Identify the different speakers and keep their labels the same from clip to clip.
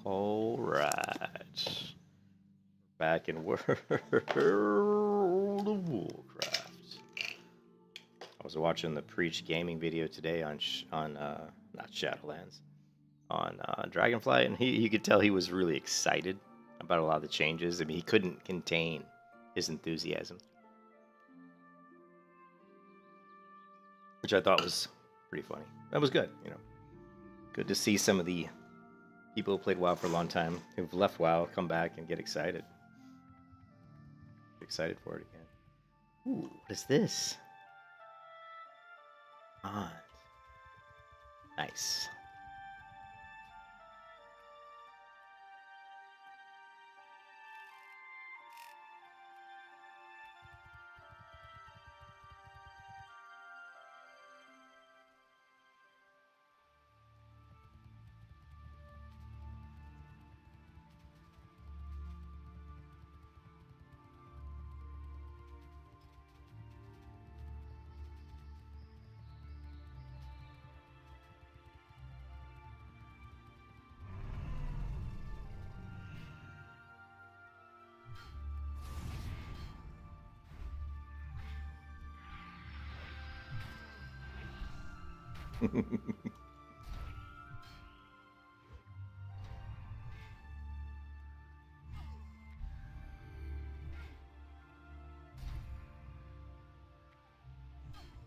Speaker 1: All right. Back in World of Warcraft. I was watching the Preach gaming video today on not Shadowlands, on Dragonflight, and you could tell he was really excited about a lot of the changes. I mean, he couldn't contain his enthusiasm, which I thought was pretty funny. That was good, you know. Good to see some of the people who played WoW for a long time who've left WoW come back and get excited. Get excited for it again. Ooh, what is this? Ah, nice.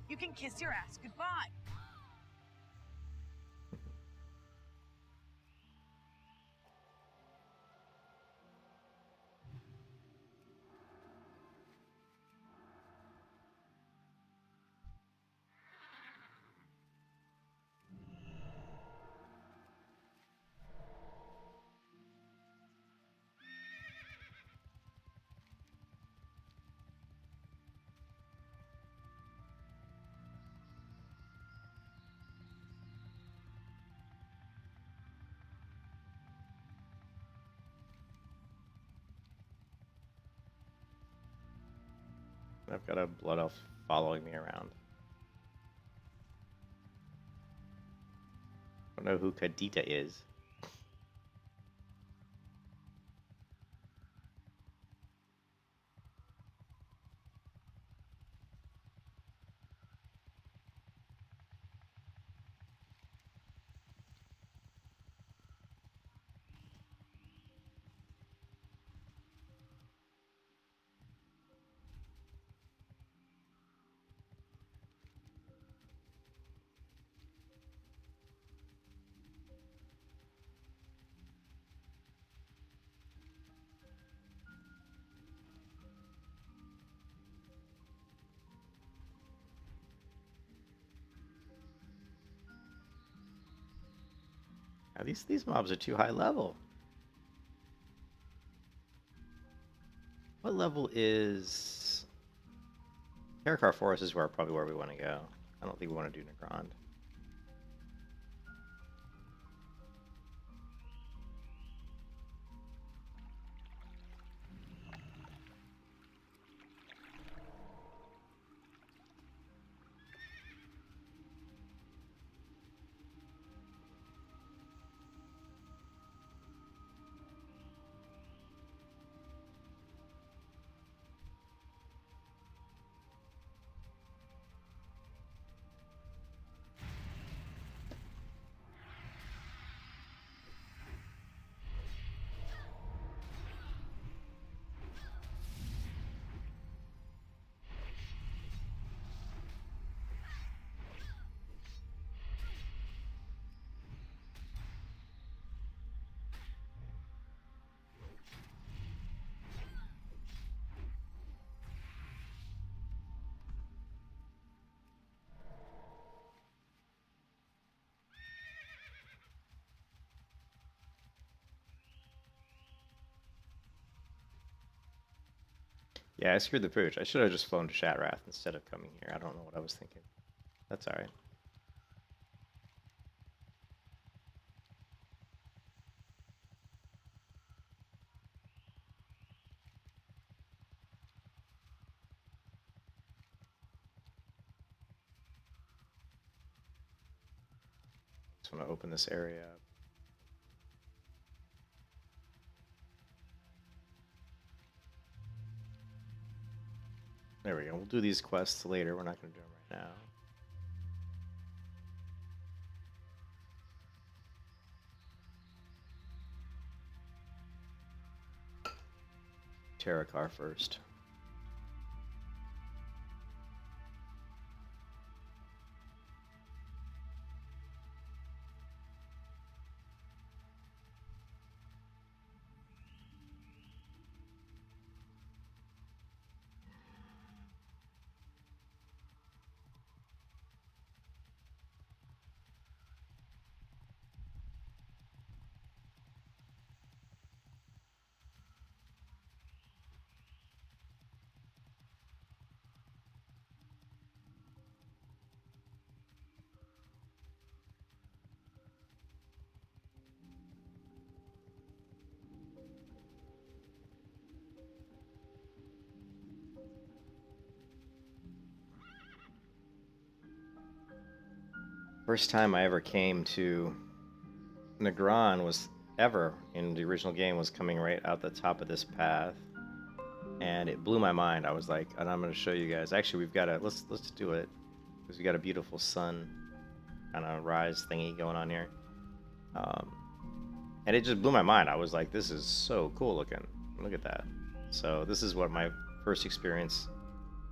Speaker 2: You can kiss your ass goodbye.
Speaker 1: I've got a blood elf following me around. I don't know who Kadita is. Now, these mobs are too high level. What level is Karakar Forest? Is probably where we want to go. I don't think we want to do Nagrand. Yeah, I screwed the pooch. I should have just flown to Shatrath instead of coming here. I don't know what I was thinking. That's alright. Just want to open this area up. do these quests later. We're not going to do them right now. Terracar first. First time I ever came to Negron was ever in the original game was coming right out the top of this path, and it blew my mind. I was like, and I'm going to show you guys. Actually, we've got a let's do it because we got a beautiful sun kind of rise thingy going on here, and it just blew my mind. I was like, this is so cool looking. Look at that. So this is what my first experience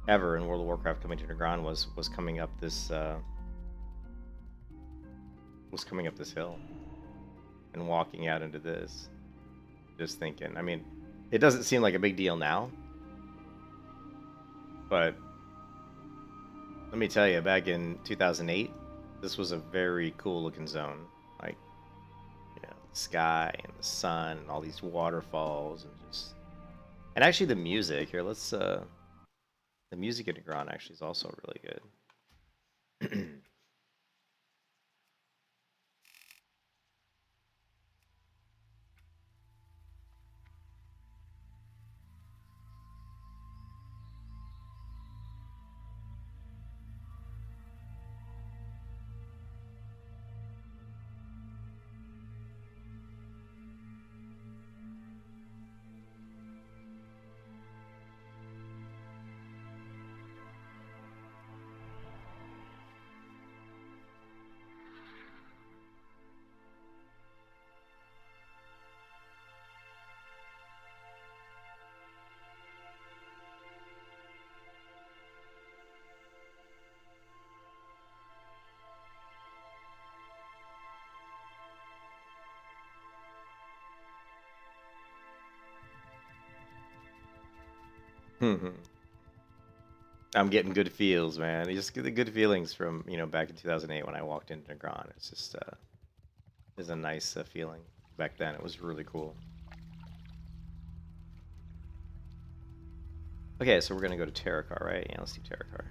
Speaker 1: ever in World of Warcraft coming to Negron was coming up this. Was coming up this hill and walking out into this, just thinking, I mean, it doesn't seem like a big deal now, but let me tell you, back in 2008, this was a very cool looking zone. Like, you know, the sky and the sun and all these waterfalls and actually the music here, the music at Negron actually is also really good. I'm getting good feels, man. You just get the good feelings from, you know, back in 2008 when I walked into Negron. It's just, it's a nice feeling. Back then, it was really cool. Okay, so we're gonna go to Terracar, right? Yeah, let's do Terracar.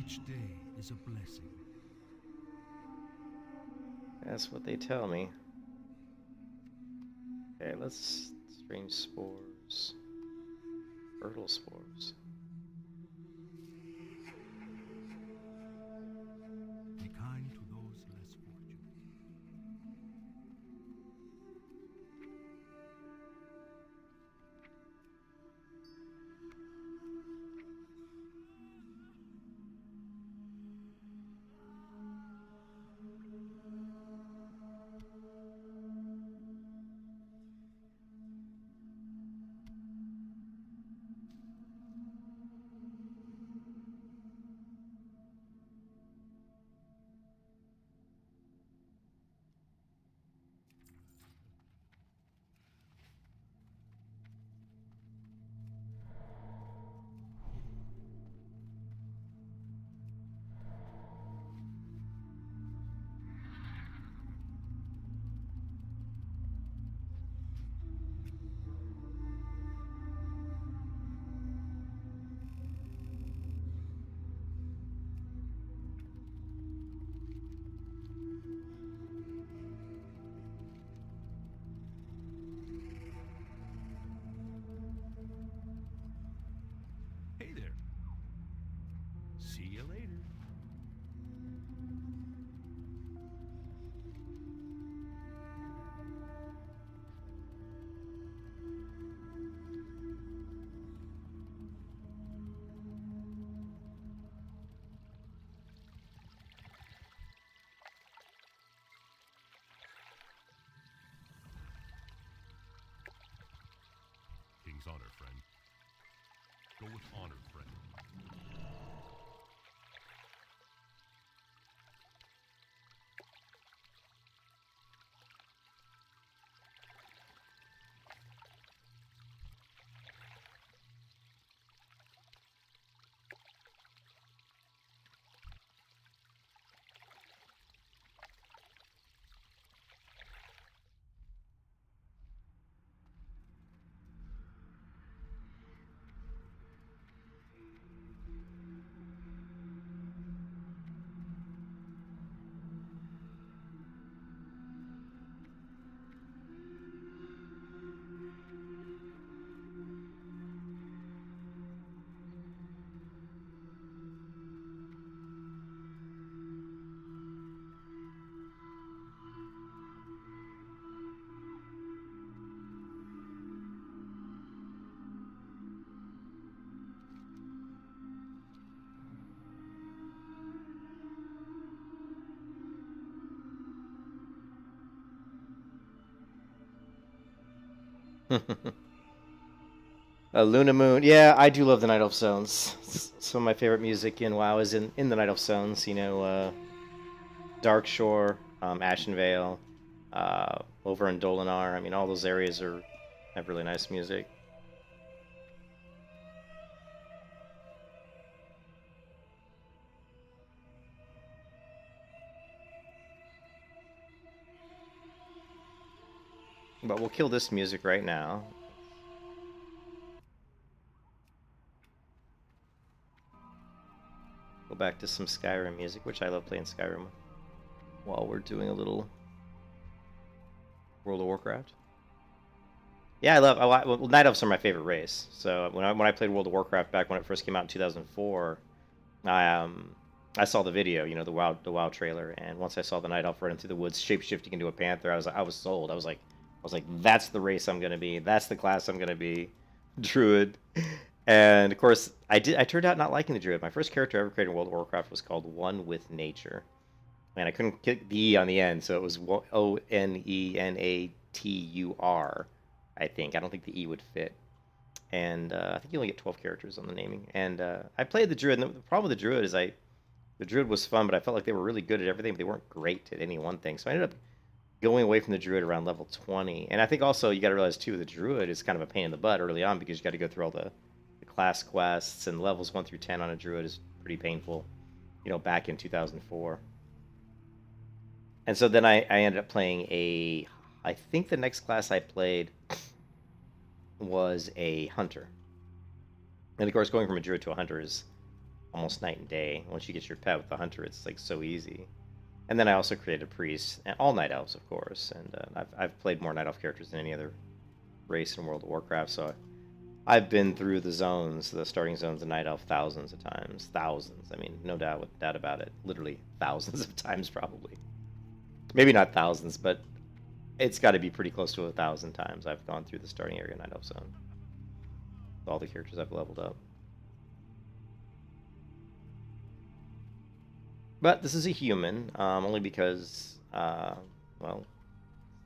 Speaker 3: Each day is a blessing.
Speaker 1: That's what they tell me. Okay, let's strange spores. Fertile spores.
Speaker 3: Be kind to those less fortunate. King's honor, friend. Go with honor, friend.
Speaker 1: Luna Moon. Yeah, I do love the Night Elf Zones. Some of my favorite music in WoW is in the Night Elf Zones. You know, Dark Shore, Ashenvale, over in Dolinar. I mean, all those areas have really nice music. But we'll kill this music right now. Go back to some Skyrim music, which I love playing Skyrim while we're doing a little World of Warcraft. Yeah, well, Night Elves are my favorite race. So when I played World of Warcraft back when it first came out in 2004, I saw the video, you know, the WoW trailer, and once I saw the Night Elf running through the woods, shapeshifting into a panther, I was sold. I was like, that's the race I'm gonna be. That's the class I'm gonna be, Druid. And of course, I turned out not liking the Druid. My first character I ever created in World of Warcraft was called One with Nature, and I couldn't get the E on the end, so it was Onenatur. I think. I don't think the E would fit. And I think you only get 12 characters on the naming. And I played the Druid, and the problem with the Druid is the Druid was fun, but I felt like they were really good at everything, but they weren't great at any one thing. So I ended up going away from the Druid around level 20. And I think also you got to realize, too, the Druid is kind of a pain in the butt early on because you got to go through all the class quests, and levels 1 through 10 on a Druid is pretty painful, you know, back in 2004. And so then I ended up playing I think the next class I played was a hunter. And of course, going from a Druid to a hunter is almost night and day. Once you get your pet with the hunter, it's like so easy. And then I also created a priest, and all Night Elves, of course. And I've played more Night Elf characters than any other race in World of Warcraft, so I've been through the zones, the starting zones of Night Elf thousands of times. Thousands. I mean, no doubt about it. Literally thousands of times, probably. Maybe not thousands, but it's got to be pretty close to 1,000 times I've gone through the starting area Night Elf zone. With all the characters I've leveled up. But this is a human, only because, well,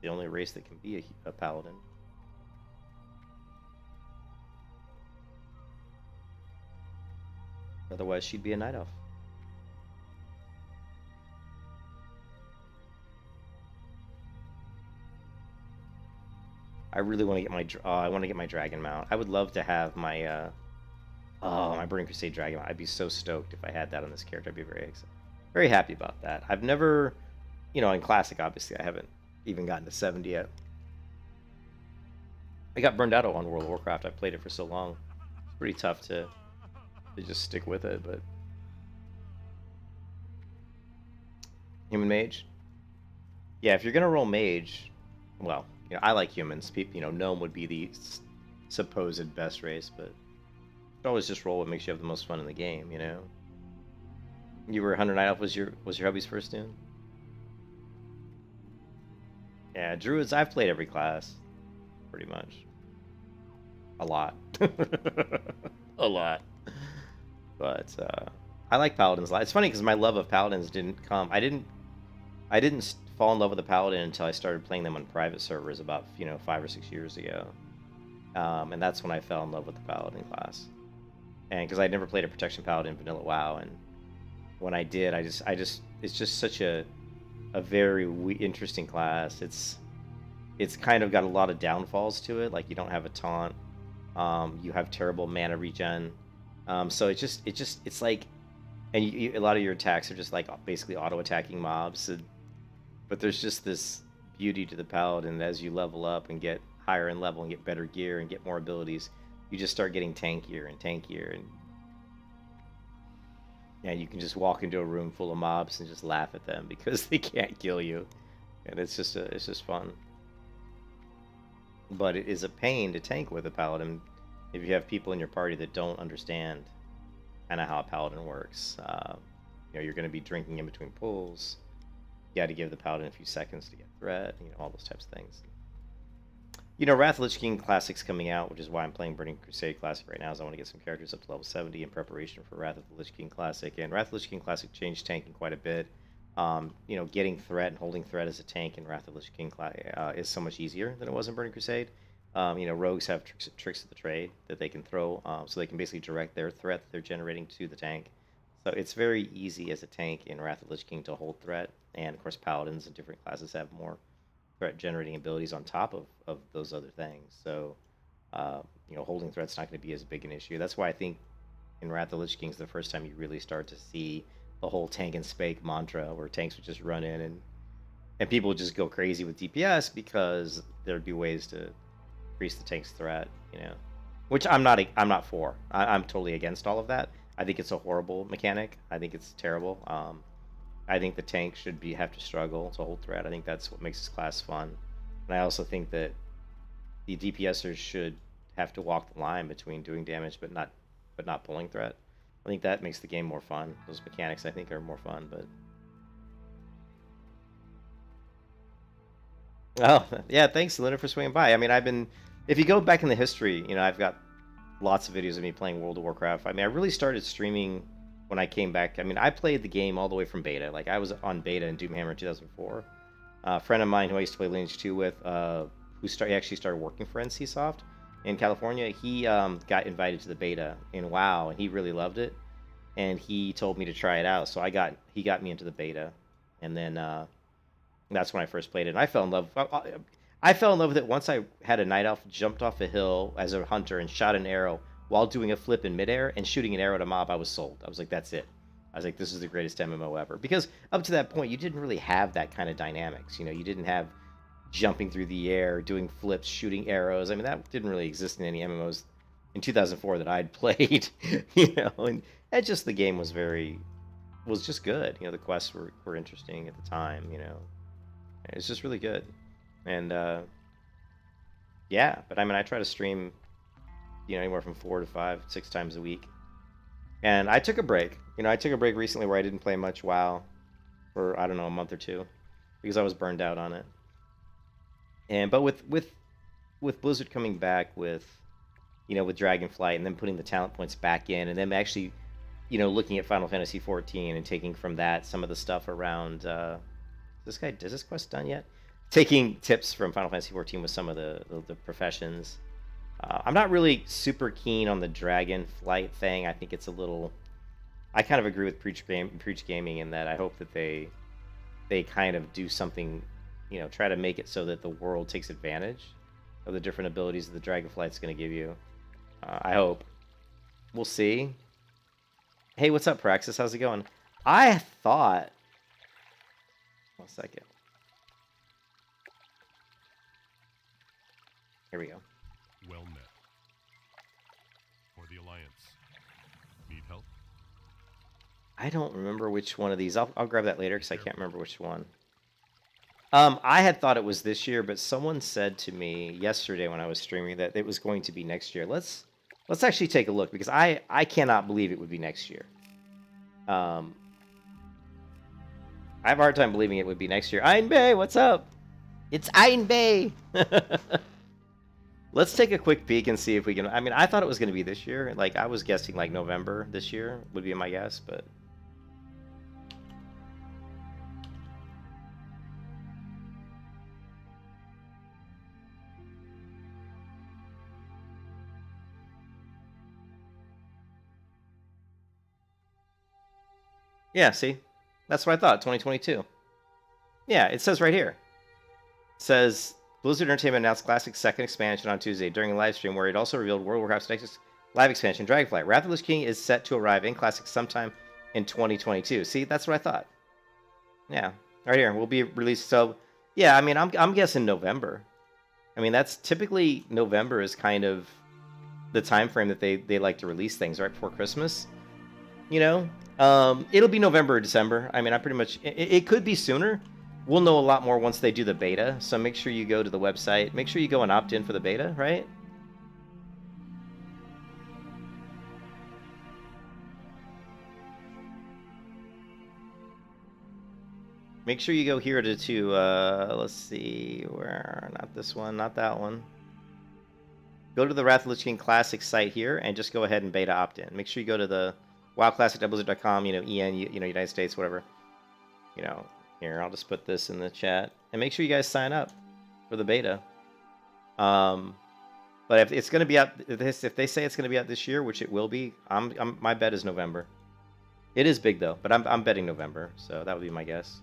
Speaker 1: the only race that can be a paladin. Otherwise, she'd be a Night Elf. I really want to get my dragon mount. I would love to have my my Burning Crusade dragon mount. I'd be so stoked if I had that on this character. I'd be very happy about that. I've never, you know, in Classic, obviously, I haven't even gotten to 70 yet. I got burned out on World of Warcraft. I played it for so long. It's pretty tough to just stick with it, but human mage. Yeah, if you're gonna roll mage, well, you know, I like humans. You know, gnome would be the supposed best race, but you always just roll what makes you have the most fun in the game. You know. You were 100 Night Elf was your hubby's first tune? Yeah, Druids. I've played every class, pretty much. A lot, a lot. But I like Paladins a lot. It's funny because my love of Paladins didn't come. I didn't fall in love with the Paladin until I started playing them on private servers about 5 or 6 years ago. And that's when I fell in love with the Paladin class. And because I'd never played a Protection Paladin in Vanilla WoW, and when I did, it's just such a very interesting class. It's kind of got a lot of downfalls to it. Like you don't have a taunt, you have terrible mana regen, so it's like, and a lot of your attacks are just like basically auto attacking mobs. But there's just this beauty to the Paladin as you level up and get higher in level and get better gear and get more abilities. You just start getting tankier and tankier, and yeah, you can just walk into a room full of mobs and just laugh at them because they can't kill you, and it's just fun. But it is a pain to tank with a Paladin if you have people in your party that don't understand kind of how a Paladin works. You're going to be drinking in between pulls. You got to give the Paladin a few seconds to get threat. All those types of things. Wrath of the Lich King Classic's coming out, which is why I'm playing Burning Crusade Classic right now, is I want to get some characters up to level 70 in preparation for Wrath of the Lich King Classic. And Wrath of the Lich King Classic changed tanking quite a bit. Getting threat and holding threat as a tank in Wrath of the Lich King is so much easier than it was in Burning Crusade. Rogues have tricks of the trade that they can throw, so they can basically direct their threat that they're generating to the tank. So it's very easy as a tank in Wrath of the Lich King to hold threat, and of course Paladins and different classes have more threat generating abilities on top of those other things. So holding threat's not going to be as big an issue. That's why I think in Wrath of the Lich King is the first time you really start to see the whole tank and spake mantra, where tanks would just run in and people would just go crazy with DPS because there'd be ways to increase the tank's threat, which I'm not for. I'm totally against all of that. I think it's a horrible mechanic. I think it's terrible. I think the tank should have to struggle to hold threat. I think that's what makes this class fun. And I also think that the DPSers should have to walk the line between doing damage but not pulling threat. I think that makes the game more fun. Those mechanics, I think, are more fun. But oh yeah, thanks, Linda, for swinging by. I mean, if you go back in the history, I've got lots of videos of me playing World of Warcraft. I really started streaming when I came back. I played the game all the way from beta. Like I was on beta in Doomhammer in 2004. A friend of mine who I used to play Lineage 2 with, he actually started working for NCSoft in California. He got invited to the beta in WoW, and he really loved it. And he told me to try it out, so he got me into the beta, and then that's when I first played it. And I fell in love. I fell in love with it once I had a night elf jumped off a hill as a hunter and shot an arrow while doing a flip in midair and shooting an arrow at a mob. I was sold. I was like, that's it. I was like, this is the greatest MMO ever. Because up to that point, you didn't really have that kind of dynamics. You didn't have jumping through the air, doing flips, shooting arrows. That didn't really exist in any MMOs in 2004 that I'd played. And just the game was just good. The quests were interesting at the time. It's just really good. And yeah, but I try to stream anywhere from 4 to 5, 6 times a week. And I took a break. I took a break recently where I didn't play much WoW for, I don't know, a month or two because I was burned out on it. But with Blizzard coming back with Dragonflight and then putting the talent points back in, and then actually looking at Final Fantasy 14 and taking from that some of the stuff around is this quest done yet? Taking tips from Final Fantasy 14 with some of the professions. I'm not really super keen on the Dragonflight thing. I think it's a little. I kind of agree with Preach Gaming in that I hope that they kind of do something, try to make it so that the world takes advantage of the different abilities that the Dragonflight's going to give you. I hope. We'll see. Hey, what's up, Praxis? How's it going? I thought. 1 second. Here we go.
Speaker 3: Well met. For the Alliance. Need help?
Speaker 1: I don't remember which one of these. I'll grab that later because I can't remember which one. I had thought it was this year, but someone said to me yesterday when I was streaming that it was going to be next year. Let's actually take a look because I cannot believe it would be next year. I have a hard time believing it would be next year. Ein Bay, what's up? It's Ein Bay. Let's take a quick peek and see if we can. I thought it was going to be this year. Like I was guessing like November this year would be my guess, but Yeah, see? That's what I thought, 2022. Yeah, it says right here. It says, Blizzard Entertainment announced Classic's second expansion on Tuesday during a live stream where it also revealed World of Warcraft's next live expansion, Dragonflight. Wrath of the Lich King is set to arrive in Classic sometime in 2022. See, that's what I thought. Yeah, right here. Will be released. So, yeah, I mean, I'm guessing November. I mean, that's typically November is kind of the time frame that they like to release things right before Christmas. You know, it'll be November or December. I mean, I pretty much it could be sooner. We'll know a lot more once they do the beta. So make sure you go to the website. Make sure you go and opt in for the beta, right? Make sure you go here to let's see, where, not this one, not that one. Go to the Wrath of the Lich King Classic site here and just go ahead and beta opt in. Make sure you go to the wowclassic.blizzard.com, you know, EN, you know, United States, whatever. You know, here, I'll just put this in the chat. And make sure you guys sign up for the beta. But if it's going to be out, if they say it's going to be out this year, which it will be, my bet is November. It is big though, but I'm betting November, so that would be my guess.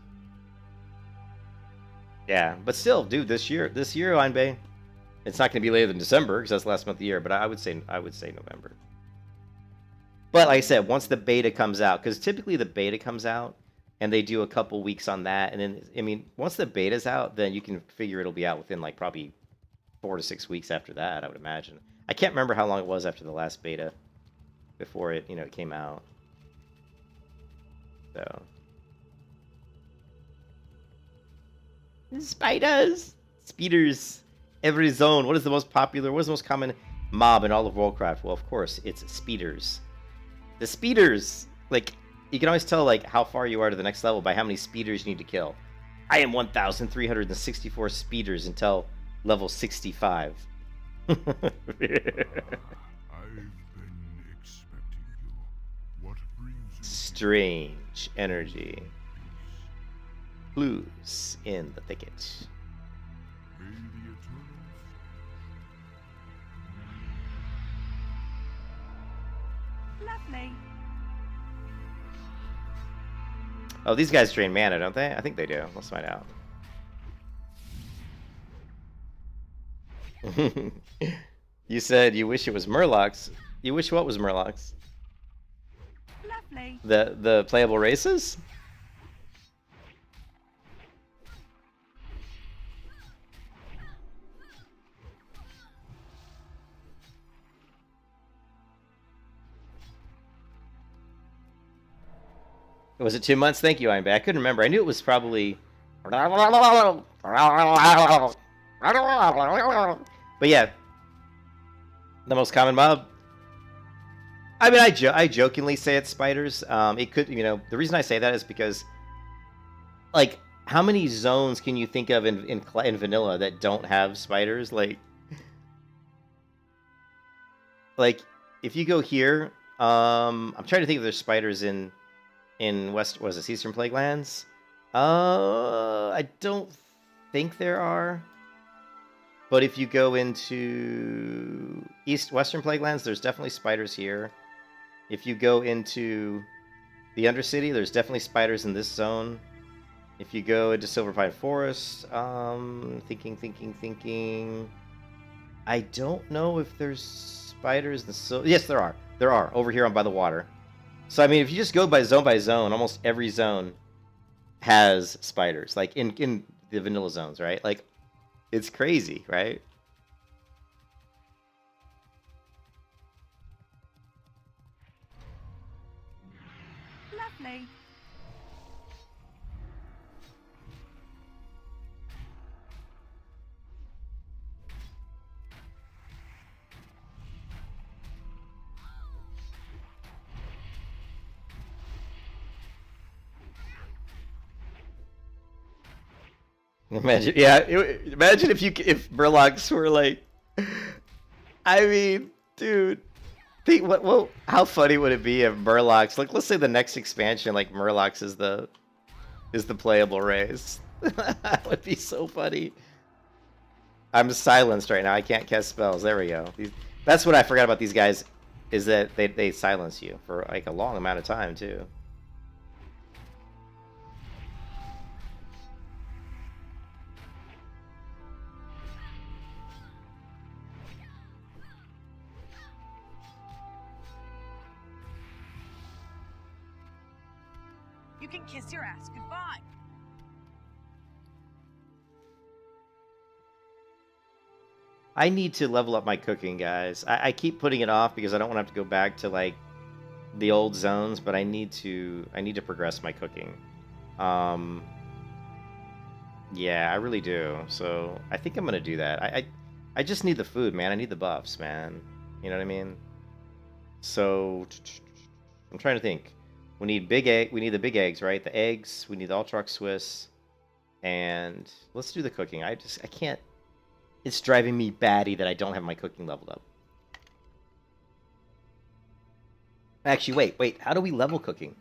Speaker 1: Yeah, but still, dude, this year, Einbay, it's not going to be later than December because that's the last month of the year. But I would say November. But like I said, once the beta comes out, because typically the beta comes out and they do a couple weeks on that, and then I mean, once the beta's out, then you can figure it'll be out within like probably 4 to 6 weeks after that. I would imagine. I can't remember how long it was after the last beta before it, you know, it came out. So. Spiders! Speeders! Every zone. What is the most popular, what is the most common mob in all of Warcraft? Well, of course, it's speeders. The speeders! Like, you can always tell, like, how far you are to the next level by how many speeders you need to kill. I am 1,364 speeders until level 65.
Speaker 3: I've been expecting you. What brings you?
Speaker 1: Strange energy. Clues in the thicket.
Speaker 3: May the Eternals.
Speaker 2: Lovely.
Speaker 1: Oh, these guys drain mana, don't they? I think they do. Let's find out. You said you wish it was Murlocs. You wish what was Murlocs?
Speaker 2: Lovely.
Speaker 1: The playable races? Was it 2 months? Thank you, Ironback. I couldn't remember. I knew it was probably... But yeah. The most common mob. I mean, I jokingly say it's spiders. It could, you know, the reason I say that is because, like, how many zones can you think of in vanilla that don't have spiders? Like, if you go here, I'm trying to think if there's spiders in West, was it Eastern Plaguelands? I don't think there are. But if you go into Western Plaguelands, there's definitely spiders here. If you go into the Undercity, there's definitely spiders in this zone. If you go into Silverpine Forest, thinking. I don't know if there's spiders in yes, there are. There are, over here by the water. So, I mean, if you just go by zone, almost every zone has spiders. Like, in the vanilla zones, right? Like, it's crazy, right?
Speaker 2: Lovely.
Speaker 1: Imagine, yeah. Imagine if Murlocs were like, I mean, dude, think what how funny would it be if Murlocs, like, let's say the next expansion, like Murlocs is the playable race. That would be so funny. I'm silenced right now. I can't cast spells. There we go. That's what I forgot about these guys, is that they silence you for like a long amount of time too.
Speaker 4: you can kiss your ass goodbye.
Speaker 1: I need to level up my cooking, guys. I keep putting it off because I don't want to have to go back to like the old zones, but I need to progress my cooking. Yeah, I really do. So I think I'm gonna do that. I just need the food, man. I need the buffs, man. You know what I mean? So I'm trying to think. We need big egg. We need the big eggs, right? The eggs. We need the Ultrox Swiss, and let's do the cooking. I can't. It's driving me batty that I don't have my cooking leveled up. Actually, wait. How do we level cooking?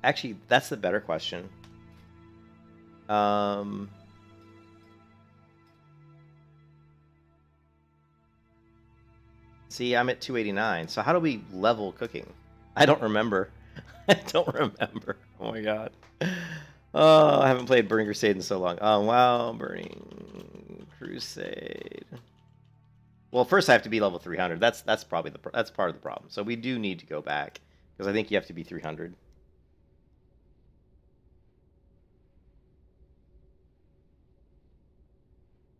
Speaker 1: Actually, that's the better question. See, I'm at 289. So how do we level cooking? I don't remember. I don't remember. Oh my god. Oh, I haven't played Burning Crusade in so long. Oh wow, Burning Crusade. Well, first I have to be level 300. That's probably that's part of the problem. So we do need to go back because I think you have to be 300.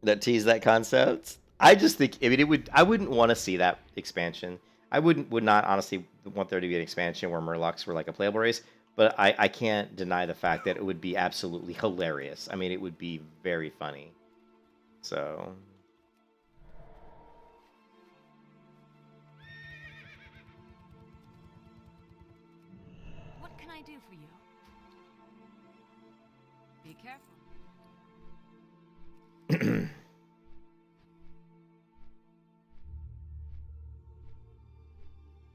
Speaker 1: That tease that concept. I just think, I mean, I wouldn't want to see that expansion. I would not honestly want there to be an expansion where Murlocs were like a playable race, but I can't deny the fact that it would be absolutely hilarious. I mean, it would be very funny. So
Speaker 4: What can I do for you? Be careful.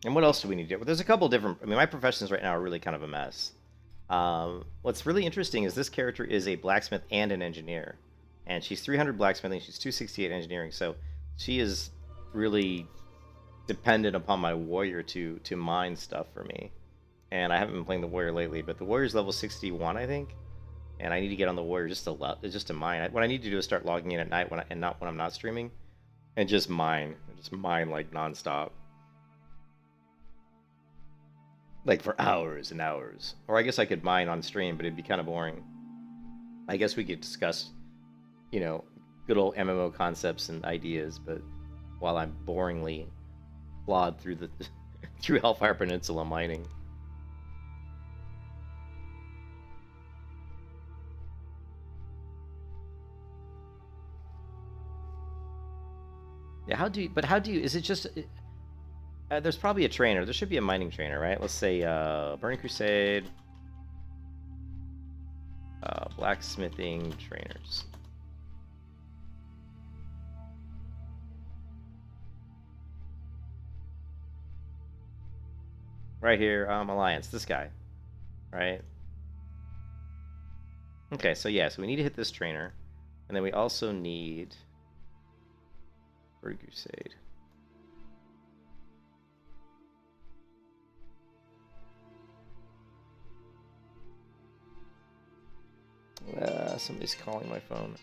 Speaker 1: and what else do we need to do? Well, there's a couple different. I mean, my professions right now are really kind of a mess. What's really interesting is this character is a blacksmith and an engineer, and she's 300 blacksmithing, she's 268 engineering, so she is really dependent upon my warrior to mine stuff for me. And I haven't been playing the warrior lately, but the warrior's level 61, I think, and I need to get on the warrior just to mine. What I need to do is start logging in at night and not when I'm not streaming, and just mine like nonstop. Like for hours and hours. Or I guess I could mine on stream, but it'd be kind of boring. I guess we could discuss, you know, good old MMO concepts and ideas, but while I'm boringly plod through the through Hellfire Peninsula mining. Yeah, how do you, is it just, there's probably a trainer. There should be a mining trainer, right? Let's say Burning Crusade, blacksmithing trainers. Right here, Alliance, this guy, right? Okay, so yeah, so we need to hit this trainer, and then we also need Burning Crusade. Somebody's calling my phone.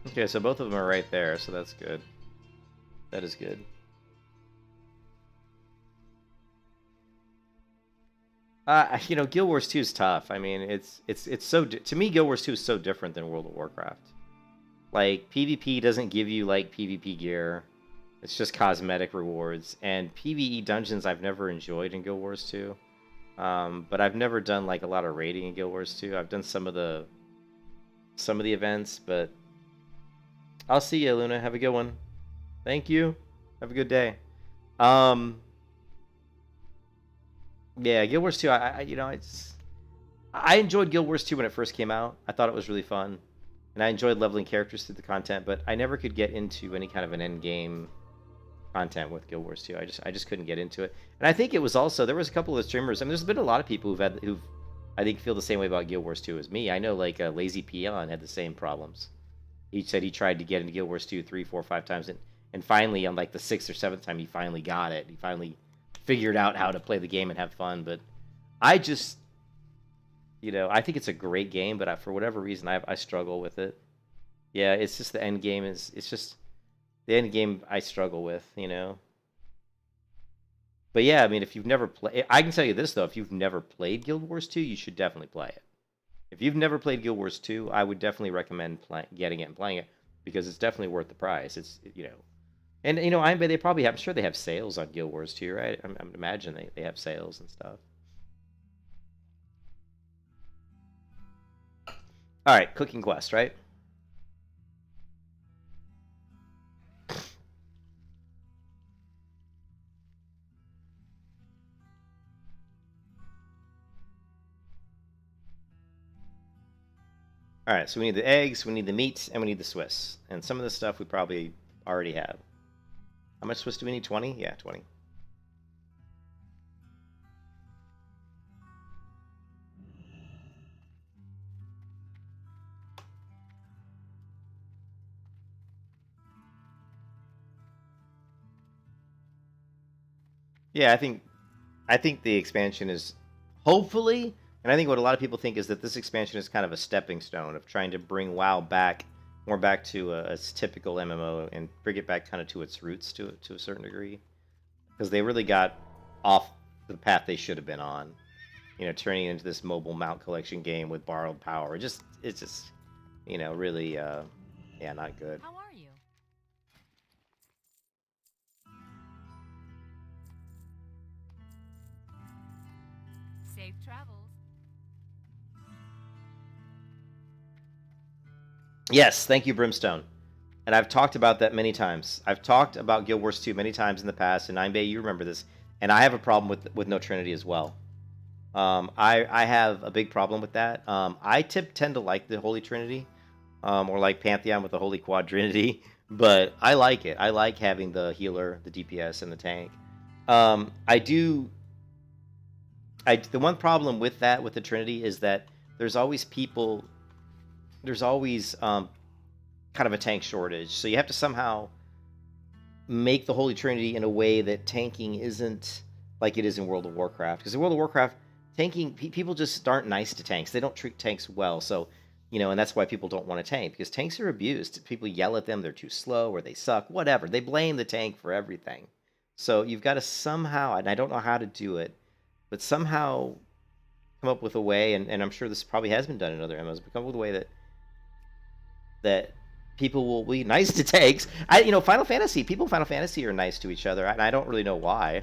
Speaker 1: Okay, so both of them are right there, so that's good. That is good. You know, Guild Wars 2 is tough. I mean, it's so, to me, Guild Wars 2 is so different than World of Warcraft. Like, PvP doesn't give you like PvP gear. It's just cosmetic rewards. And PvE dungeons I've never enjoyed in Guild Wars 2. But I've never done like a lot of raiding in Guild Wars 2. I've done some of the events, but I'll see you, Luna. Have a good one. Thank you. Have a good day. Yeah, Guild Wars 2, you know, I enjoyed Guild Wars 2 when it first came out. I thought it was really fun. And I enjoyed leveling characters through the content, but I never could get into any kind of an end game content with Guild Wars 2. I just couldn't get into it. And I think it was also, there was a couple of streamers, I mean, there's been a lot of people who've I think feel the same way about Guild Wars 2 as me. I know like Lazy Peon had the same problems. He said he tried to get into Guild Wars 2 3, 4, 5 times, and finally on like the 6th or 7th time he finally got it. He finally figured out how to play the game and have fun. But I just, you know, I think it's a great game, but for whatever reason I struggle with it. Yeah, it's just the end game it's The end game I struggle with, you know. But yeah, I mean, if you've never played, I can tell you this though: if you've never played Guild Wars 2, you should definitely play it. If you've never played Guild Wars 2, I would definitely recommend getting it and playing it because it's definitely worth the price. It's and you know, they probably have. I'm sure they have sales on Guild Wars 2, right? I imagine they have sales and stuff. All right, Cooking Quest, right? All right, so we need the eggs, we need the meat, and we need the Swiss. And some of the stuff we probably already have. How much Swiss do we need? 20? Yeah, 20. Yeah, I think the expansion is hopefully, and I think what a lot of people think is that this expansion is kind of a stepping stone of trying to bring WoW back more back to a typical MMO and bring it back kind of to its roots to a certain degree, because they really got off the path they should have been on, you know, turning it into this mobile mount collection game with borrowed power. It's just, you know, really, yeah, not good.
Speaker 4: How are you? Safe travels.
Speaker 1: Yes, thank you, Brimstone. And I've talked about that many times. I've talked about Guild Wars 2 many times in the past, and Ninebay, you remember this. And I have a problem with No Trinity as well. I have a big problem with that. I tend to like the Holy Trinity, or like Pantheon with the Holy Quadrinity, but I like it. I like having the healer, the DPS, and the tank. The one problem with that, with the Trinity, is that there's always kind of a tank shortage. So you have to somehow make the Holy Trinity in a way that tanking isn't like it is in World of Warcraft. Because in World of Warcraft, tanking, people just aren't nice to tanks. They don't treat tanks well. So, you know, and that's why people don't want to tank, because tanks are abused. People yell at them, they're too slow, or they suck, whatever. They blame the tank for everything. So you've got to somehow, and I don't know how to do it, but somehow come up with a way, and I'm sure this probably has been done in other MMOs, but come up with a way that people will be nice to tanks. Final Fantasy, people in Final Fantasy are nice to each other, and I don't really know why.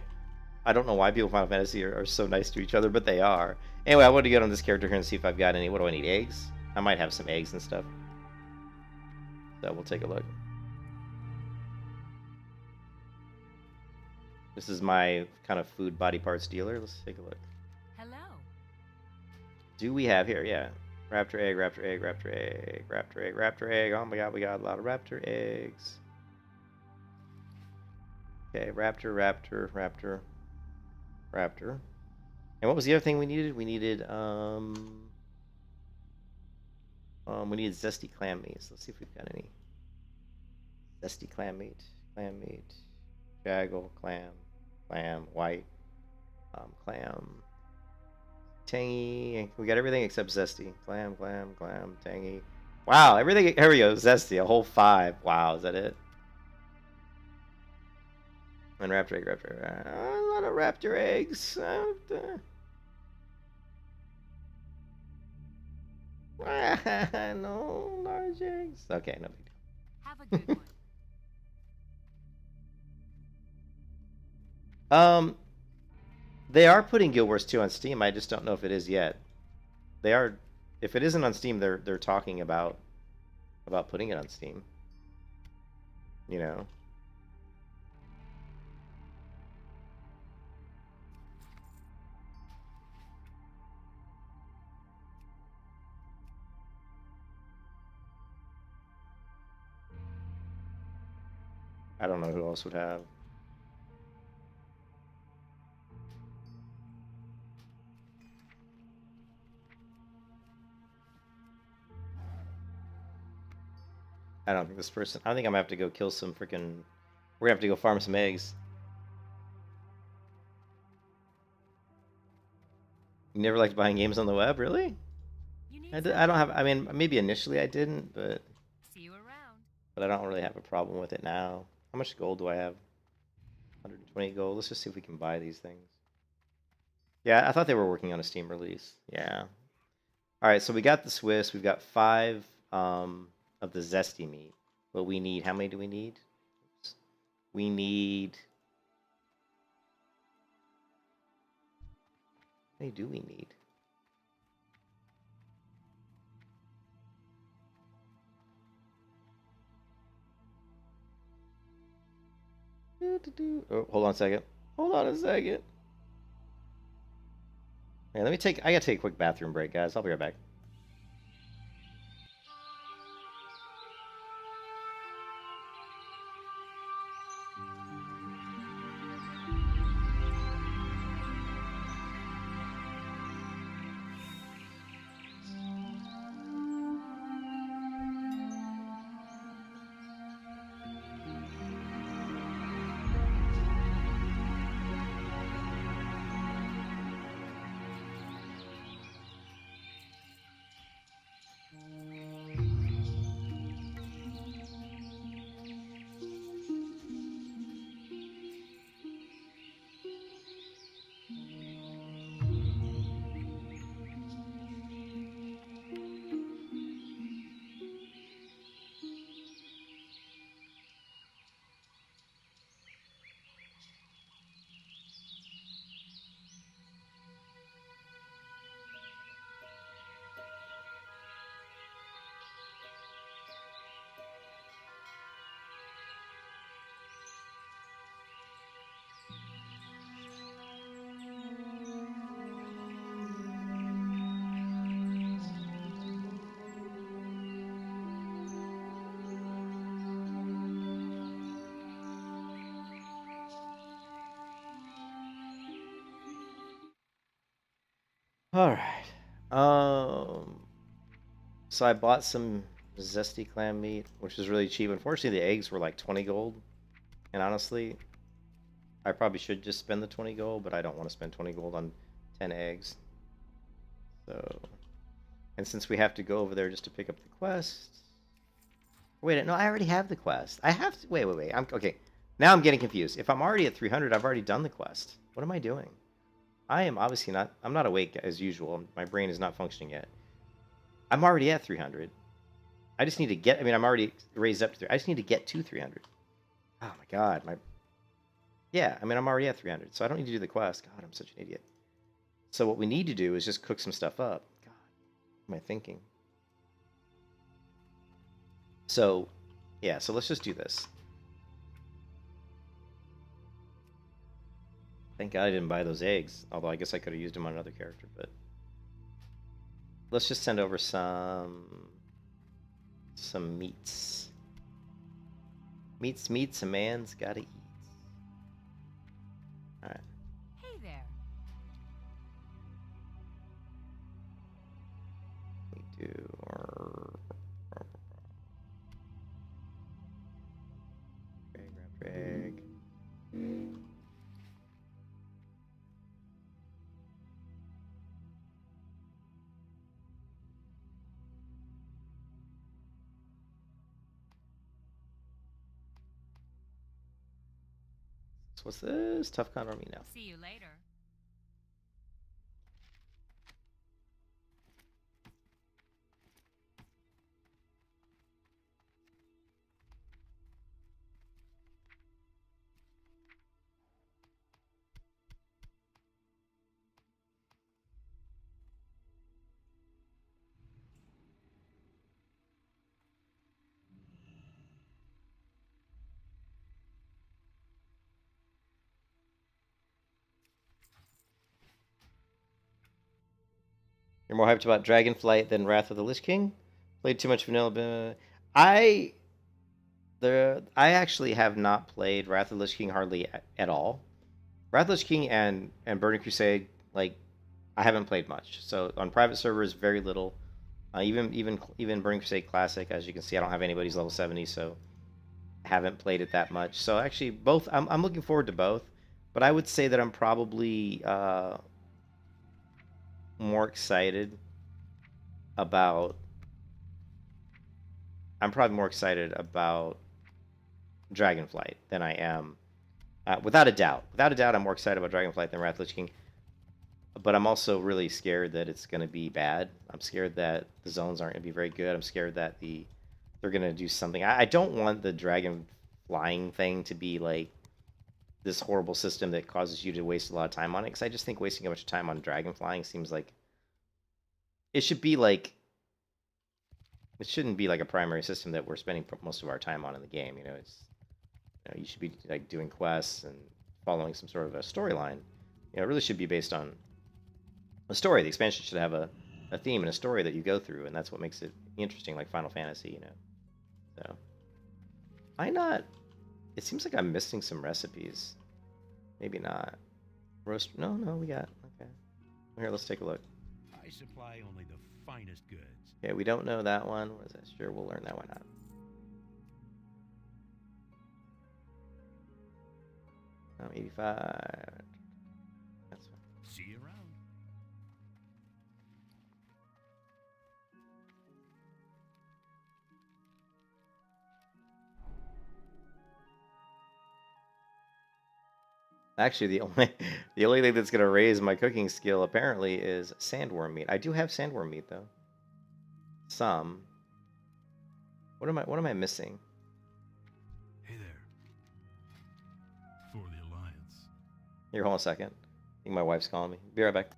Speaker 1: I don't know why people in Final Fantasy are so nice to each other, but they are. Anyway, I want to get on this character here and see if I've got any. What do I need? Eggs? I might have some eggs and stuff. So we'll take a look. This is my kind of food body parts dealer. Let's take a look.
Speaker 4: Hello.
Speaker 1: Do we have here? Yeah. Raptor egg, raptor egg, raptor egg, raptor egg, raptor egg. Oh my god, we got a lot of raptor eggs. Okay, raptor, raptor, raptor, raptor. And what was the other thing we needed? We needed zesty clam meat. So let's see if we've got any zesty clam meat, jaggle, clam, white, clam, tangy. We got everything except zesty. Clam, tangy. Wow, everything. Here we go. Zesty, a whole 5. Wow, is that it? And raptor egg, a lot of raptor eggs. No large eggs. Okay, no big deal.
Speaker 4: Have a good one.
Speaker 1: They are putting Guild Wars 2 on Steam. I just don't know if it is yet. They are. If it isn't on Steam, they're talking about putting it on Steam. You know. I don't know who else would have. I don't think this person. I think I'm gonna have to go kill some freaking. We're gonna have to go farm some eggs. You never liked buying games on the web, really? I don't have. I mean, maybe initially I didn't, but.
Speaker 4: See you around.
Speaker 1: But I don't really have a problem with it now. How much gold do I have? 120 gold. Let's just see if we can buy these things. Yeah, I thought they were working on a Steam release. Yeah. All right, so we got the Swiss. We've got 5 of the zesty meat. But we need, how many do we need? Oops. We need, how many do we need? Oh, hold on a second. Hold on a second. Yeah, let me take, I gotta take a quick bathroom break, guys. I'll be right back. All right. So I bought some zesty clam meat, which is really cheap. Unfortunately, the eggs were like 20 gold. And honestly, I probably should just spend the 20 gold, but I don't want to spend 20 gold on 10 eggs. So, and since we have to go over there just to pick up the quest. Wait, no, I already have the quest. I have to, wait. Okay. Now I'm getting confused. If I'm already at 300, I've already done the quest. What am I doing? I am obviously not, I'm not awake as usual. My brain is not functioning yet. I'm already at 300. I just need to get, I mean, I'm already raised up to 300. I just need to get to 300. Oh my god, yeah, I mean, I'm already at 300, so I don't need to do the quest. God, I'm such an idiot. So what we need to do is just cook some stuff up. God, what am I thinking? So, yeah, so let's just do this. Thank God I didn't buy those eggs, although I guess I could have used them on another character, but... Let's just send over some meats. Meats, a man's gotta eat. Alright.
Speaker 4: Hey there.
Speaker 1: We do drag. So what's this? Tough con army now.
Speaker 4: See you later.
Speaker 1: You're more hyped about Dragonflight than Wrath of the Lich King? Played too much vanilla. I actually have not played Wrath of the Lich King hardly at all. Wrath of the Lich King and Burning Crusade, like, I haven't played much. So on private servers, very little. Even Burning Crusade Classic, as you can see, I don't have anybody's level 70, so I haven't played it that much. So actually, both I'm looking forward to both, but I would say that I'm probably more excited about. I'm probably more excited about Dragonflight than I am, without a doubt. Without a doubt, I'm more excited about Dragonflight than Wrath of the Lich King. But I'm also really scared that it's going to be bad. I'm scared that the zones aren't going to be very good. I'm scared that they're going to do something. I don't want the dragon flying thing to be like this horrible system that causes you to waste a lot of time on it. Because I just think wasting a bunch of time on dragon flying seems like it should be like it shouldn't be like a primary system that we're spending most of our time on in the game. You know, you should be like doing quests and following some sort of a storyline. You know, it really should be based on a story. The expansion should have a theme and a story that you go through, and that's what makes it interesting, like Final Fantasy, you know. So, why not? It seems like I'm missing some recipes. Maybe not. Roast? No, we got. Okay. Here, let's take a look.
Speaker 5: I supply only the finest goods.
Speaker 1: Okay, we don't know that one. What is that? Sure, we'll learn that one out. 85. That's fine.
Speaker 5: See you around.
Speaker 1: Actually, the only thing that's gonna raise my cooking skill apparently is sandworm meat. I do have sandworm meat though. Some. What am I missing?
Speaker 3: Hey there. For the Alliance.
Speaker 1: Here, hold on a second. I think my wife's calling me. Be right back.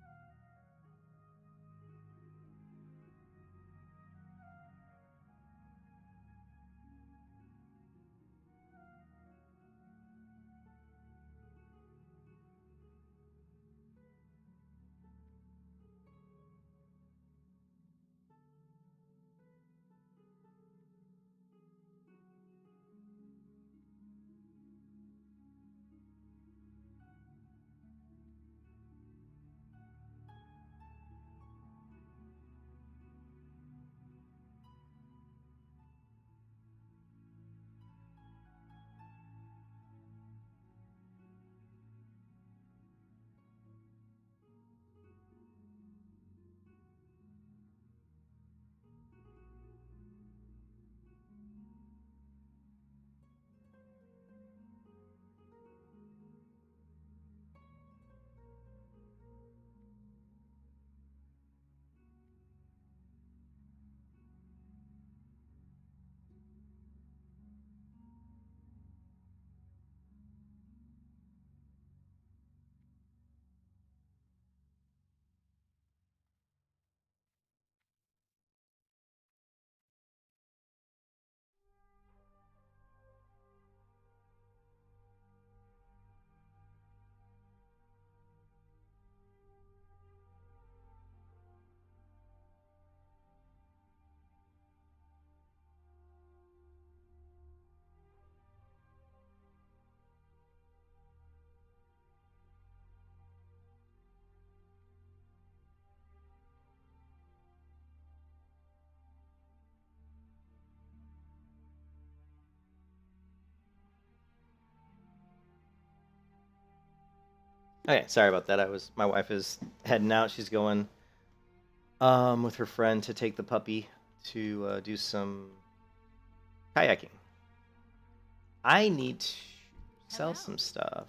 Speaker 1: Okay, sorry about that. My wife is heading out. She's going with her friend to take the puppy to do some kayaking. I need to sell
Speaker 4: Hello.
Speaker 1: some stuff.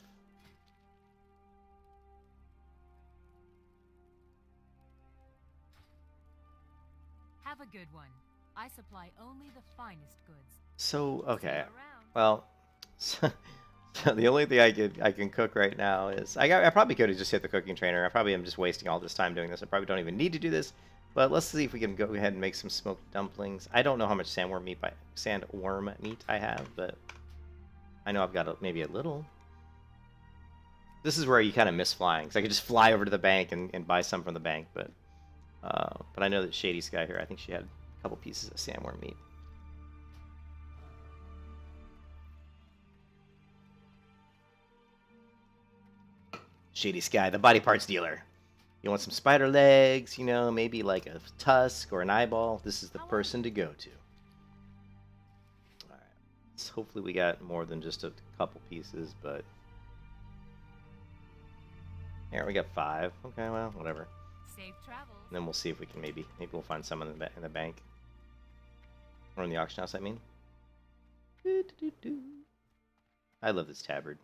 Speaker 4: Have a good one. I supply only the finest goods.
Speaker 1: So,
Speaker 4: See
Speaker 1: okay.
Speaker 4: you around.
Speaker 1: Well, so the only thing I can cook right now is I probably could have just hit the cooking trainer. I probably am just wasting all this time doing this. I probably don't even need to do this. But let's see if we can go ahead and make some smoked dumplings. I don't know how much sandworm meat I have, but I know I've got maybe a little. This is where you kind of miss flying, because I could just fly over to the bank and buy some from the bank, but I know that Shady Sky here, I think she had a couple pieces of sandworm meat. Shady Sky, the body parts dealer. You want some spider legs, you know, maybe like a tusk or an eyeball. This is the person to go to. Alright. So hopefully we got more than just a couple pieces, but... Here, we got 5. Okay, well, whatever.
Speaker 4: Safe travels.
Speaker 1: And then we'll see if we can maybe we'll find some in the bank. Or in the auction house, I mean. I love this tabard.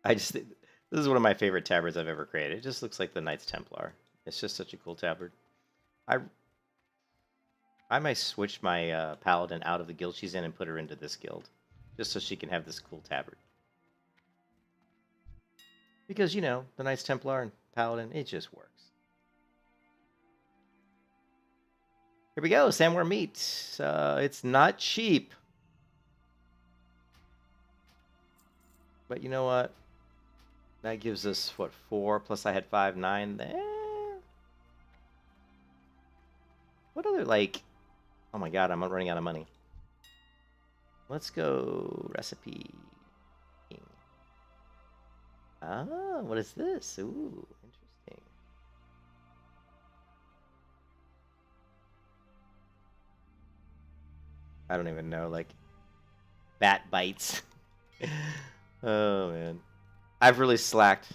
Speaker 1: This is one of my favorite tabards I've ever created. It just looks like the Knights Templar. It's just such a cool tabard. I might switch my paladin out of the guild she's in and put her into this guild, just so she can have this cool tabard. Because, you know, the Knights Templar and paladin, it just works. Here we go, Samware meat. It's not cheap. But you know what? That gives us, what, 4, plus I had 5, 9. What other, like... Oh my god, I'm running out of money. Let's go recipe. Ah, what is this? Ooh, interesting. I don't even know, like... Bat bites. Oh, man. I've really slacked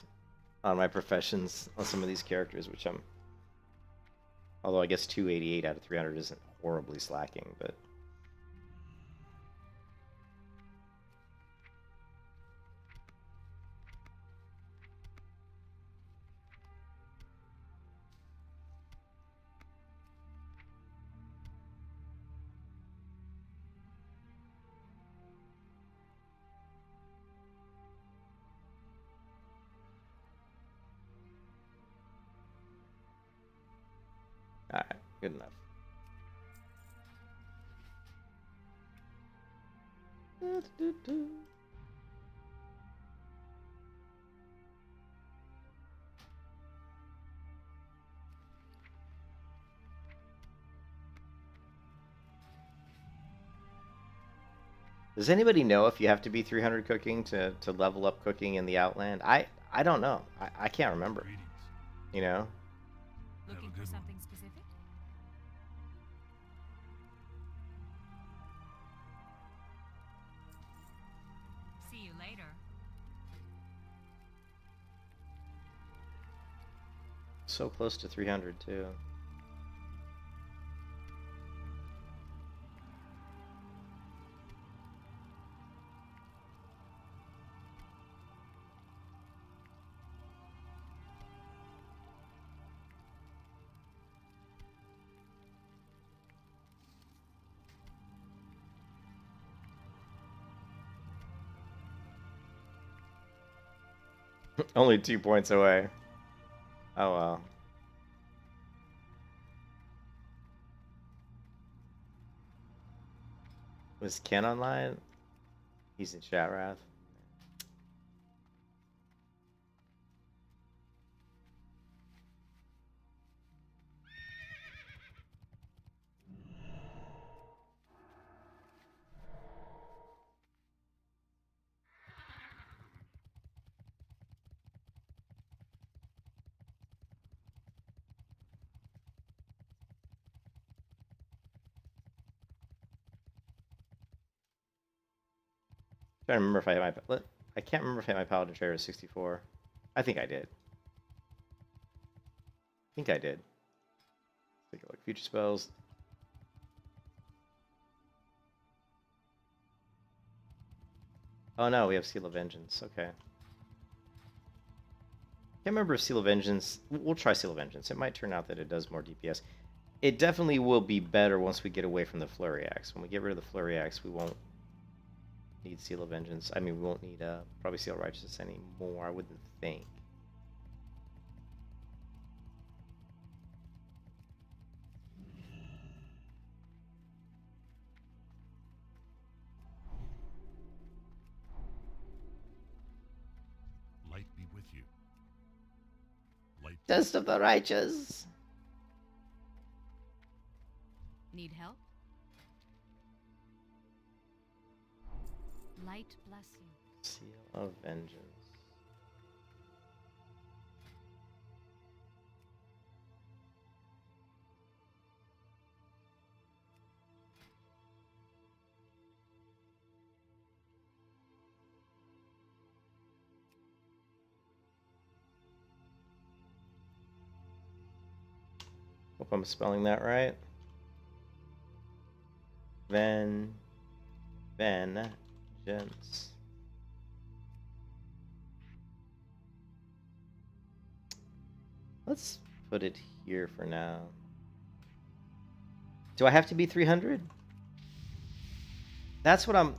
Speaker 1: on my professions on some of these characters, which I'm... Although I guess 288 out of 300 isn't horribly slacking, but... Alright, good enough. Does anybody know if you have to be 300 cooking to level up cooking in the Outland? I don't know. I can't remember.
Speaker 3: Greetings.
Speaker 1: You know?
Speaker 3: Have a
Speaker 4: Looking for
Speaker 3: good one.
Speaker 4: something specific? See you later.
Speaker 1: So close to 300 too. Only 2 points away. Oh well. Was Ken online? He's in chat, Wrath. Trying to remember if I had my... I can't remember if I had my Paladin Trader 64. I think I did. Take a look. Future spells. Oh no, we have Seal of Vengeance. Okay. Can't remember if Seal of Vengeance... We'll try Seal of Vengeance. It might turn out that it does more DPS. It definitely will be better once we get away from the Flurry Axe. When we get rid of the Flurry Axe, we won't need Seal of Vengeance. I mean, we won't need probably Seal of Righteousness anymore, I wouldn't think.
Speaker 3: Light be with you. Light.
Speaker 1: Dust of the Righteous!
Speaker 4: Need help? Light bless you.
Speaker 1: Seal of Vengeance. Hope I'm spelling that right. Gents. Let's put it here for now. Do I have to be 300? That's what I'm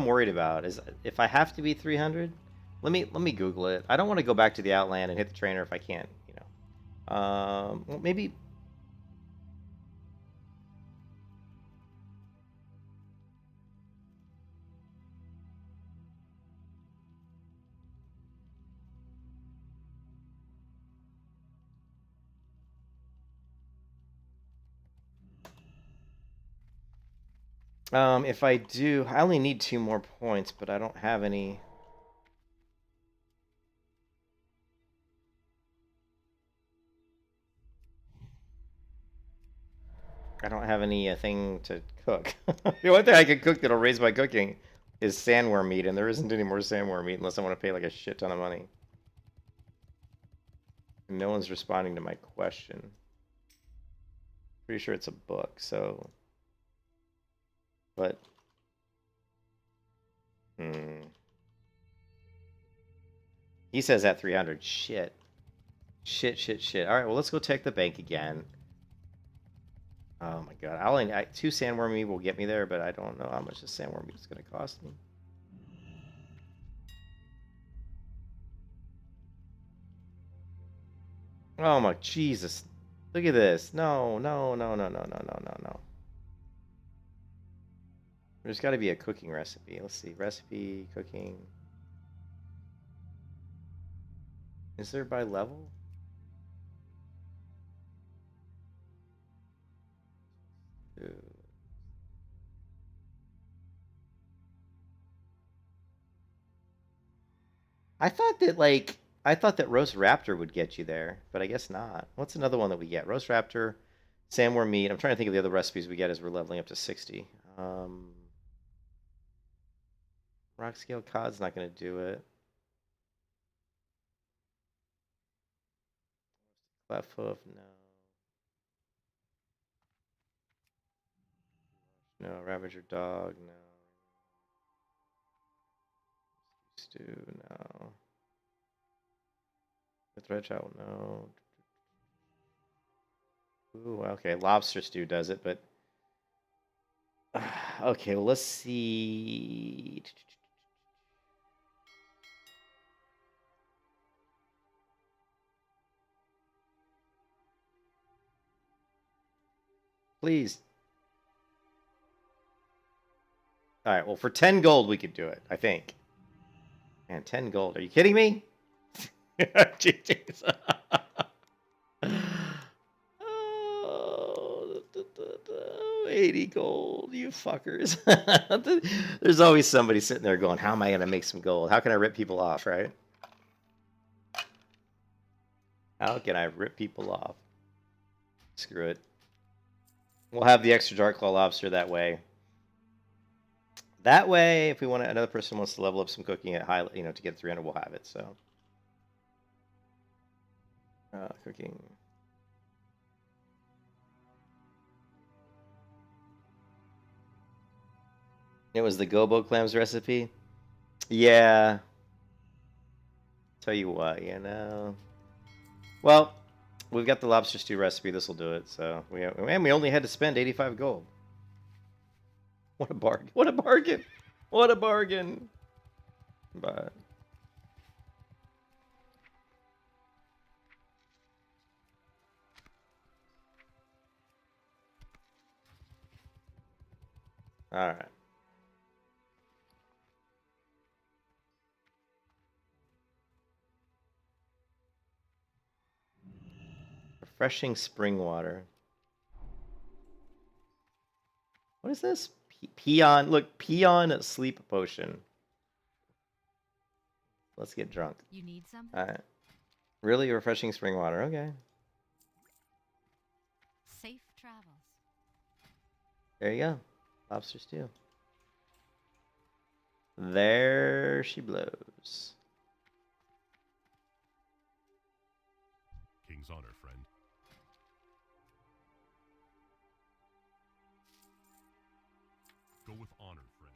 Speaker 1: worried about, is if I have to be 300. Let me Google it. I don't want to go back to the Outland and hit the trainer if I can't, you know. Well, maybe. If I do, I only need 2 more points, but I don't have any. I don't have any thing to cook. The only thing I can cook that'll raise my cooking is sandworm meat, and there isn't any more sandworm meat unless I want to pay like a shit ton of money. And no one's responding to my question. Pretty sure it's a book, so. But. He says at 300. Shit. Shit. All right, well, let's go check the bank again. Oh my god. 2 sandworm meat will get me there, but I don't know how much the sandworm meat is going to cost me. Oh my Jesus. Look at this. No. There's got to be a cooking recipe. Let's see. Recipe, cooking. Is there by level? I thought that roast raptor would get you there, but I guess not. What's another one that we get? Roast raptor, sandworm meat. I'm trying to think of the other recipes we get as we're leveling up to 60. Rock scale cod's not going to do it. Cleft hoof, no. No, Ravager dog, no. Stew, no. The thread child, no. Ooh, okay, lobster stew does it, but okay, well, let's see. Please. All right, well, for 10 gold, we could do it, I think. Man, 10 gold. Are you kidding me? Jeez. Oh, 80 gold, you fuckers. There's always somebody sitting there going, how am I going to make some gold? How can I rip people off, right? How can I rip people off? Screw it. We'll have the extra Dark Claw Lobster that way. That way, if we want another person wants to level up some cooking at high, to get 300, we'll have it. So, cooking. It was the gobo clams recipe. Yeah. Tell you what, Well, we've got the lobster stew recipe. This will do it. So we only had to spend 85 gold. What a bargain! What a bargain! What a bargain! But all right. Refreshing spring water. What is this? Peon. Look, peon sleep potion. Let's get drunk.
Speaker 4: You need something?
Speaker 1: All right. Really refreshing spring water. Okay.
Speaker 4: Safe travels.
Speaker 1: There you go. Lobster stew. There she blows.
Speaker 3: King's honor, friend. Go with honor, friend.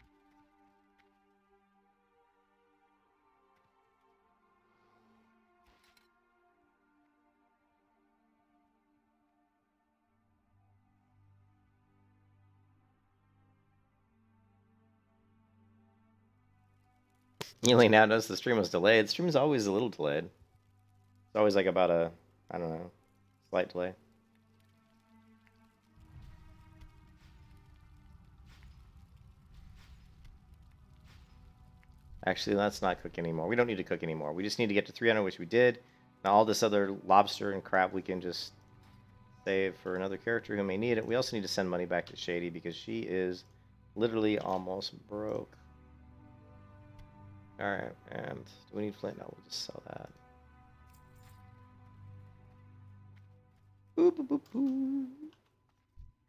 Speaker 1: Healing now noticed the stream was delayed. The stream is always a little delayed. It's always like about a, I don't know, slight delay. Actually, let's not cook anymore. We don't need to cook anymore. We just need to get to 300, which we did. Now all this other lobster and crap we can just save for another character who may need it. We also need to send money back to Shady because she is literally almost broke. Alright, and do we need flint? No, we'll just sell that. Boop, boop, boop, boop.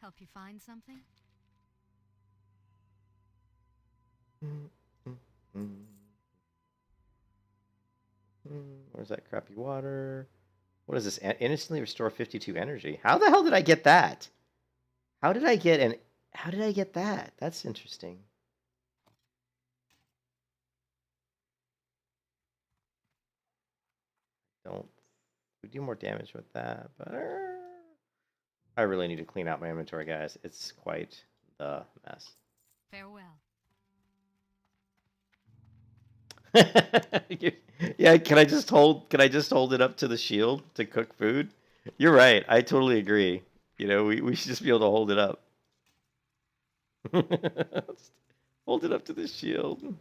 Speaker 4: Help you find something?
Speaker 1: Where's that crappy water? What is this? Instantly restore 52 energy. How the hell did I get that? How did I get that? That's interesting. Don't we do more damage with that? But I really need to clean out my inventory, guys. It's quite the mess.
Speaker 4: Farewell.
Speaker 1: Yeah, can I just hold it up to the shield to cook food? You're right. I totally agree. You know, we should just be able to hold it up. Hold it up to the shield.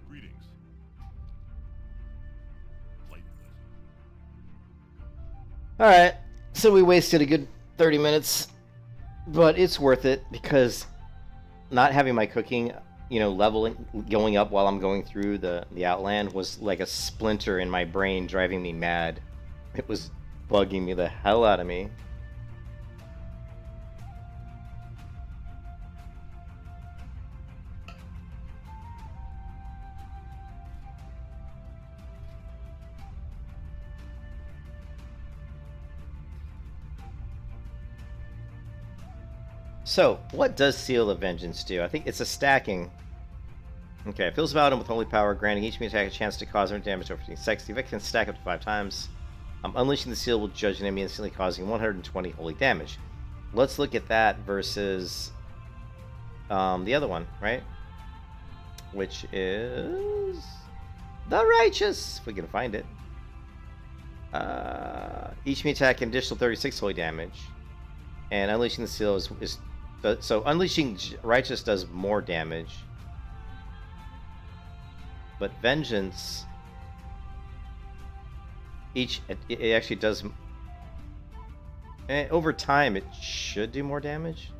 Speaker 3: Greetings. Light pleasure.
Speaker 1: All right, so we wasted a good 30 minutes, but it's worth it because not having my cooking, you know, leveling, going up while I'm going through the Outland was like a splinter in my brain driving me mad. It was bugging me the hell out of me. So, what does Seal of Vengeance do? I think it's a stacking. Okay, fills the Paladin with holy power, granting each enemy attack a chance to cause more damage over 15 seconds. The effect can stack up to 5 times. Unleashing the seal will judge an enemy instantly, causing 120 holy damage. Let's look at that versus the other one, right? Which is the Righteous, if we can find it. Each enemy attack an additional 36 holy damage, and unleashing the seal is so unleashing Righteous does more damage, but Vengeance it actually does over time. It should do more damage,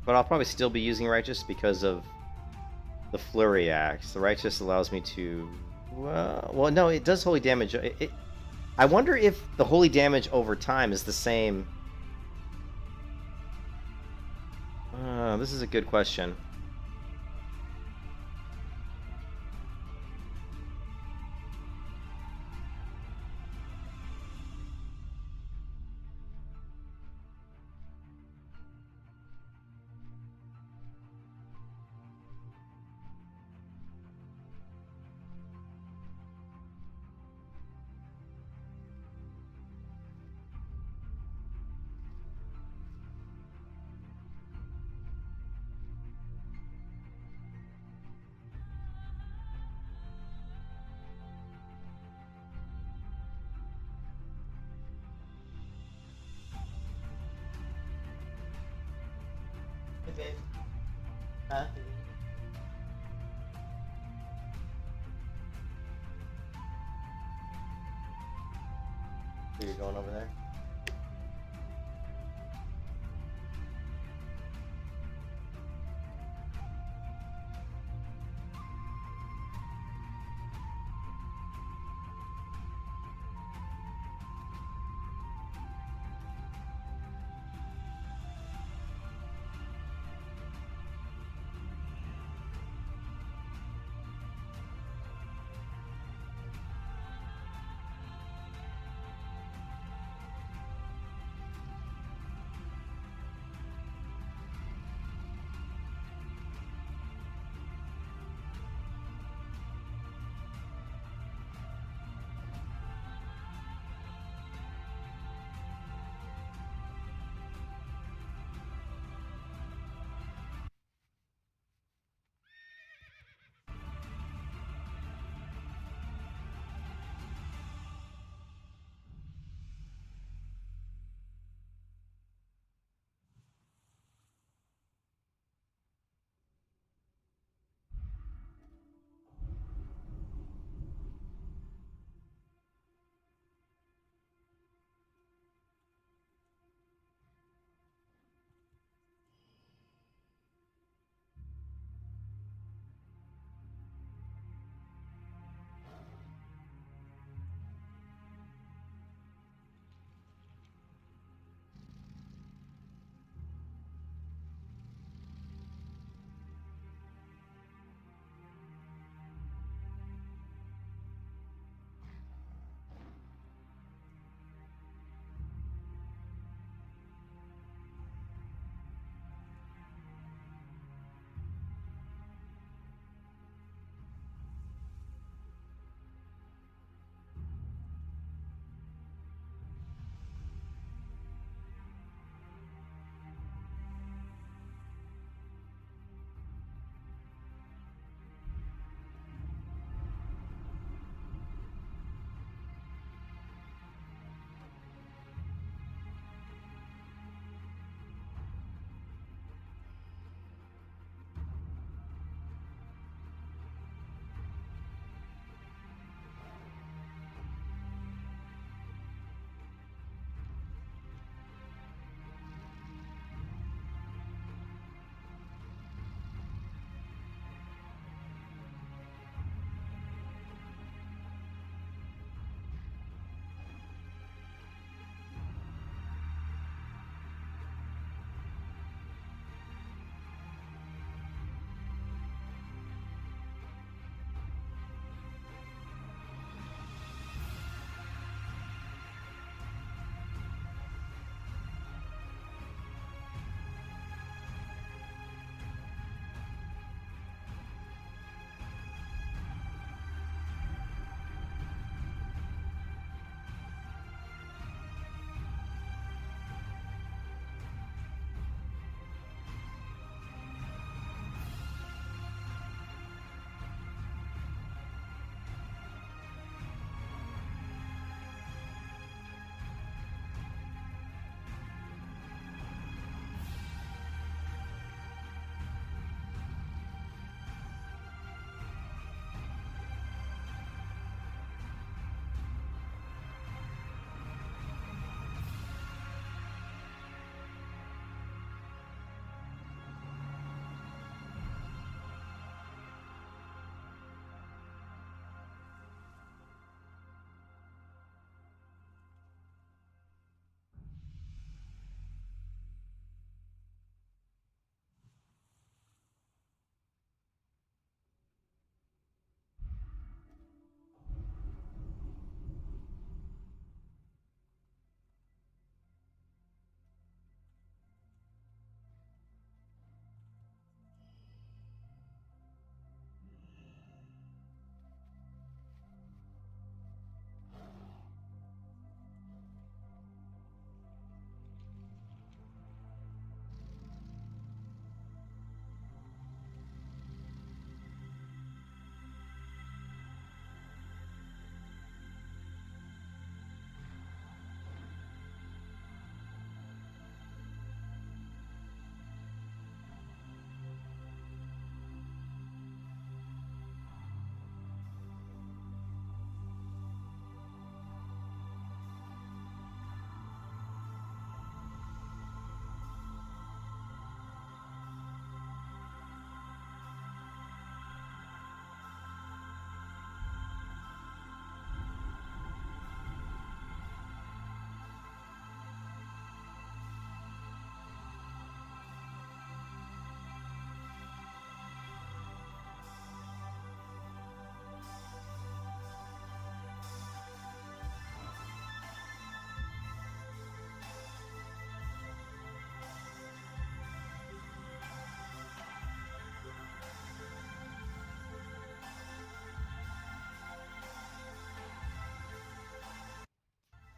Speaker 1: but I'll probably still be using Righteous because of the Flurry Axe. The Righteous allows me to well no, it does holy damage. I wonder if the holy damage over time is the same. This is a good question. Huh? So you're going over there?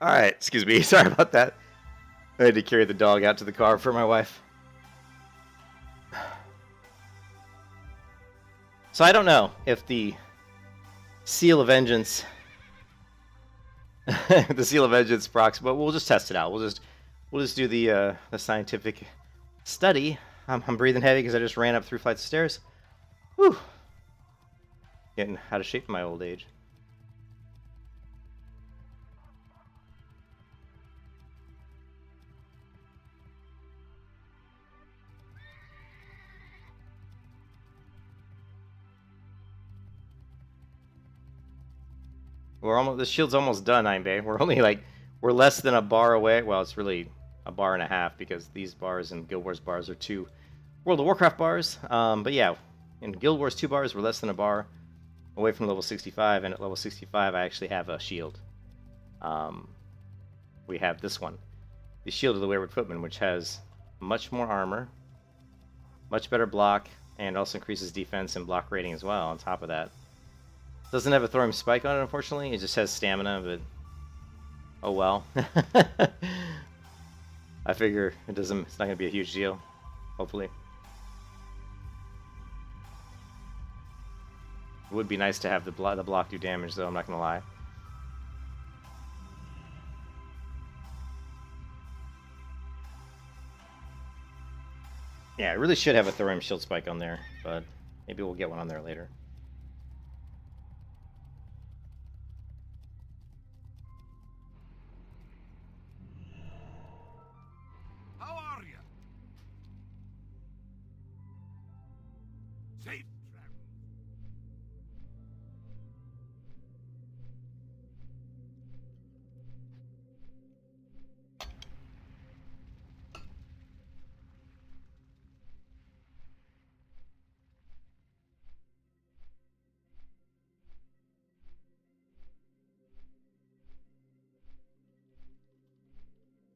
Speaker 1: All right, excuse me. Sorry about that. I had to carry the dog out to the car for my wife. So I don't know if the Seal of Vengeance, the Seal of Vengeance procs, but we'll just test it out. We'll just do the scientific study. I'm breathing heavy because I just ran up 3 flights of stairs. Whew. Getting out of shape in my old age. We're almost, the shield's almost done, 9bay. We're only like, we're less than a bar away. Well, it's really a bar and a half because these bars and Guild Wars bars are 2 World of Warcraft bars. But yeah, in Guild Wars 2 bars, we're less than a bar away from level 65, and at level 65, I actually have a shield. We have this one, the Shield of the Wayward Footman, which has much more armor, much better block, and also increases defense and block rating as well on top of that. Doesn't have a thorium spike on it, unfortunately. It just has stamina, but oh well. I figure it's not going to be a huge deal, hopefully. It would be nice to have the block do damage, though, I'm not going to lie. Yeah, I really should have a thorium shield spike on there, but maybe we'll get one on there later.
Speaker 3: How are you? Safe travel.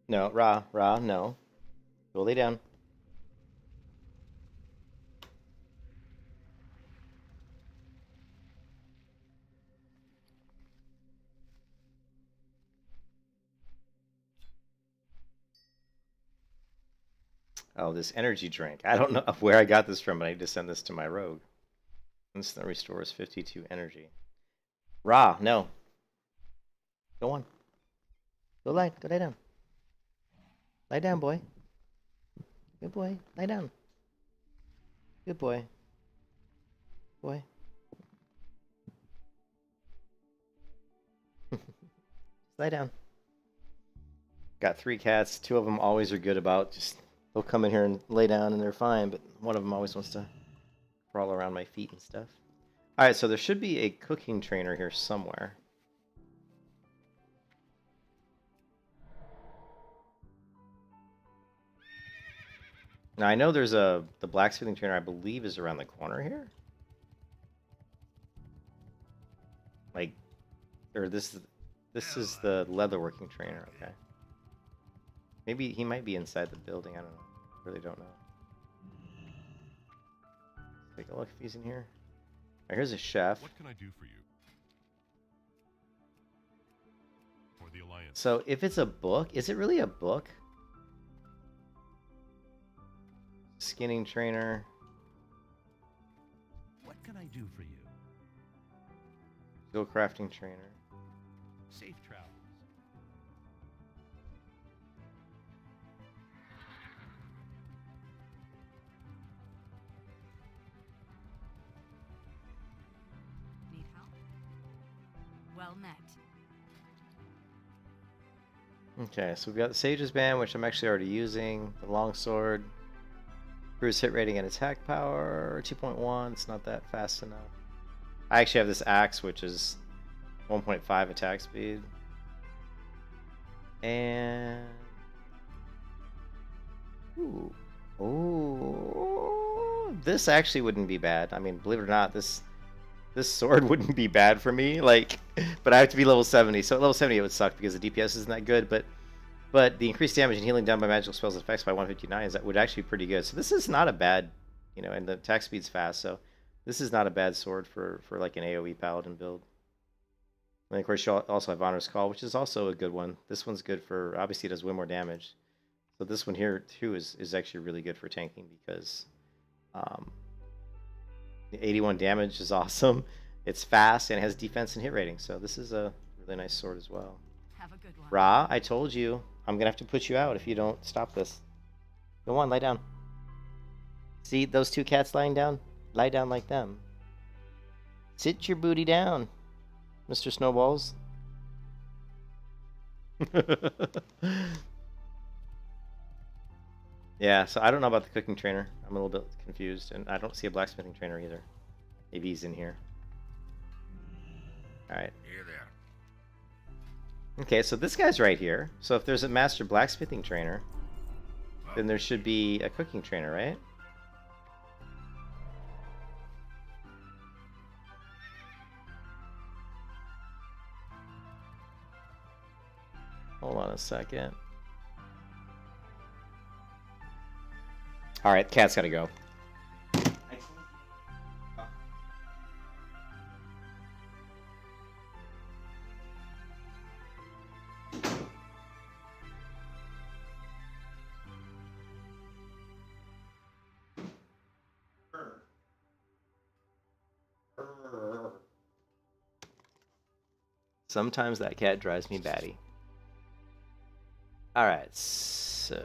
Speaker 1: No, Ra, no. Go lay down. Oh, this energy drink. I don't know where I got this from, but I need to send this to my rogue. Instant restores 52 energy. Ra, no. Go on. Go lay down. Lie down, boy. Good boy. Lie down. Good boy. Boy. Lie down. Got 3 cats. 2 of them always are good about just, they'll come in here and lay down and they're fine, but one of them always wants to crawl around my feet and stuff. Alright, so there should be a cooking trainer here somewhere. Now I know there's the blacksmithing trainer, I believe, is around the corner here. Like, or this is the leatherworking trainer. Okay. Maybe he might be inside the building. I don't know. Really don't know. Let's take a look if he's in here. Right, here's a chef.
Speaker 3: What can I do for you? For the Alliance.
Speaker 1: So if it's a book, is it really a book? Skinning trainer.
Speaker 5: What can I do for you?
Speaker 1: Skill crafting trainer.
Speaker 5: Safe travels.
Speaker 4: Need help? Well met.
Speaker 1: Okay, so we've got the Sage's Band, which I'm actually already using. The Longsword. Bruce hit rating and attack power 2.1. It's not that fast enough. I actually have this axe, which is 1.5 attack speed. And ooh, this actually wouldn't be bad. I mean, believe it or not, this sword wouldn't be bad for me. Like, but I have to be level 70. So at level 70 it would suck because the DPS isn't that good. But the increased damage and healing done by magical spells and effects by 159 would actually be pretty good. So this is not a bad, you know, and the attack speed's fast. So this is not a bad sword for like an AoE paladin build. And of course, you also have Honor's Call, which is also a good one. This one's good for, obviously, it does way more damage. So this one here, too, is actually really good for tanking because um, 81 damage is awesome. It's fast and it has defense and hit rating. So this is a really nice sword as well.
Speaker 4: Have a good one.
Speaker 1: Ra, I told you, I'm going to have to put you out if you don't stop this. Go on, lie down. See those two cats lying down? Lie down like them. Sit your booty down, Mr. Snowballs. Yeah, so I don't know about the cooking trainer. I'm a little bit confused, and I don't see a blacksmithing trainer either. Maybe he's in here. Alright.
Speaker 3: Here there.
Speaker 1: Okay, so this guy's right here. So if there's a master blacksmithing trainer, then there should be a cooking trainer, right? Hold on a second. Alright, cat's gotta go. Sometimes that cat drives me batty. Alright, so...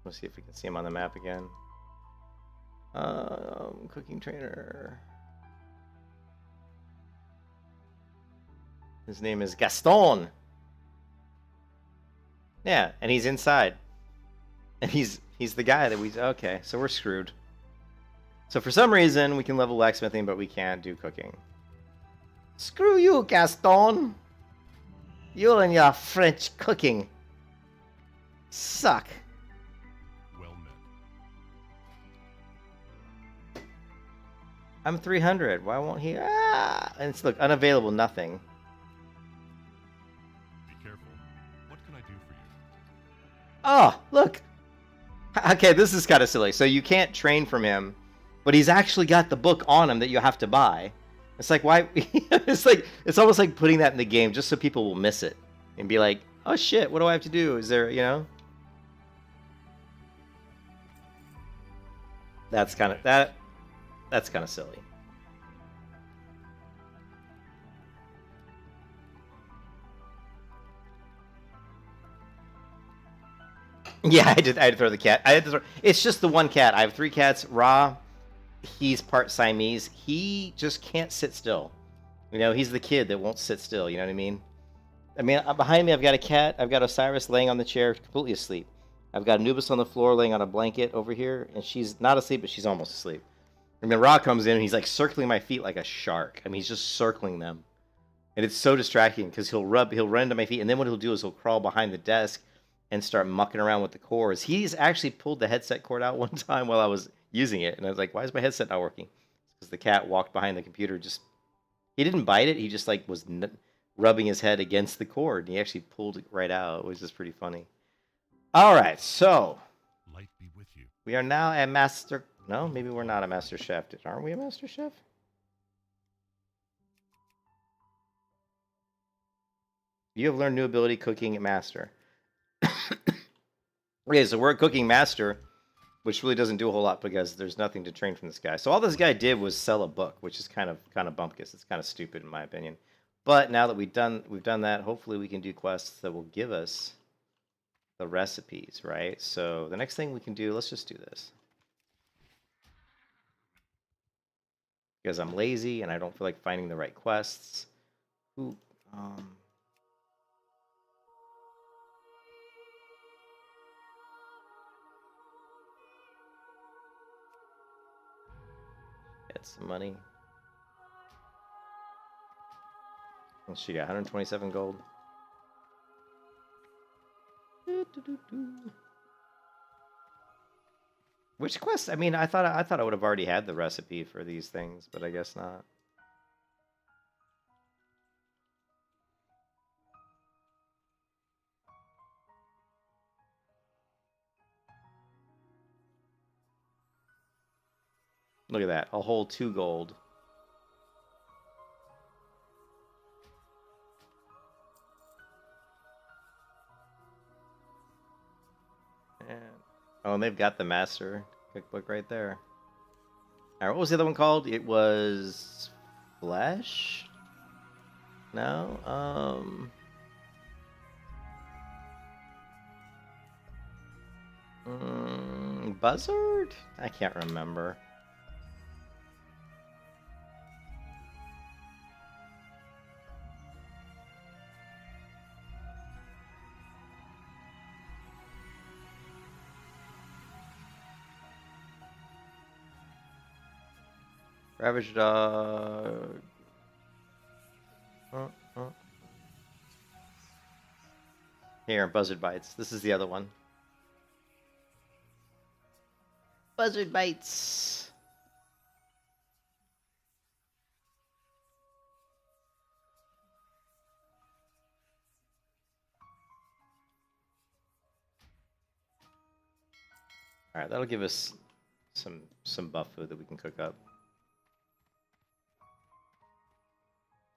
Speaker 1: Let's see if we can see him on the map again. Cooking trainer. His name is Gaston. Yeah, and he's inside. And he's the guy that we... Okay, so we're screwed. So for some reason, we can level blacksmithing, but we can't do cooking. Screw you, Gaston! You and your French cooking suck.
Speaker 3: Well met.
Speaker 1: I'm 300. Why won't he... Ah! And it's, look, unavailable, nothing.
Speaker 3: Be careful. What can I do for you?
Speaker 1: Oh, look. Okay, this is kind of silly. So you can't train from him, but he's actually got the book on him that you have to buy. It's like, why? It's almost like putting that in the game just so people will miss it and be like, oh shit, what do I have to do? Is there, you know? That's kind of that's kind of silly. Yeah, I had to throw the cat. It's just the one cat. I have 3 cats. Ra, he's part Siamese. He just can't sit still. You know, he's the kid that won't sit still. You know what I mean? Behind me, I've got a cat. I've got Osiris laying on the chair, completely asleep. I've got Anubis on the floor, laying on a blanket over here, and she's not asleep, but she's almost asleep. And then Ra comes in, and he's like circling my feet like a shark. I mean, he's just circling them, and it's so distracting because he'll run into my feet, and then what he'll do is he'll crawl behind the desk and start mucking around with the cores. He's actually pulled the headset cord out one time while I was using it, and I was like, why is my headset not working? Because the cat walked behind the computer, he didn't bite it, he just like was rubbing his head against the cord, and he actually pulled it right out. It was just pretty funny. Alright, so
Speaker 3: Light be with you.
Speaker 1: we are now a master... No, maybe we're not a master chef. Aren't we a master chef? You have learned new ability, cooking master. Okay, so we're a cooking master, which really doesn't do a whole lot because there's nothing to train from this guy. So all this guy did was sell a book, which is kind of bumpkiss. It's kind of stupid in my opinion. But now that we've done that, hopefully we can do quests that will give us the recipes, right? So the next thing we can do, let's just do this. Because I'm lazy and I don't feel like finding the right quests. Ooh, get some money. What's she got? 127 gold. Which quest? I mean, I thought I would have already had the recipe for these things, but I guess not. Look at that. I'll hold 2 gold. And, oh, and they've got the master cookbook right there. All right, what was the other one called? It was Flesh? No? Buzzard? I can't remember. Ravage Dog. Here, Buzzard Bites. This is the other one. Buzzard Bites. All right, that'll give us some buff food that we can cook up.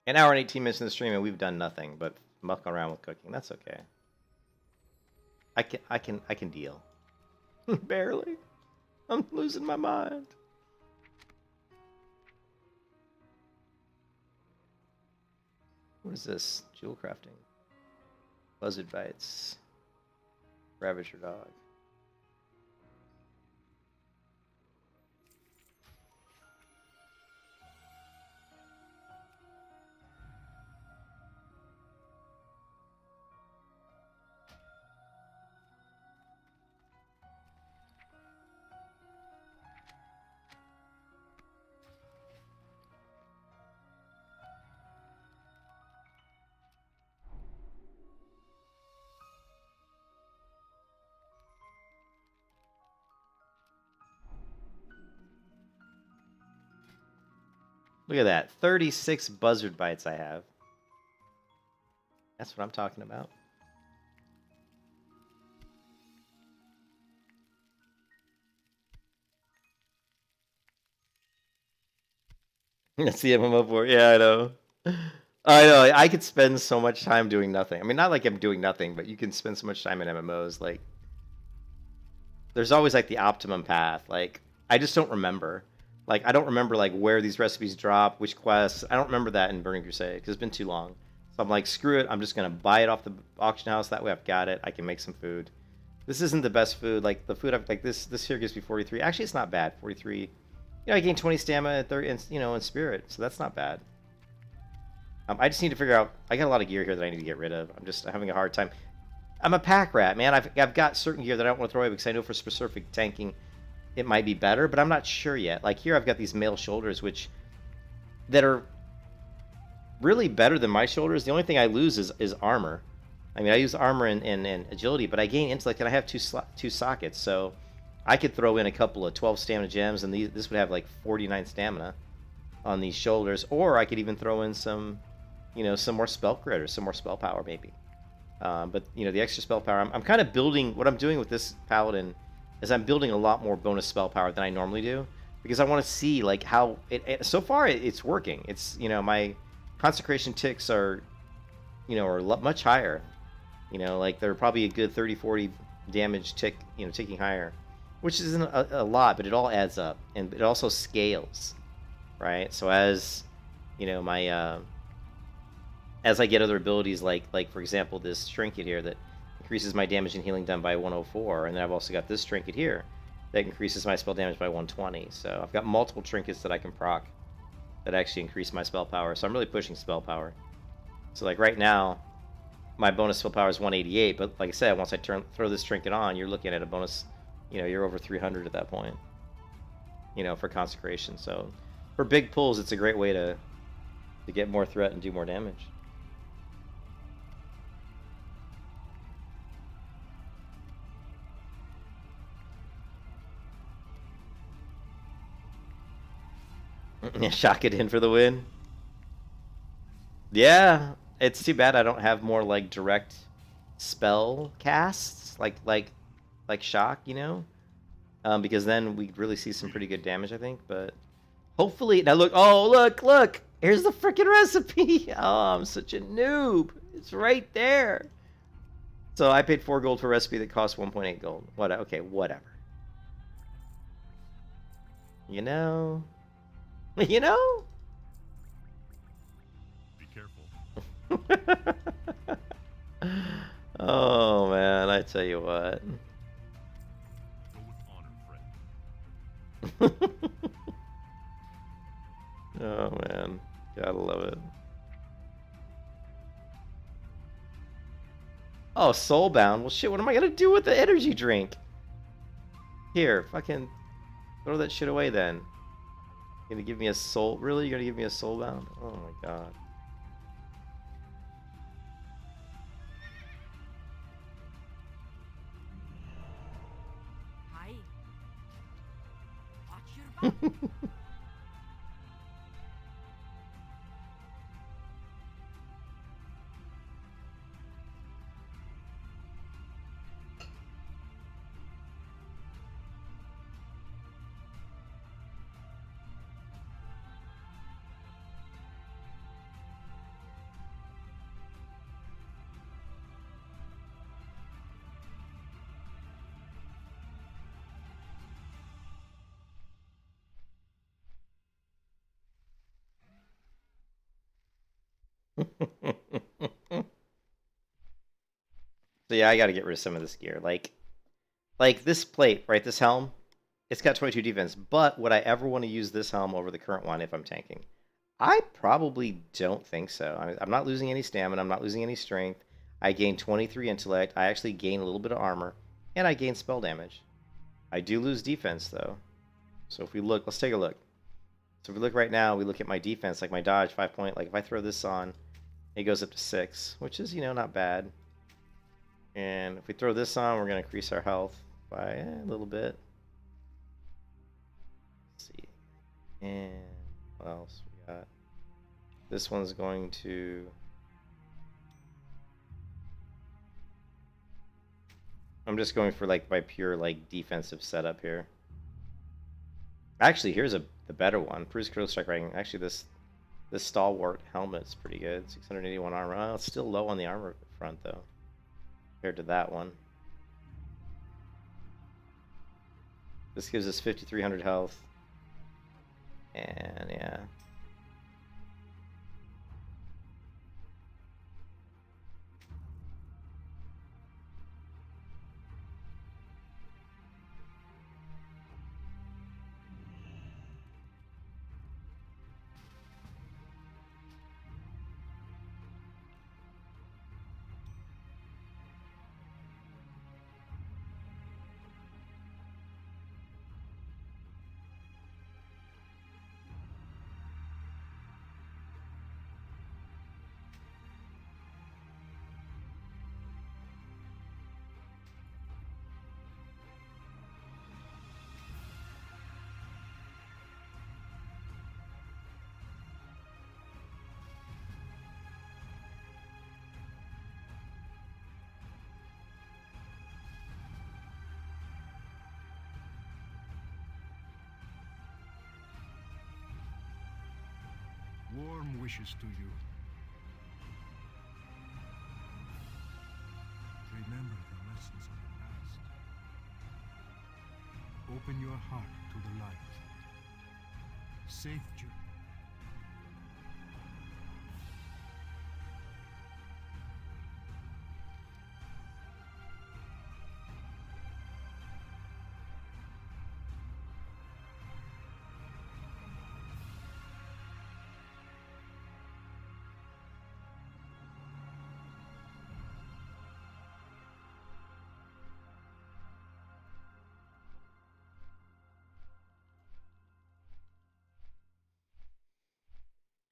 Speaker 1: An hour and 18 minutes in the stream, and we've done nothing but muck around with cooking. That's okay. I can deal. Barely. I'm losing my mind. What is this? Jewel crafting. Buzzard Bites. Ravager Dog. Look at that. 36 buzzard bites I have. That's what I'm talking about. That's the MMO for it. Yeah, I know. I know. I could spend so much time doing nothing. I mean, not like I'm doing nothing, but you can spend so much time in MMOs. Like, there's always like the optimum path. Like, I just don't remember. Like, I don't remember, like, where these recipes drop, which quests. I don't remember that in Burning Crusade, because it's been too long. So I'm like, screw it. I'm just going to buy it off the auction house. That way I've got it. I can make some food. This isn't the best food. Like, the food I've, like, this here gives me 43. Actually, it's not bad. 43. You know, I gain 20 stamina, 30, and, you know, in spirit. So that's not bad. I just need to figure out... I got a lot of gear here that I need to get rid of. I'm just having a hard time. I'm a pack rat, man. I've got certain gear that I don't want to throw away because I know for specific tanking... it might be better, but I'm not sure yet. Like here I've got these mail shoulders that are really better than my shoulders. The only thing I lose is armor. I mean, I use armor and agility, but I gain intellect and I have two sockets. So I could throw in a couple of 12 stamina gems and this would have like 49 stamina on these shoulders. Or I could even throw in some, you know, some more spell crit or some more spell power maybe. But, you know, the extra spell power, I'm kind of building, what I'm doing with this paladin is I'm building a lot more bonus spell power than I normally do because I want to see like how so far it's working. It's, you know, my consecration ticks are, you know, are much higher. You know, like they're probably a good 30-40 damage tick, you know, ticking higher, which isn't a lot, but it all adds up and it also scales, right? So as, you know, my as I get other abilities like for example this trinket here that increases my damage and healing done by 104, and then I've also got this trinket here that increases my spell damage by 120. So I've got multiple trinkets that I can proc that actually increase my spell power. So I'm really pushing spell power. So like right now, my bonus spell power is 188, but like I said, once I throw this trinket on, you're looking at a bonus, you know, you're over 300 at that point, you know, for consecration. So for big pulls, it's a great way to get more threat and do more damage. Shock it in for the win. Yeah, it's too bad I don't have more like direct spell casts like shock, you know. because then we'd really see some pretty good damage, I think. But hopefully, now look, oh look, here's the freaking recipe. Oh, I'm such a noob. It's right there. So I paid 4 gold for a recipe that cost 1.8 gold. What? Okay, whatever. You know, you know.
Speaker 3: Be careful.
Speaker 1: Oh man, I tell you what.
Speaker 3: Go with honor, friend.
Speaker 1: Oh man, gotta love it. Oh, soulbound. Well, shit. What am I gonna do with the energy drink? Here, fucking throw that shit away then. You gonna give me a soul? Really? You gonna give me a soulbound? Oh my god.
Speaker 4: Hi. Watch your back.
Speaker 1: So yeah, I gotta get rid of some of this gear. Like this plate, right? This helm, it's got 22 defense. But would I ever want to use this helm over the current one if I'm tanking? I probably don't think so. I'm not losing any stamina. I'm not losing any strength. I gain 23 intellect. I actually gain a little bit of armor, and I gain spell damage. I do lose defense though. So if we look, let's take a look. So if we look right now, we look at my defense, like my dodge 5 point. Like if I throw this on, it goes up to 6, which is, you know, not bad. And if we throw this on, we're going to increase our health by a little bit. Let's see. And what else we got? This one's going to... I'm just going for like my pure like defensive setup here. Actually, here's the better one. Bruce Critical Strike Rating. Actually, this stalwart helmet's pretty good. 681 armor. Oh, it's still low on the armor front though, compared to that one. This gives us 5,300 health. And yeah.
Speaker 6: Warm wishes to you. Remember the lessons of the past. Open your heart to the light. Safe journey.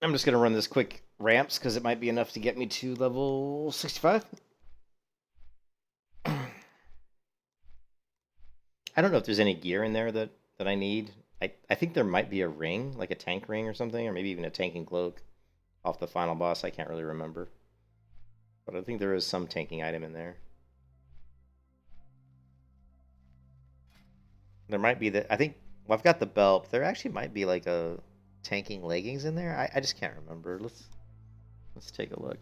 Speaker 1: I'm just gonna run this quick ramps because it might be enough to get me to level 65. I don't know if there's any gear in there that I need. I think there might be a ring, like a tank ring or something, or maybe even a tanking cloak off the final boss. I can't really remember. But I think there is some tanking item in there. There might be the. I think. Well, I've got the belt. There actually might be like a tanking leggings in there. I just can't remember. Let's take a look.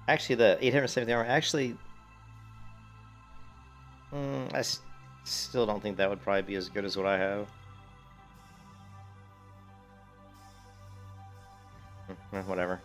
Speaker 1: Actually, the 870 armor. Actually, still don't think that would probably be as good as what I have. Whatever.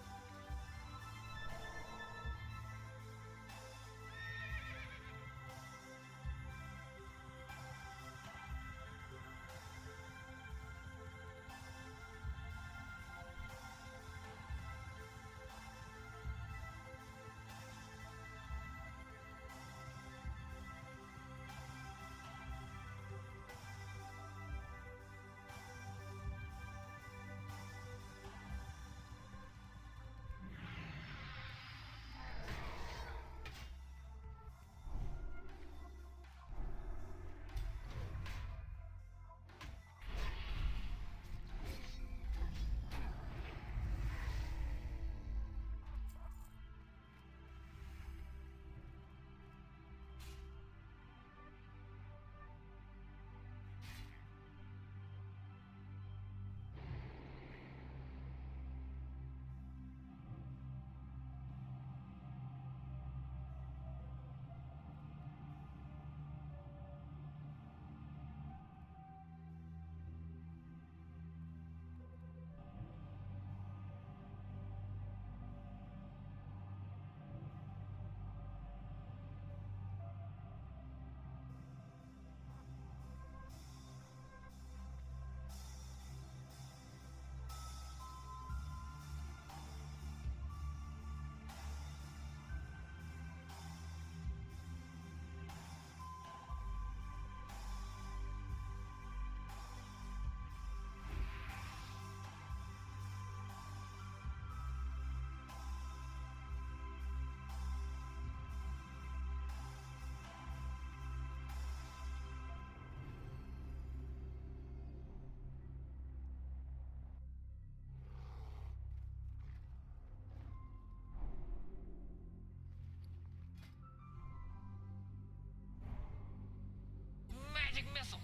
Speaker 7: Magic missile.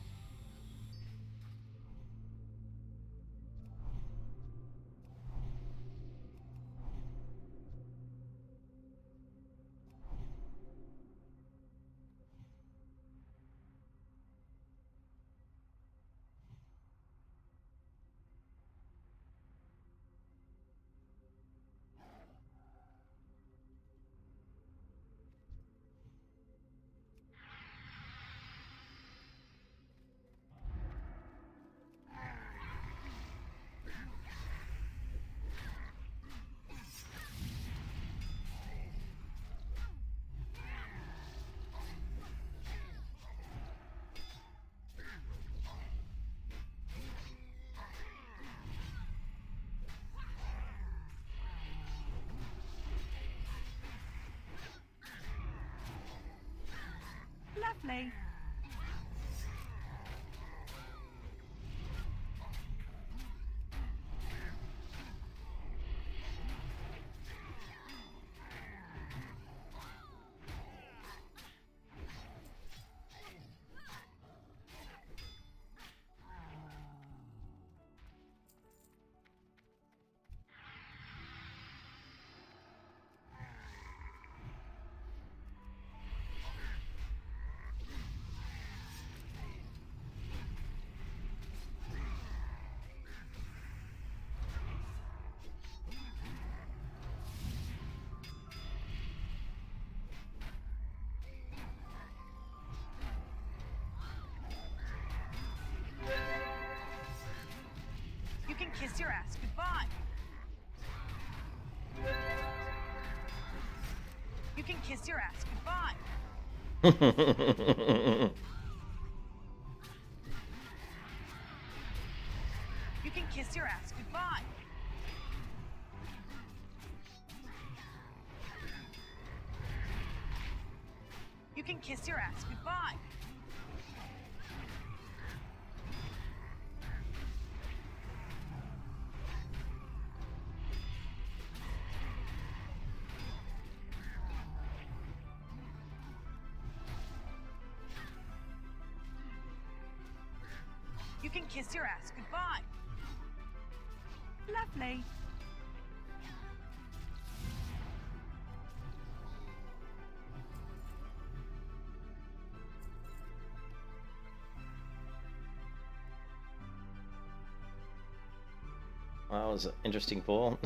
Speaker 2: Lovely. You can kiss your ass goodbye. You can kiss your ass goodbye. You can kiss your ass goodbye. You can kiss your ass goodbye. You can kiss your ass goodbye.
Speaker 8: Lovely.
Speaker 1: Well, that was an interesting pull.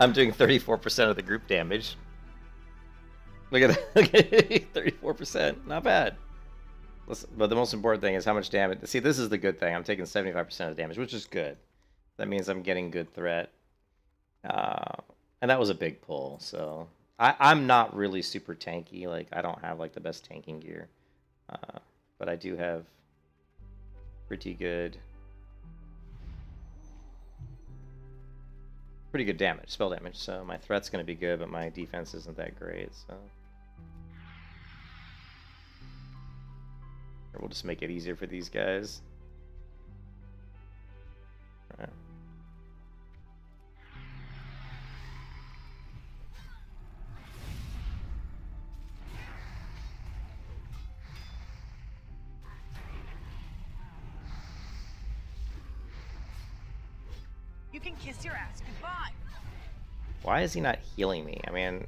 Speaker 1: I'm doing 34% of the group damage. Look at that. 34%. Not bad. Listen, but the most important thing is how much damage. See, this is the good thing. I'm taking 75% of the damage, which is good. That means I'm getting good threat. And that was a big pull, so... I'm not really super tanky. Like, I don't have, like, the best tanking gear. But I do have pretty good damage, spell damage. So my threat's going to be good, but my defense isn't that great, so... Or we'll just make it easier for these guys. Alright.
Speaker 2: You can kiss your ass goodbye.
Speaker 1: Why is he not healing me? I mean...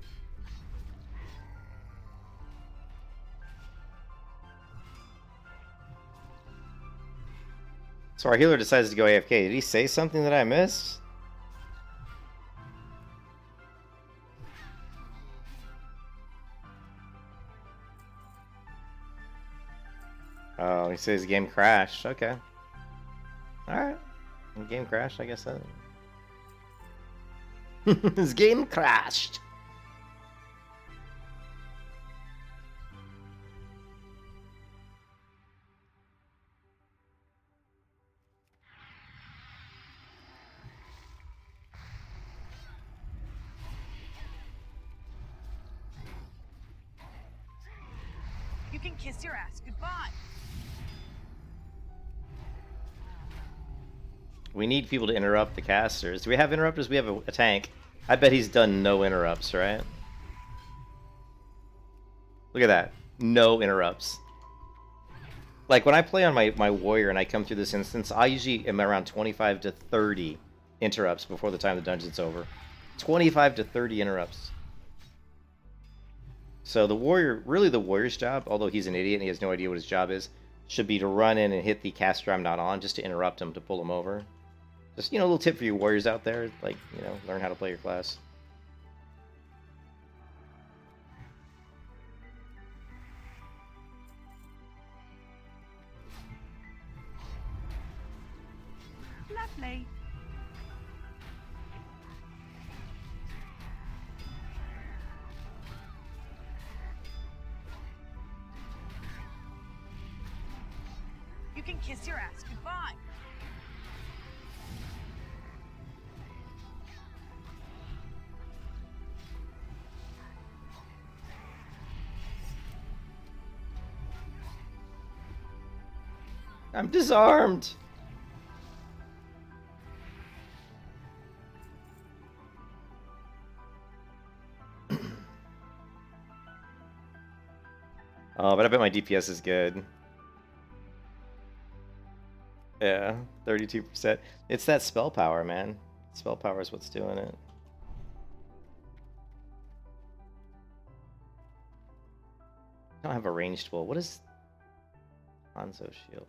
Speaker 1: So our healer decides to go AFK. Did he say something that I missed? Oh, he says game crashed. Okay. Alright. Game crashed, I guess that... His game crashed!
Speaker 2: You can kiss your ass goodbye.
Speaker 1: We need people to interrupt the casters. Do we have interrupters? We have a tank. I bet he's done no interrupts, right? Look at that. No interrupts. Like, when I play on my warrior and I come through this instance, I usually am around 25 to 30 interrupts before the time the dungeon's over. 25 to 30 interrupts. So the warrior, really the warrior's job, although he's an idiot and he has no idea what his job is, should be to run in and hit the caster I'm not on just to interrupt him, to pull him over. Just, you know, a little tip for you warriors out there, like, you know, learn how to play your class.
Speaker 8: Lovely.
Speaker 2: You can kiss your ass goodbye.
Speaker 1: I'm disarmed! Oh, but I bet my DPS is good. Yeah, 32%. It's that spell power, man. Spell power is what's doing it. I don't have a ranged pull. What is Hanzo shield?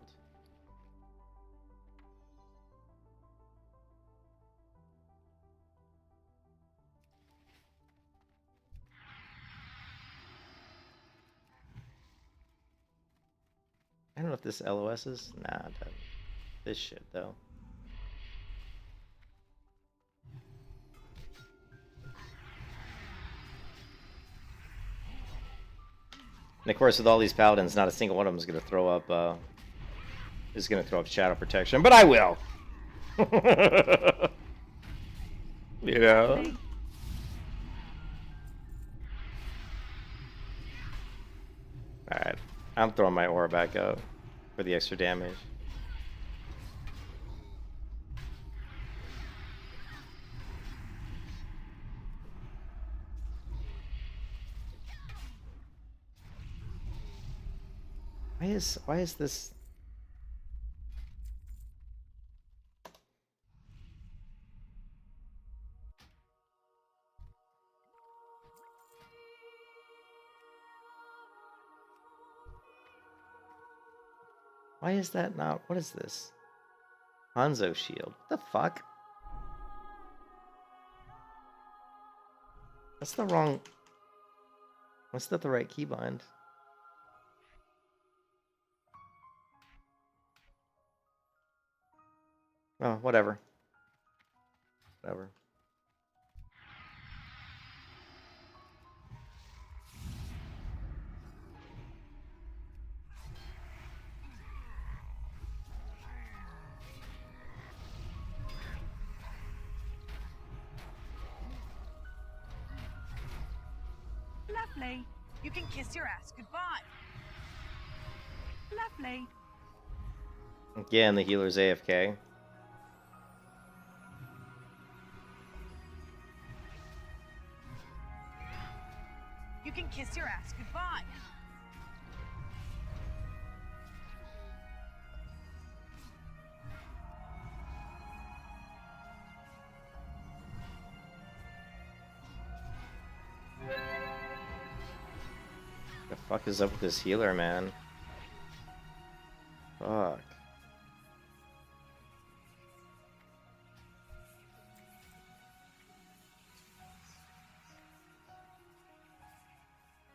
Speaker 1: I don't know if this LOS is. Nah, it doesn't. This shit though. And of course, with all these paladins, not a single one of them is going to throw up. Shadow protection, but I will. You know.
Speaker 8: Lovely.
Speaker 1: All right, I'm throwing my aura back up for the extra damage. Why is this? Why is that not? What is this? Hanzo shield. What the fuck? That's the wrong. That's not the right keybind. Oh, whatever. Whatever.
Speaker 8: Lovely.
Speaker 2: You can kiss your ass goodbye.
Speaker 8: Lovely.
Speaker 1: Again, the healer's AFK.
Speaker 2: You can kiss your ass goodbye.
Speaker 1: The fuck is up with this healer, man? Fuck.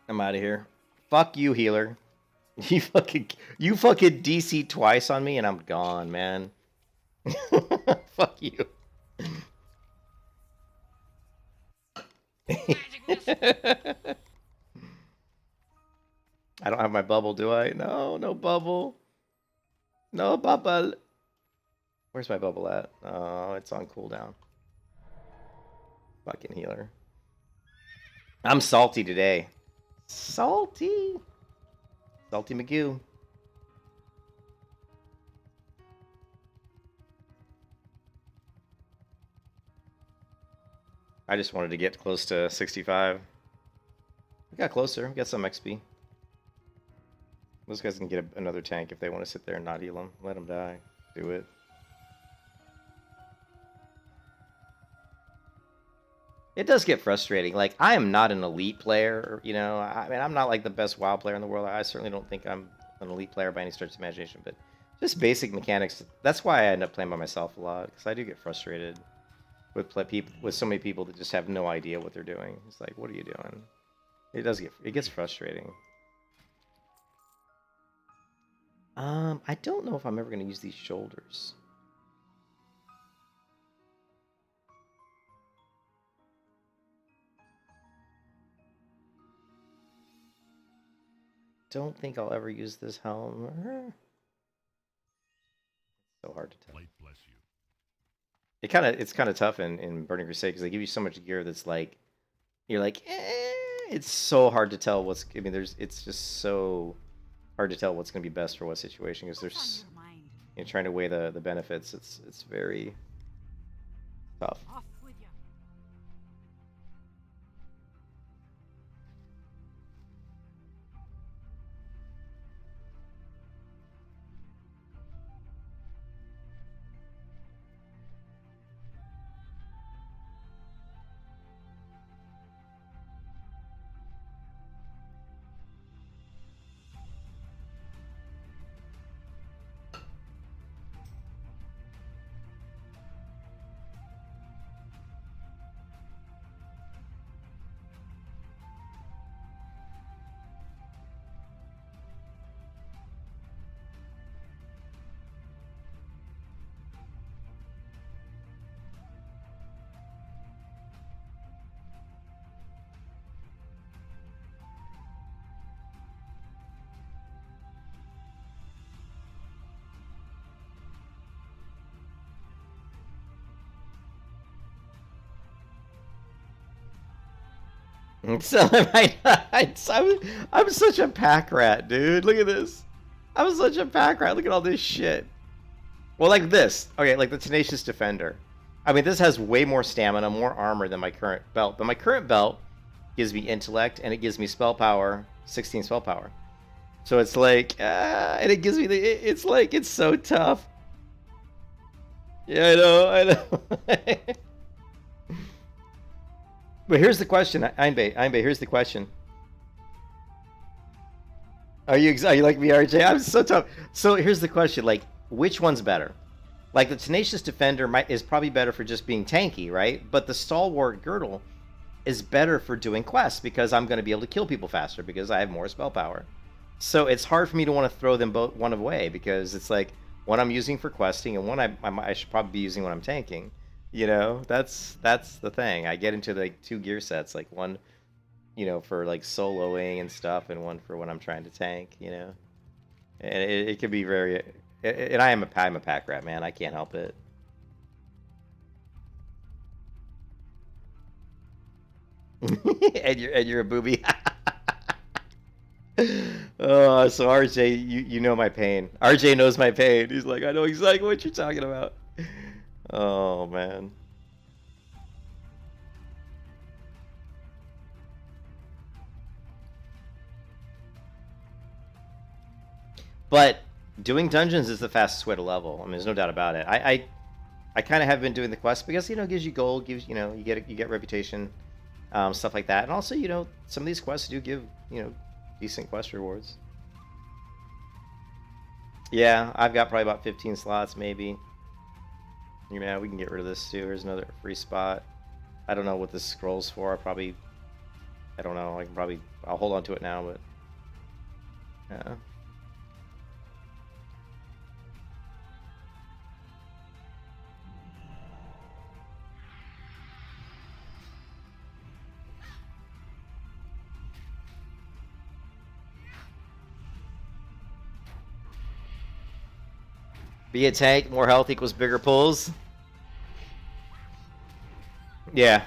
Speaker 1: I'm out of here. Fuck you, healer. You fucking DC twice on me and I'm gone, man. Fuck you.
Speaker 7: Magic missile.
Speaker 1: I don't have my bubble, do I? No, no bubble. No bubble. Where's my bubble at? Oh, it's on cooldown. Fucking healer. I'm salty today. Salty. Salty Magoo. I just wanted to get close to 65. We got closer. We got some XP. Those guys can get another tank if they want to sit there and not heal them. Let them die. Do it. It does get frustrating. Like, I am not an elite player, you know. I mean, I'm not like the best WoW player in the world. I certainly don't think I'm an elite player by any stretch of the imagination, but just basic mechanics. That's why I end up playing by myself a lot, because I do get frustrated with so many people that just have no idea what they're doing. It's like, what are you doing? It gets frustrating. I don't know if I'm ever going to use these shoulders. Don't think I'll ever use this helm. So hard to tell.
Speaker 3: Light bless you.
Speaker 1: It's kind of tough in Burning Crusade because they give you so much gear that's like, you're like, it's so hard to tell what's. I mean, it's just so hard to tell what's going to be best for what situation because there's, you know, trying to weigh the benefits. It's very tough.
Speaker 4: Off with you.
Speaker 1: So I'm such a pack rat, dude. Look at this. I'm such a pack rat. Look at all this shit. Well, like this. Okay, like the Tenacious Defender. I mean, this has way more stamina, more armor than my current belt. But my current belt gives me intellect, and it gives me spell power, 16 spell power. So it's like, and it gives me it's like, it's so tough. Yeah, I know. But here's the question, Einbei, here's the question. Are you like me, RJ? I'm so tough. So here's the question, like, which one's better? Like, the Tenacious Defender is probably better for just being tanky, right? But the Stalwart Girdle is better for doing quests because I'm going to be able to kill people faster because I have more spell power. So it's hard for me to want to throw them both one away because it's like one I'm using for questing and one I should probably be using when I'm tanking. You know, that's the thing. I get into like two gear sets, like one, you know, for like soloing and stuff, and one for when I'm trying to tank. You know, and it can be very. And I'm a pack rat, man. I can't help it. and you're a booby. Oh, so RJ, you know my pain. RJ knows my pain. He's like, I know exactly what you're talking about. Oh man. But doing dungeons is the fastest way to level. I mean, there's no doubt about it. I kind of have been doing the quest because, you know, it gives you gold, gives, you know, you get reputation, stuff like that, and also, you know, some of these quests do give, you know, decent quest rewards. Yeah, I've got probably about 15 slots, maybe. Yeah, we can get rid of this too. Here's another free spot. I don't know what this scroll's for. I don't know. I'll hold on to it now, but yeah. Be a tank, more health equals bigger pulls. Yeah.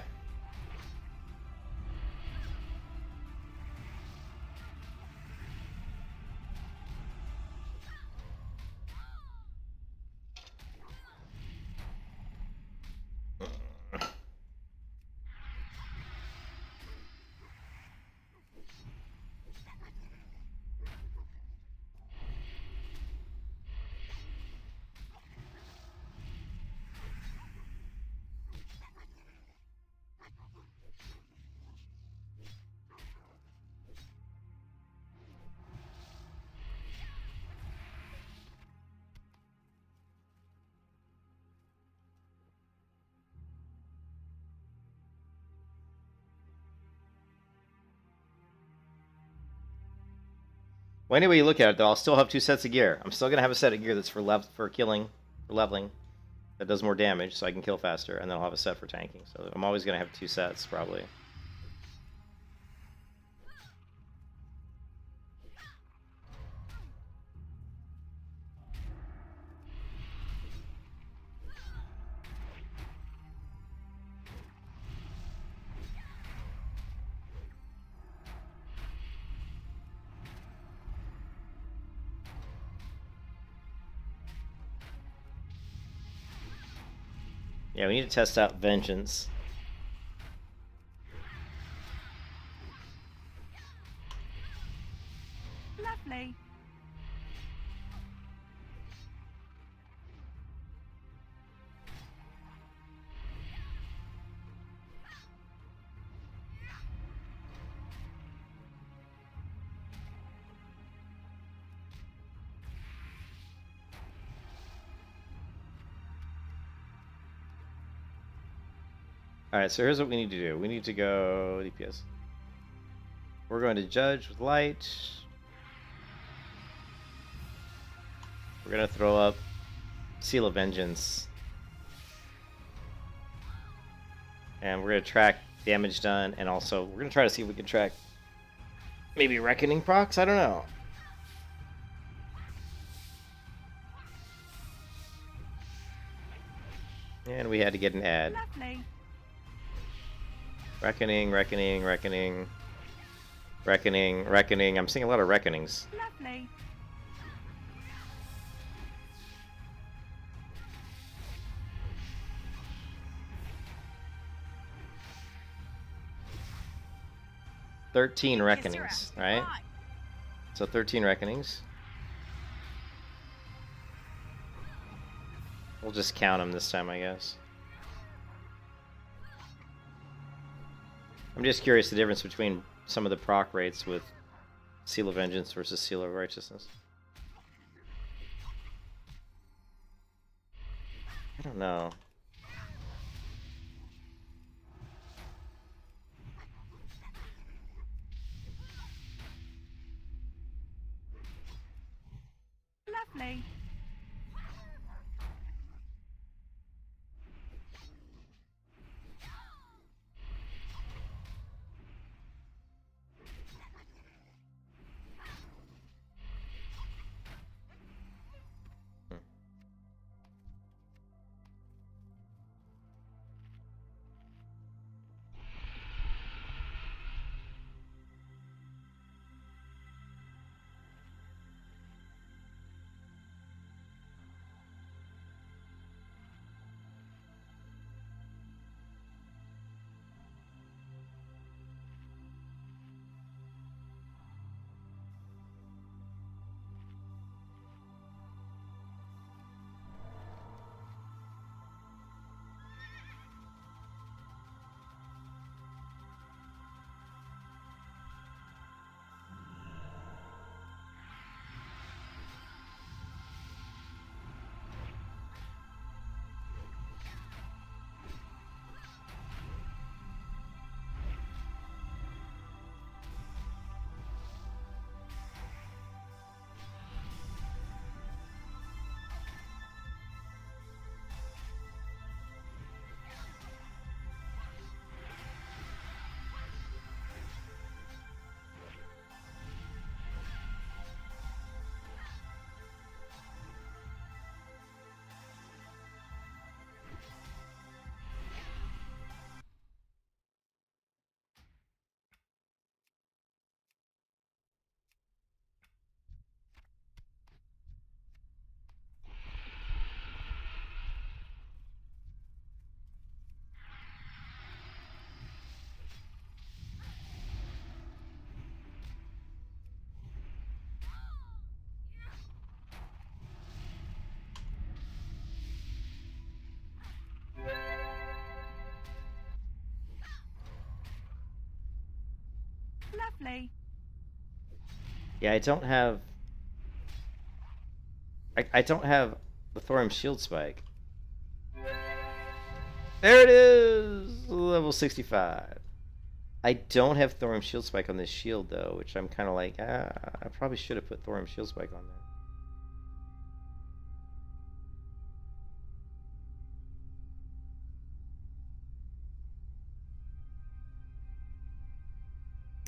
Speaker 1: Well, any way you look at it, though, I'll still have two sets of gear. I'm still gonna have a set of gear that's for killing, for leveling, that does more damage, so I can kill faster, and then I'll have a set for tanking. So I'm always gonna have two sets, probably. Yeah, we need to test out Vengeance.
Speaker 8: Lovely.
Speaker 1: Alright, so here's what we need to do. We need to go DPS. We're going to Judge with Light. We're going to throw up Seal of Vengeance. And we're going to track damage done, and also we're going to try to see if we can track maybe Reckoning procs? I don't know. And we had to get an ad.
Speaker 8: Lovely.
Speaker 1: Reckoning, reckoning, reckoning. Reckoning, reckoning. I'm seeing a lot of reckonings.
Speaker 8: Lovely.
Speaker 1: Thirteen
Speaker 2: Kiss your
Speaker 1: reckonings,
Speaker 2: ass
Speaker 1: right?
Speaker 2: goodbye.
Speaker 1: So 13 reckonings. We'll just count them this time, I guess. I'm just curious the difference between some of the proc rates with Seal of Vengeance versus Seal of Righteousness. I don't know.
Speaker 8: Lovely. Lovely.
Speaker 1: Yeah, I don't have... I don't have the Thorium Shield Spike. There it is! Level 65. I don't have Thorium Shield Spike on this shield, though, which I'm kind of like, I probably should have put Thorium Shield Spike on there.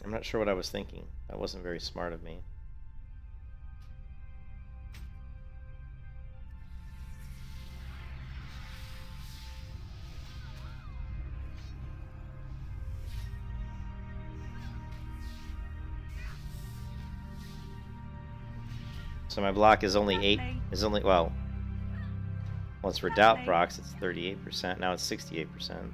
Speaker 1: I'm not sure what I was thinking. That wasn't very smart of me. So my block is only 8, is only, well, once Redoubt procs, it's 38%. Now it's 68%.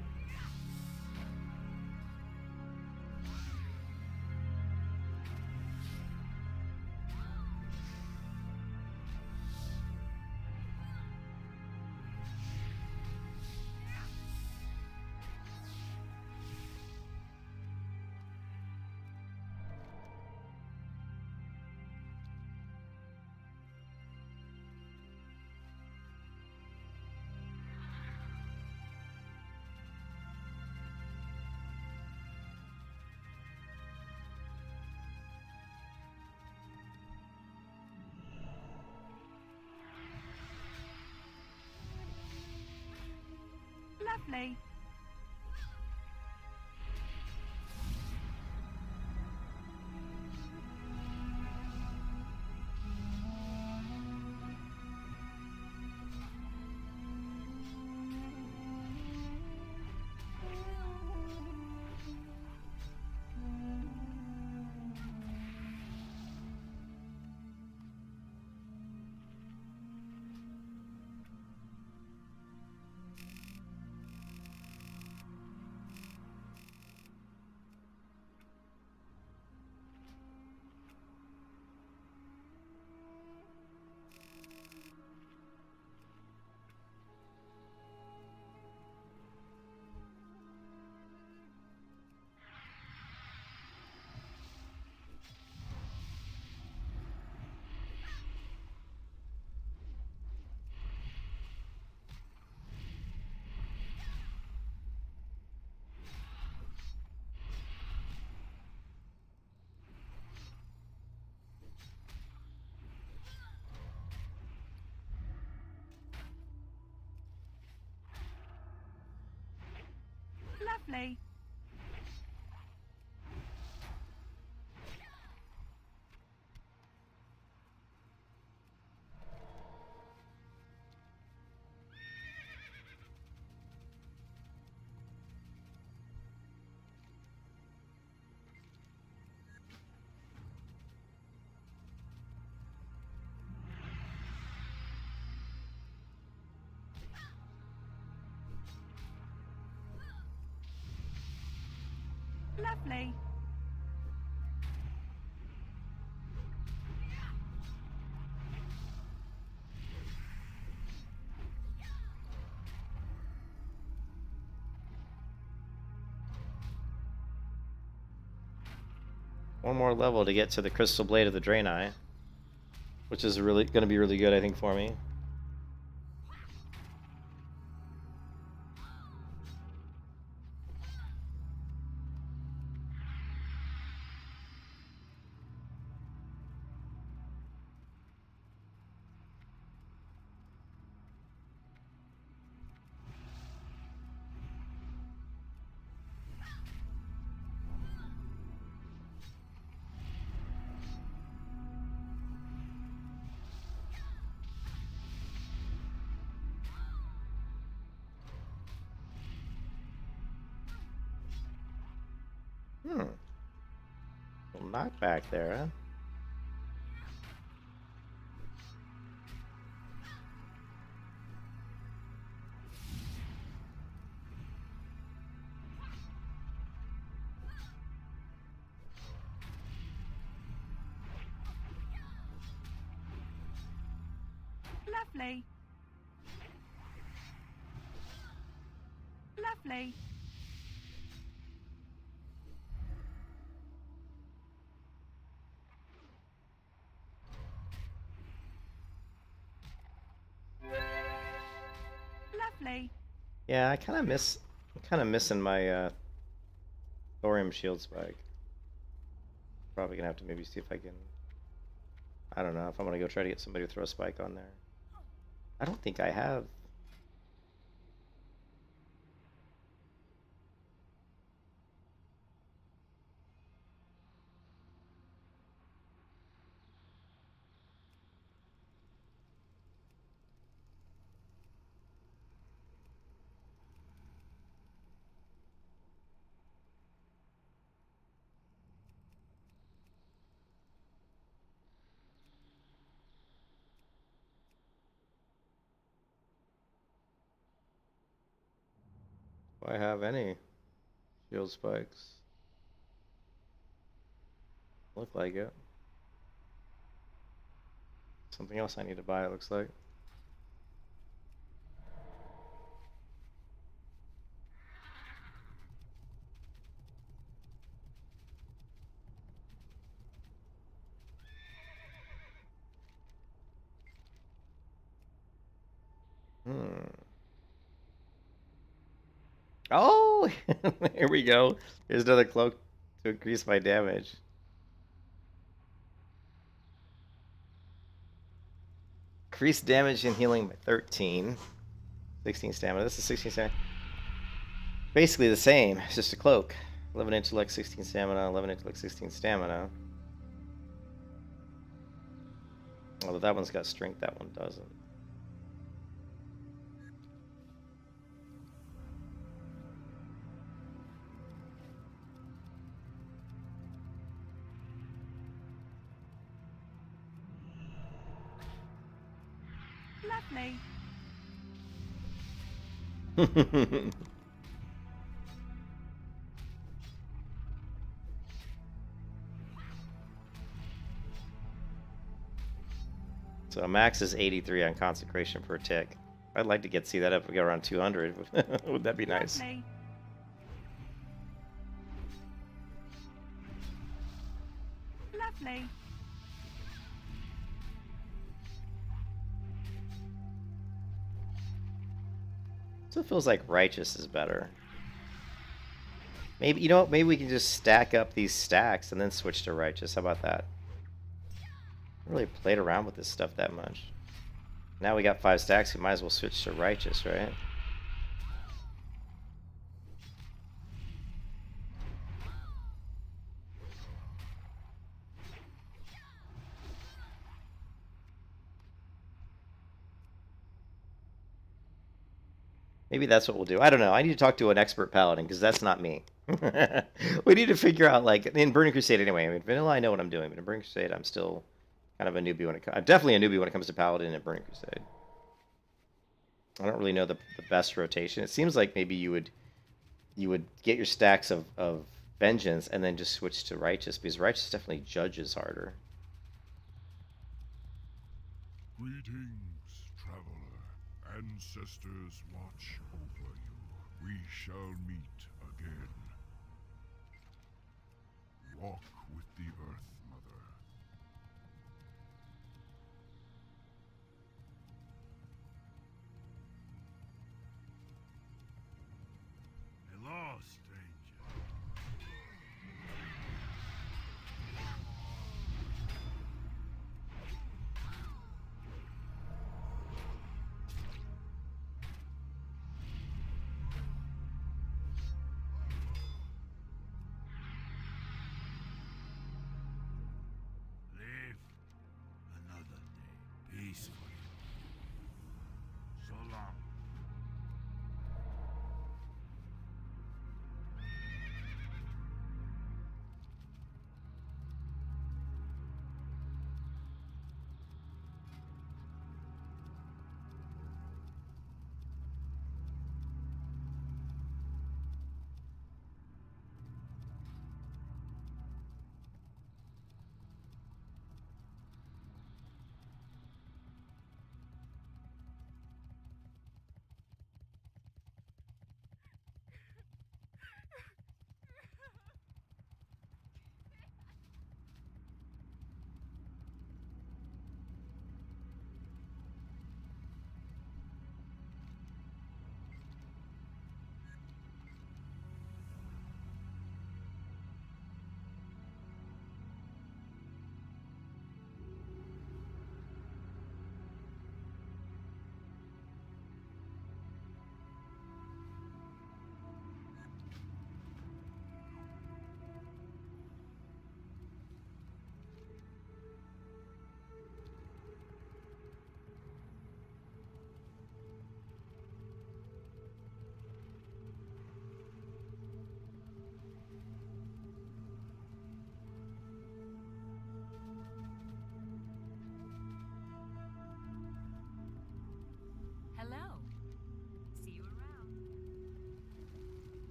Speaker 8: Lovely. Lovely. Lovely.
Speaker 1: One more level to get to the Crystal Blade of the Draenei, which is really going to be really good, I think, for me. Little knockback there, huh?
Speaker 8: Lovely. Lovely. Lovely.
Speaker 1: Yeah, I'm kind of missing my thorium shield spike. Probably gonna have to maybe see if I can. I don't know if I'm gonna go try to get somebody to throw a spike on there. I don't think I have. Do I have any shield spikes? Look like it. Something else I need to buy, it looks like. Oh, here we go. Here's another cloak to increase my damage. Increase damage and healing by 13. 16 stamina. This is 16 stamina. Basically the same. It's just a cloak. 11 intellect, 16 stamina. 11 intellect, 16 stamina. Although that one's got strength, that one doesn't.
Speaker 8: Lovely.
Speaker 1: So max is 83 on consecration per tick. I'd like to see that up if we get around 200. Would that be nice?
Speaker 8: Lovely. Lovely.
Speaker 1: So it feels like righteous is better. Maybe, you know what, maybe we can just stack up these stacks and then switch to righteous. How about that? I haven't really played around with this stuff that much. Now we got 5 stacks, we might as well switch to righteous, right? Maybe that's what we'll do. I don't know. I need to talk to an expert paladin because that's not me. We need to figure out, like, in Burning Crusade anyway. I mean, Vanilla, I know what I'm doing, but in Burning Crusade, I'm still kind of a newbie when it comes. I'm definitely a newbie when it comes to paladin and Burning Crusade. I don't really know the best rotation. It seems like maybe you would get your stacks of vengeance and then just switch to righteous, because righteous definitely judges harder.
Speaker 6: Greetings, traveler. Ancestors watch over you. We shall meet again. Walk with the Earth Mother.
Speaker 3: Hello, stranger.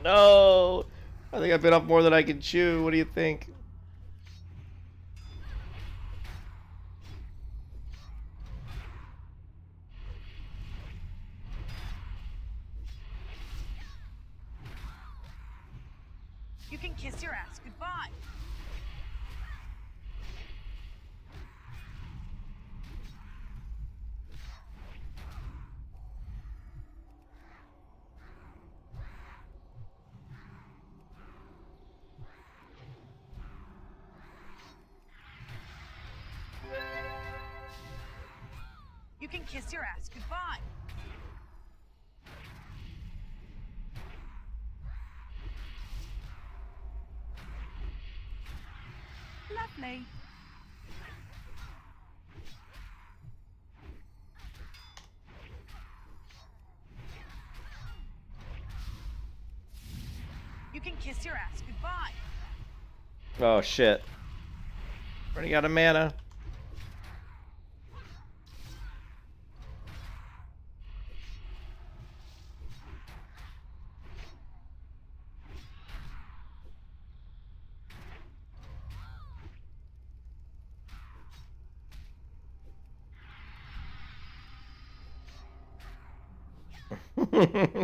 Speaker 1: No! I think I bit off more than I can chew. What do you think?
Speaker 2: You can kiss your ass goodbye. You can kiss your ass goodbye.
Speaker 8: Lovely.
Speaker 2: You can kiss your ass goodbye.
Speaker 1: Oh shit. Running out of mana.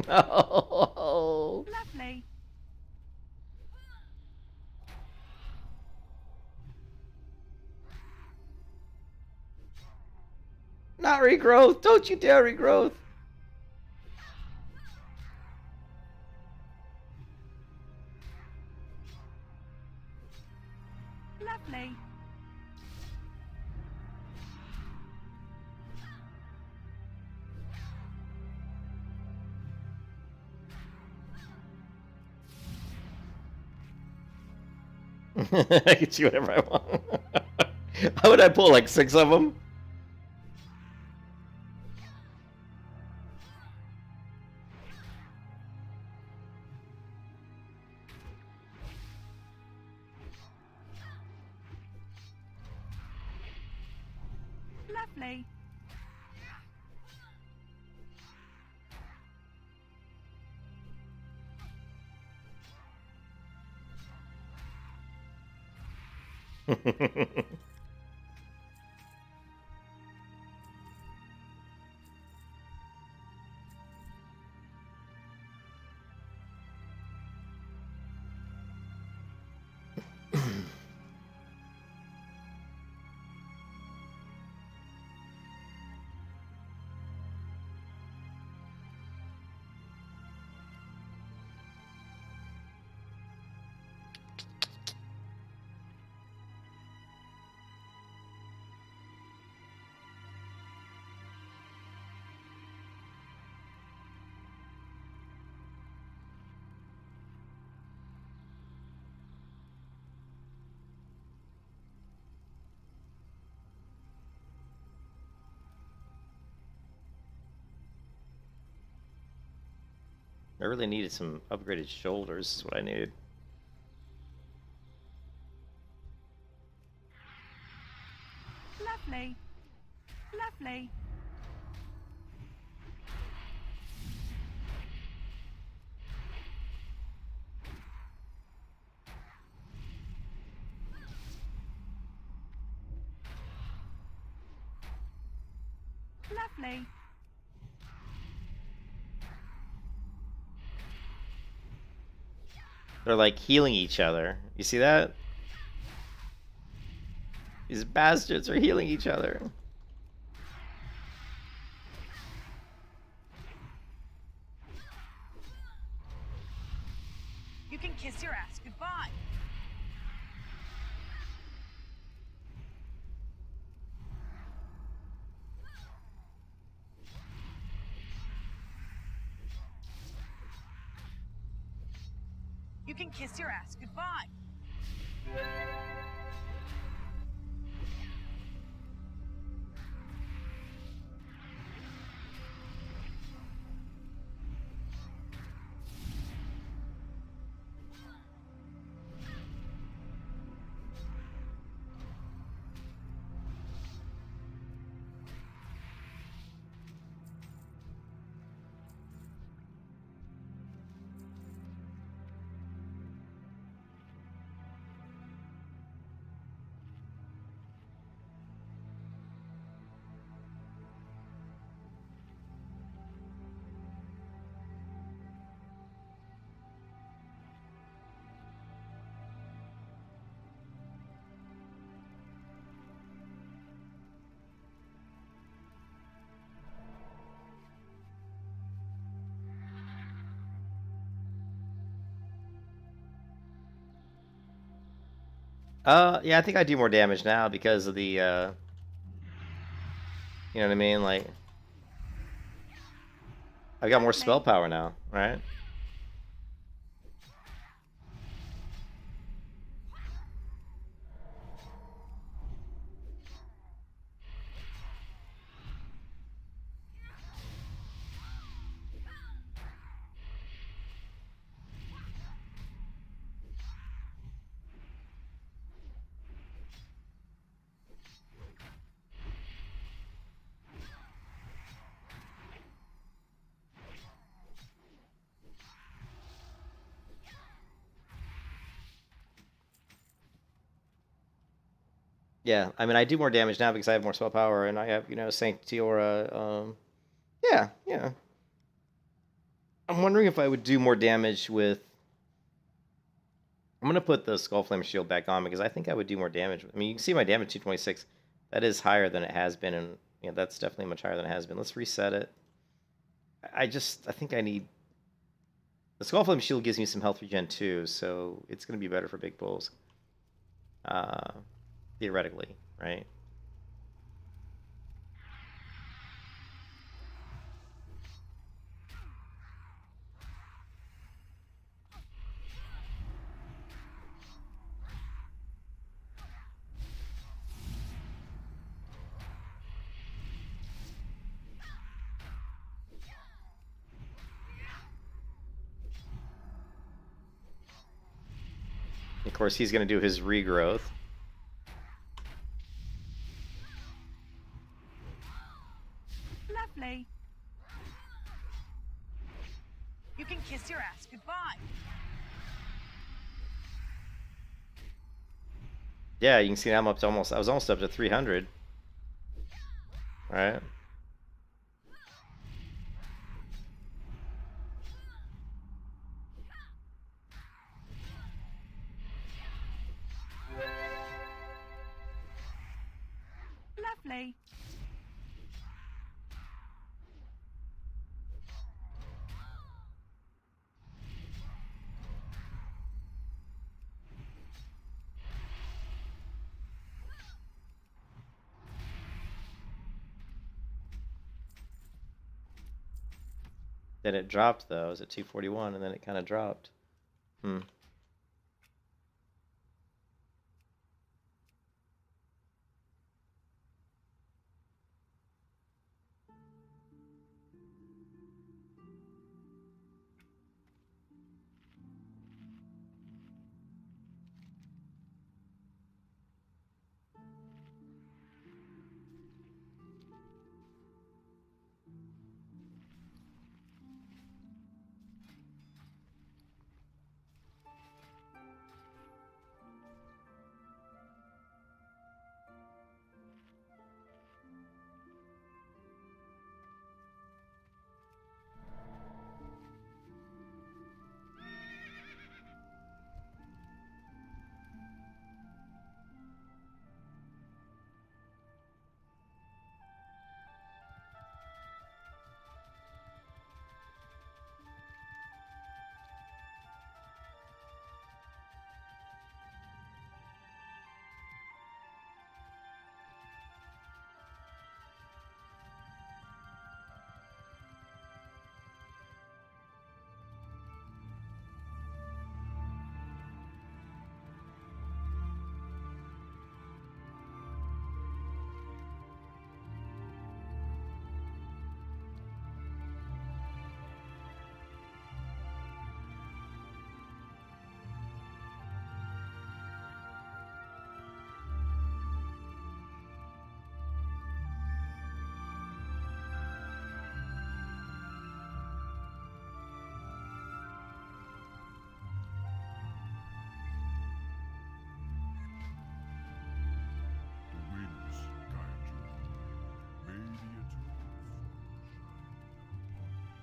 Speaker 1: No.
Speaker 8: Lovely.
Speaker 1: Not regrowth. Don't you dare regrowth.
Speaker 8: Lovely.
Speaker 1: I can see whatever I want. How would I pull like 6 of them?
Speaker 8: Lovely.
Speaker 1: I really needed some upgraded shoulders, is what I needed.
Speaker 8: Lovely. Lovely. Lovely.
Speaker 1: They're like healing each other. You see that? These bastards are healing each other.
Speaker 2: You can kiss your ass goodbye. You can kiss your ass goodbye.
Speaker 1: Yeah, I think I do more damage now because of the, you know what I mean? Like, I've got more spell
Speaker 8: Lovely.
Speaker 1: power now, right? Yeah, I mean, I do more damage now because I have more spell power and I have, you know, Sanctity Aura. Yeah, yeah. I'm wondering if I would do more damage with. I'm gonna put the Skull Flame Shield back on because I think I would do more damage. I mean, you can see my damage 226. That is higher than it has been, and yeah, that's definitely much higher than it has been. Let's reset it. I think I need. The Skull Flame Shield gives me some health regen too, so it's gonna be better for big bulls. Uh, Theoretically, right? Of course, he's going to do his regrowth.
Speaker 8: Lovely.
Speaker 2: You can kiss your ass goodbye.
Speaker 1: Yeah, you can see I'm up to almost. I was almost up to 300. All right.
Speaker 8: Lovely.
Speaker 1: Then it dropped though. It was at 241, and then it kind of dropped. Hmm.
Speaker 6: The winds guide you. Radiant hope shine upon you.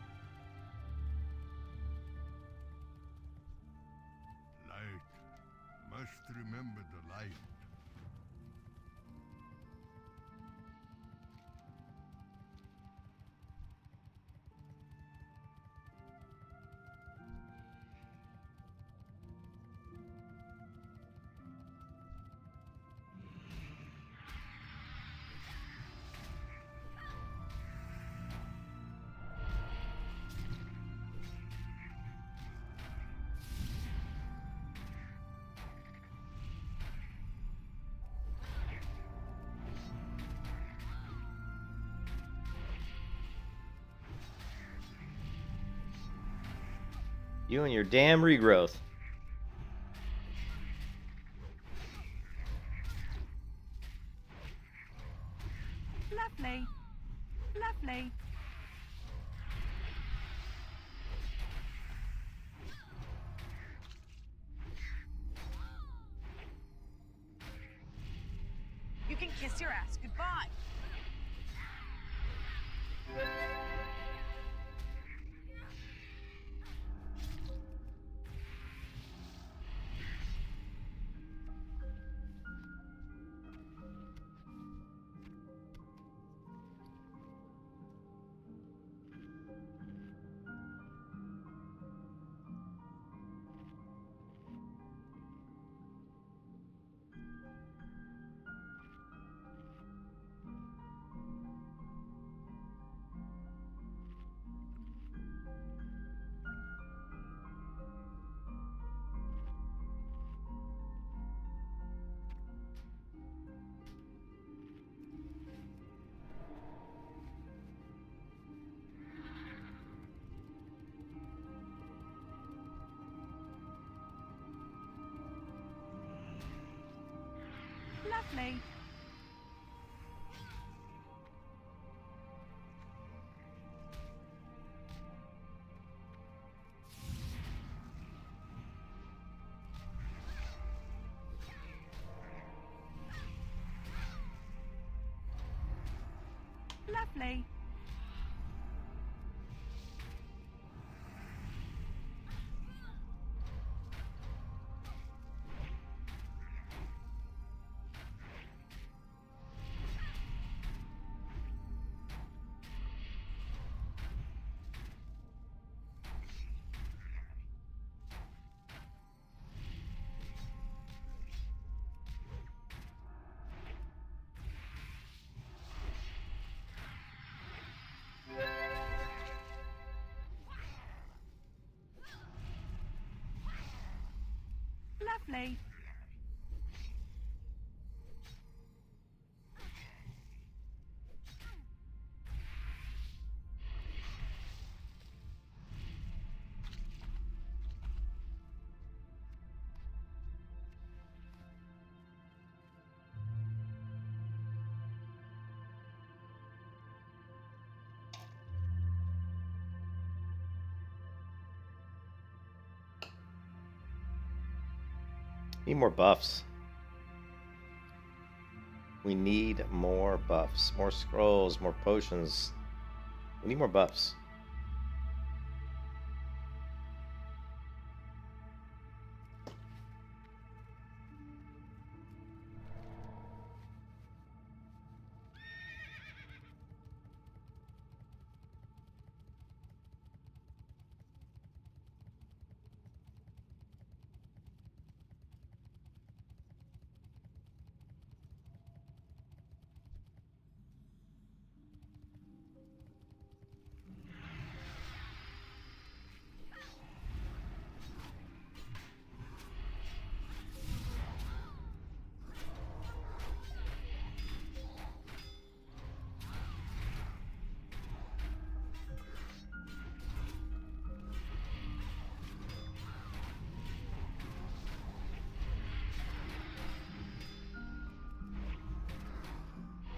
Speaker 6: Light. Must remember the light.
Speaker 1: You and your damn regrowth.
Speaker 8: Lovely. Lovely.
Speaker 2: You can kiss your ass goodbye.
Speaker 8: Lovely. Lovely. Lovely.
Speaker 1: Need more buffs. We need more buffs. More scrolls, more potions. We need more buffs.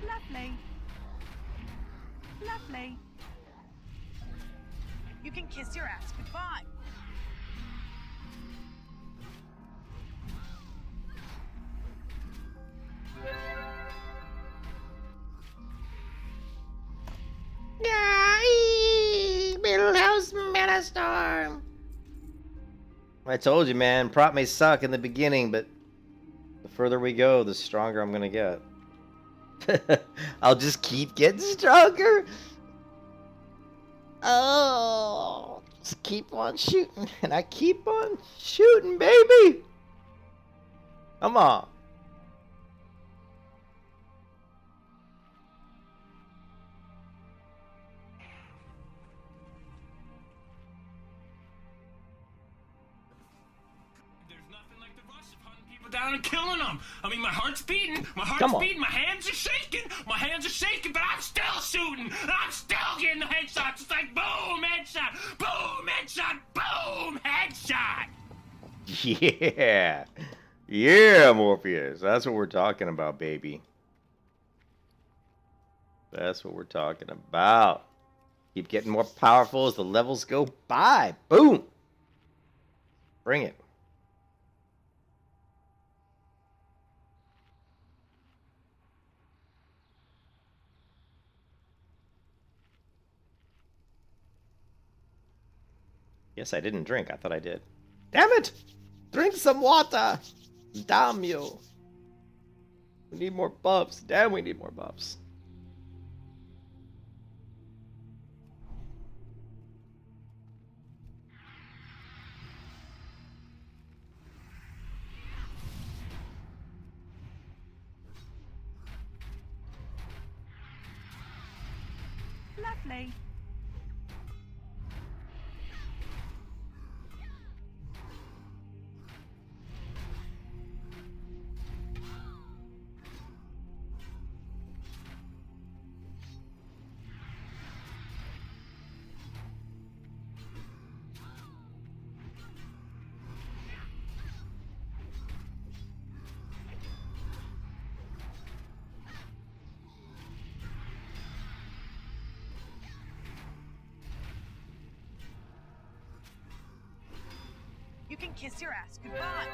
Speaker 8: Lovely. Lovely.
Speaker 2: You can kiss your ass goodbye.
Speaker 1: I told you, man, prop may suck in the beginning, but the further we go, the stronger I'm gonna get. I'll just keep getting stronger. Oh, just keep on shooting, and I keep on shooting, baby. Come on.
Speaker 9: There's nothing like the rush of hunting people down and killing them. I mean, my heart's beating, my hands are shaking, but I'm still shooting, and I'm still getting the headshots. It's like boom, headshot, boom, headshot, boom, headshot. headshot!
Speaker 1: Yeah. Yeah, Morpheus. That's what we're talking about, baby. That's what we're talking about. Keep getting more powerful as the levels go by. Boom. Bring it. Yes, I didn't drink. I thought I did. Damn it! Drink some water! Damn you! We need more buffs. Damn, we need more buffs.
Speaker 8: Lovely.
Speaker 2: You can kiss your ass goodbye.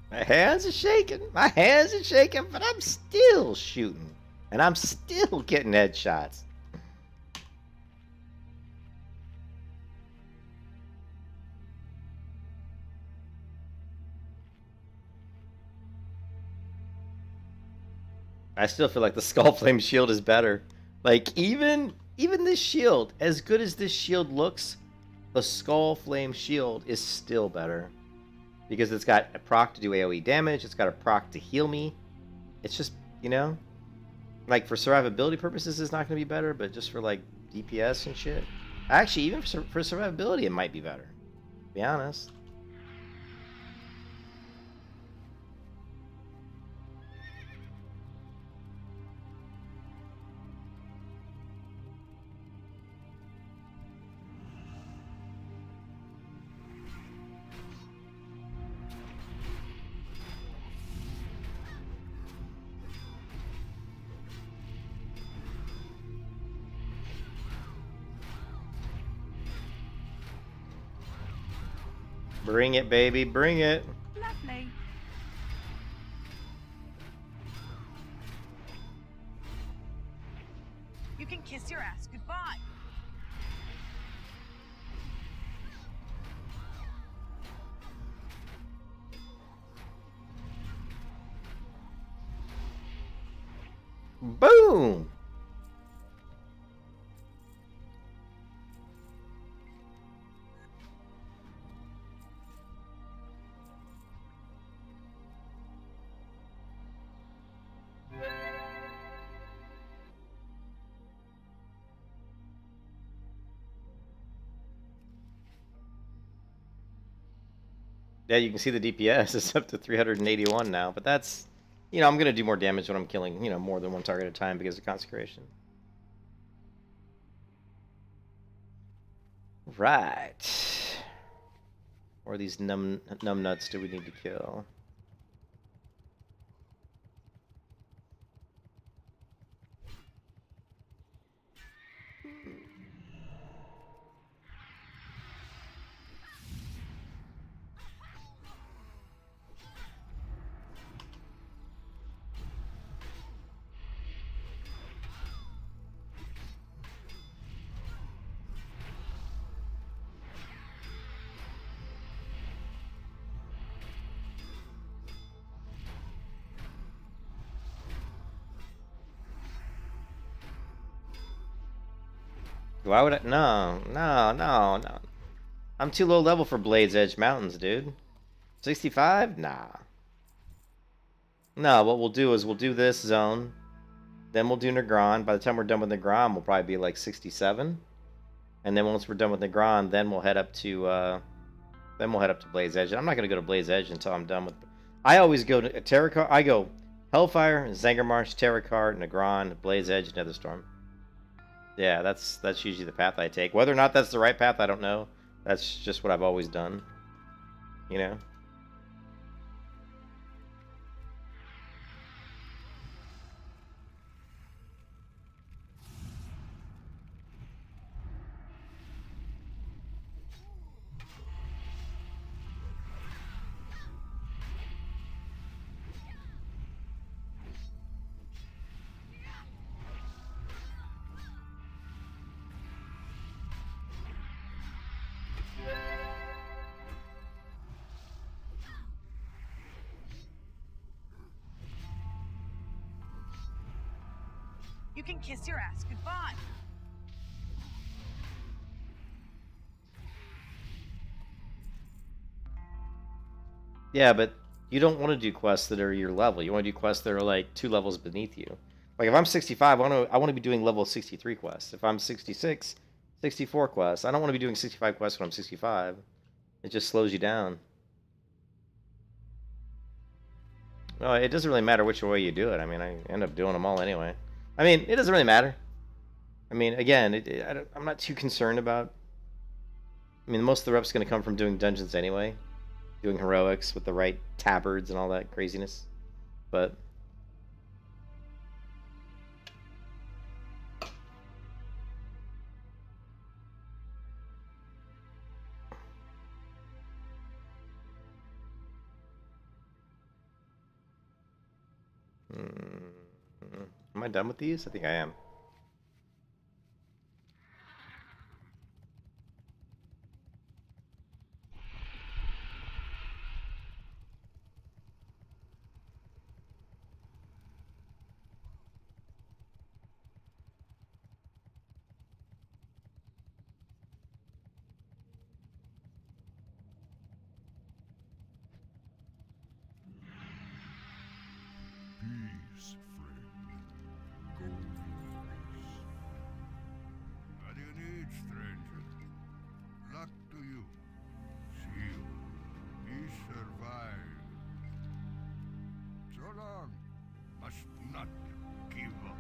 Speaker 1: My hands are shaking. My hands are shaking, but I'm still shooting. And I'm still getting headshots. I still feel like the Skull Flame shield is better. Like, even this shield, as good as this shield looks, the Skull Flame shield is still better. Because it's got a proc to do AoE damage, it's got a proc to heal me. It's just, you know, like for survivability purposes it's not going to be better, but just for like DPS and shit. Actually, even for survivability it might be better, to be honest. Bring it, baby, bring it.
Speaker 8: Lovely.
Speaker 2: You can kiss your ass goodbye.
Speaker 1: Boom! Yeah, you can see the DPS is up to 381 now, but that's, you know, I'm going to do more damage when I'm killing, you know, more than one target at a time because of consecration. Right. Or these numb nuts do we need to kill? Why would I? No. I'm too low level for Blade's Edge Mountains, dude. 65? Nah. No, what we'll do is we'll do this zone. Then we'll do Negron. By the time we're done with Negron, we'll probably be like 67. And then once we're done with Negron, then we'll head up to Blaze Edge. And I'm not gonna go to Blaze Edge until I'm done with. I always go to Terracar. I go Hellfire, Zangarmarsh, Terracar, Negron, Blaze Edge, Netherstorm. Yeah, that's usually the path I take. Whether or not that's the right path, I don't know. That's just what I've always done. You know.
Speaker 2: You can kiss your ass goodbye.
Speaker 1: Yeah, but you don't want to do quests that are your level. You want to do quests that are like 2 levels beneath you. Like if I'm 65, I want to be doing level 63 quests. If I'm 66, 64 quests. I don't want to be doing 65 quests when I'm 65. It just slows you down. No, it doesn't really matter which way you do it. I mean, I end up doing them all anyway. I mean, it doesn't really matter. I mean, again, I'm not too concerned about... I mean, most of the rep's going to come from doing dungeons anyway. Doing heroics with the right tabards and all that craziness. But... Am I done with these? I think I am.
Speaker 6: Peace, friend. Go in peace. What do you need, stranger? Luck to you. Shield. He survived. So long. Must not give up.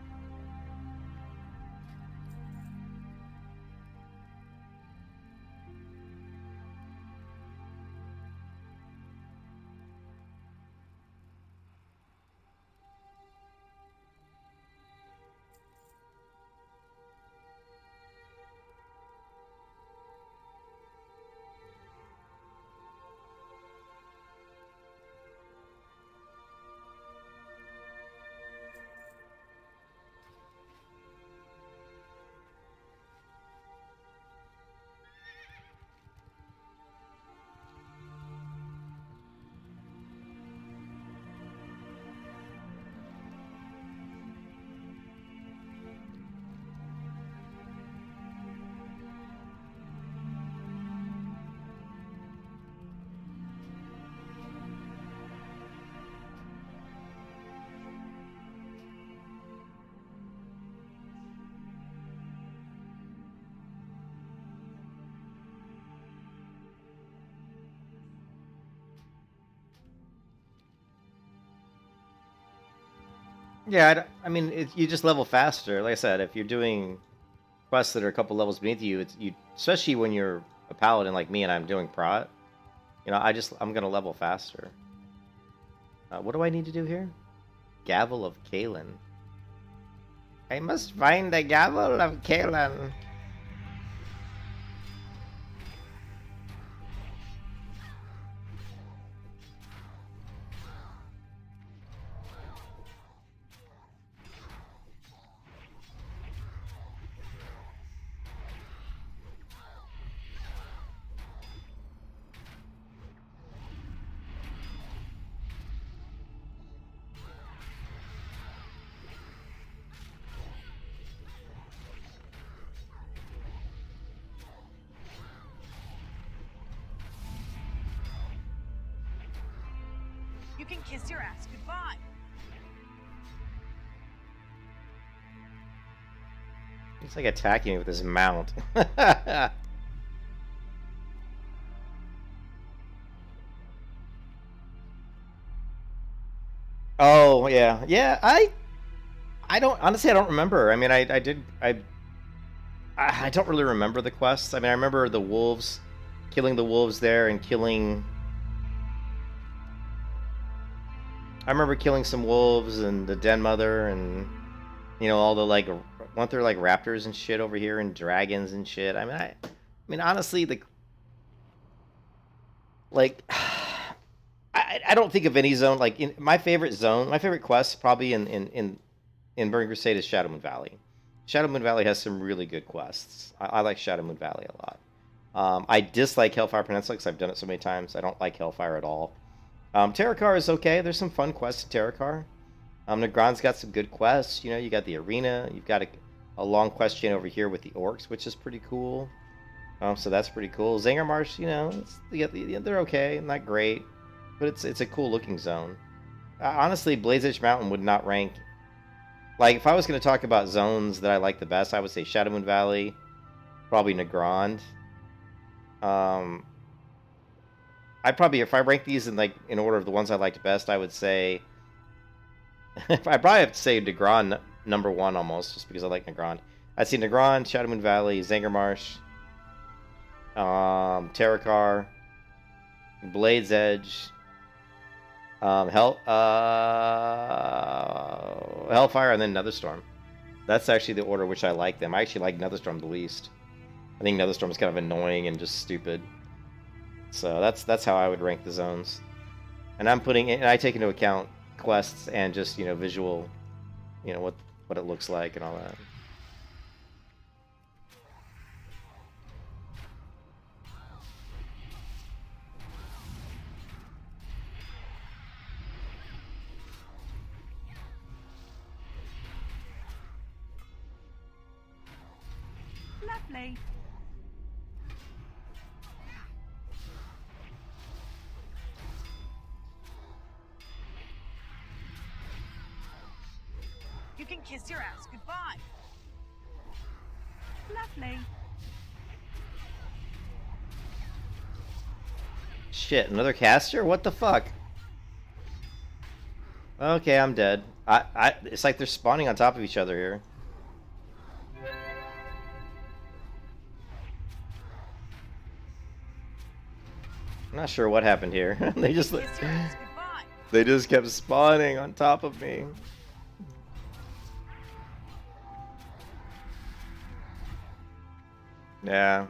Speaker 1: Yeah, I mean, you just level faster. Like I said, if you're doing quests that are a couple levels beneath you, especially when you're a paladin like me and I'm doing prot, you know, I'm gonna level faster. What do I need to do here? Gavel of Kalen. I must find the Gavel of Kalen.
Speaker 2: You can kiss your ass goodbye.
Speaker 1: He's like attacking me with his mount. Oh yeah, yeah. I don't honestly. I don't remember. I mean, I don't really remember the quests. I mean, I remember the wolves, killing the wolves there, and killing. I remember killing some wolves and the den mother, and you know all the like, weren't there like raptors and shit over here and dragons and shit. I mean honestly, the like. I don't think of any zone like in my favorite zone. My favorite quest probably in Burning Crusade is Shadow Moon Valley. Shadow Moon Valley has some really good quests. I like Shadow Moon Valley a lot. I dislike Hellfire Peninsula because I've done it so many times. I don't like Hellfire at all. Terrakar is okay. There's some fun quests in Terrakar. Negron's got some good quests. You know, you got the arena. You've got a long quest chain over here with the orcs, which is pretty cool. So that's pretty cool. Zangarmarsh, you know, they're okay, not great, but it's a cool looking zone. Honestly, Blaze Edge Mountain would not rank. Like, if I was going to talk about zones that I like the best, I would say Shadow Moon Valley, probably Negrand. I'd probably, if I rank these in order of the ones I liked best, I would say I probably have to say Negrand number one almost, just because I like Negrand. I'd say Negrand, Shadow Moon Valley, Zangarmarsh, Terrakar, Blade's Edge, Hellfire, and then Netherstorm. That's actually the order which I like them. I actually like Netherstorm the least. I think Netherstorm is kind of annoying and just stupid. So that's how I would rank the zones. And I take into account quests and just, you know, visual, you know, what it looks like and all that.
Speaker 8: Lovely.
Speaker 2: You can kiss your ass goodbye.
Speaker 8: Lovely.
Speaker 1: Shit, another caster? What the fuck? Okay, I'm dead. It's like they're spawning on top of each other here. I'm not sure what happened here. They just kept spawning on top of me. Yeah.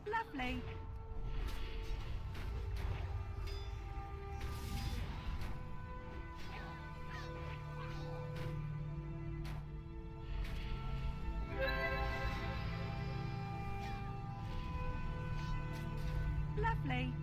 Speaker 8: Lovely. Lovely.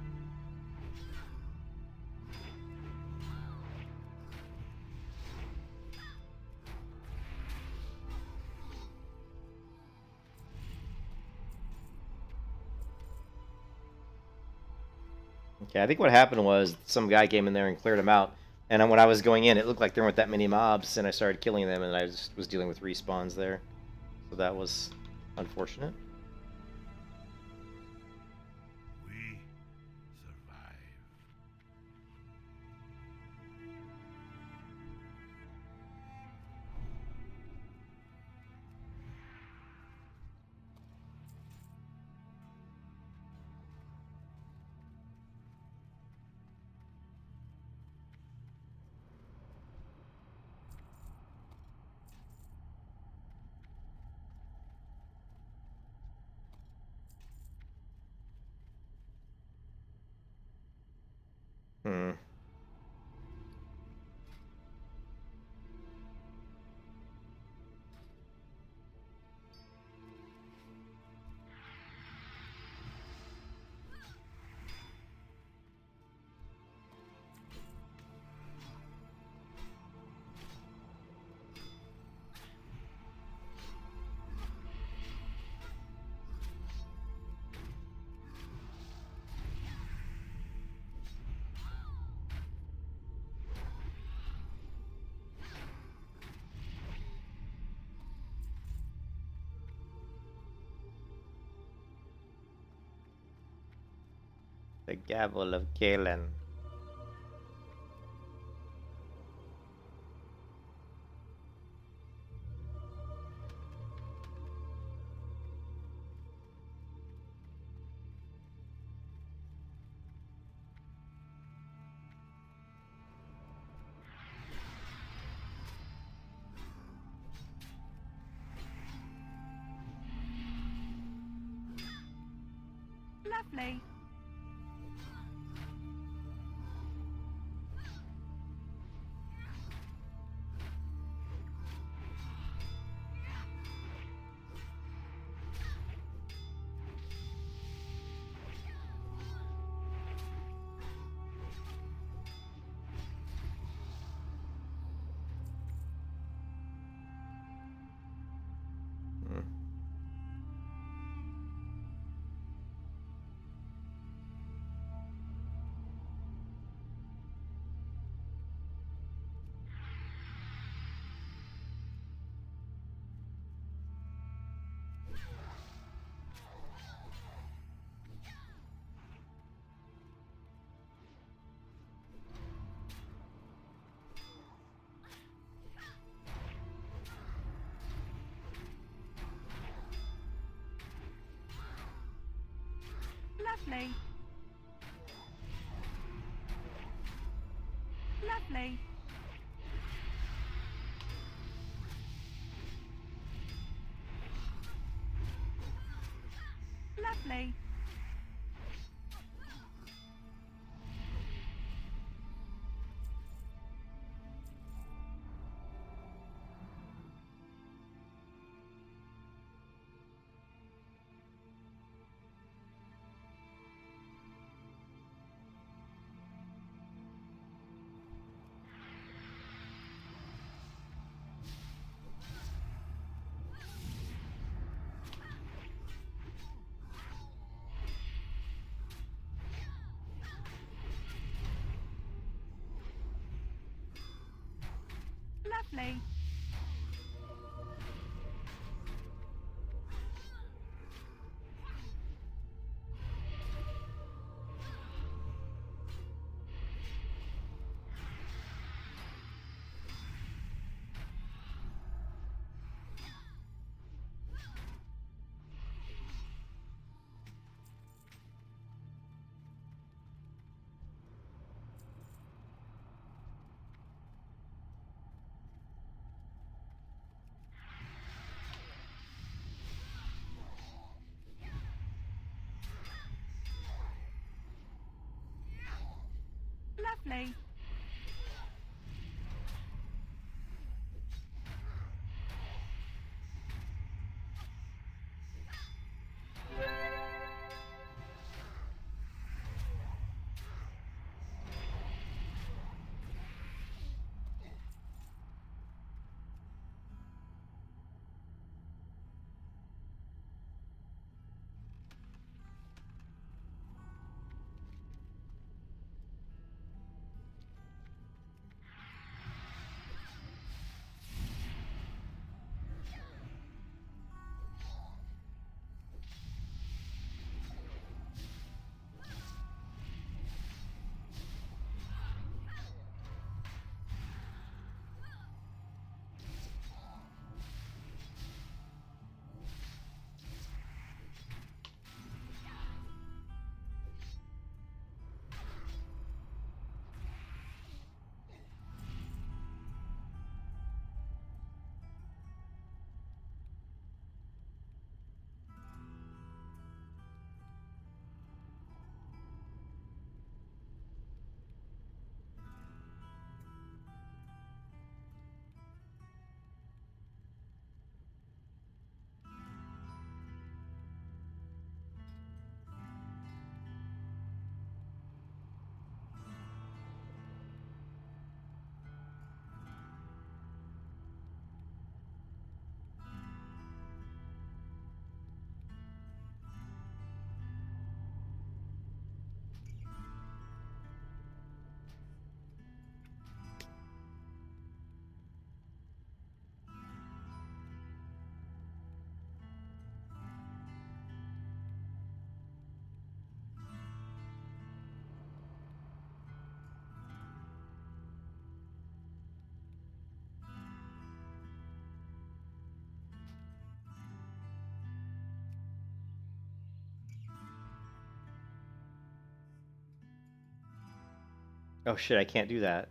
Speaker 1: Okay, I think what happened was some guy came in there and cleared them out. And when I was going in, it looked like there weren't that many mobs, and I started killing them, and I just was dealing with respawns there. So that was unfortunate.
Speaker 3: We survive.
Speaker 1: Hmm. The gavel of Galen.
Speaker 8: Lovely. Lovely. Lovely. Lovely. Lovely. Lovely.
Speaker 1: Oh shit, I can't do that.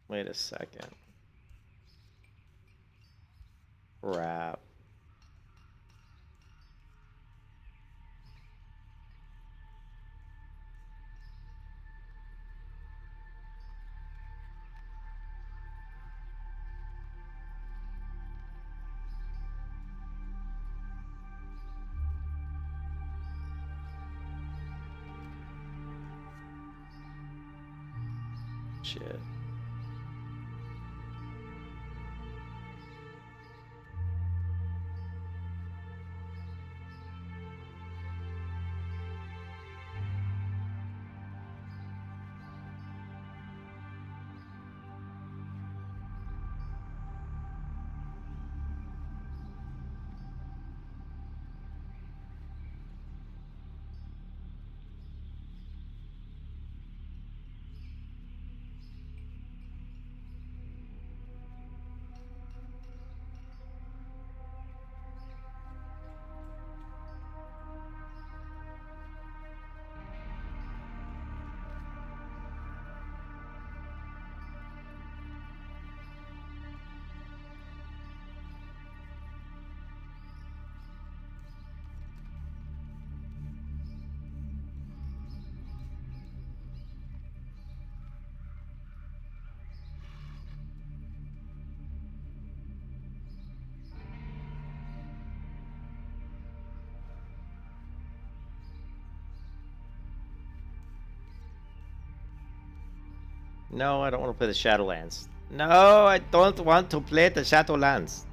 Speaker 1: Wait a second. Crap. Shit. No, I don't want to play the Shadowlands. No, I don't want to play the Shadowlands.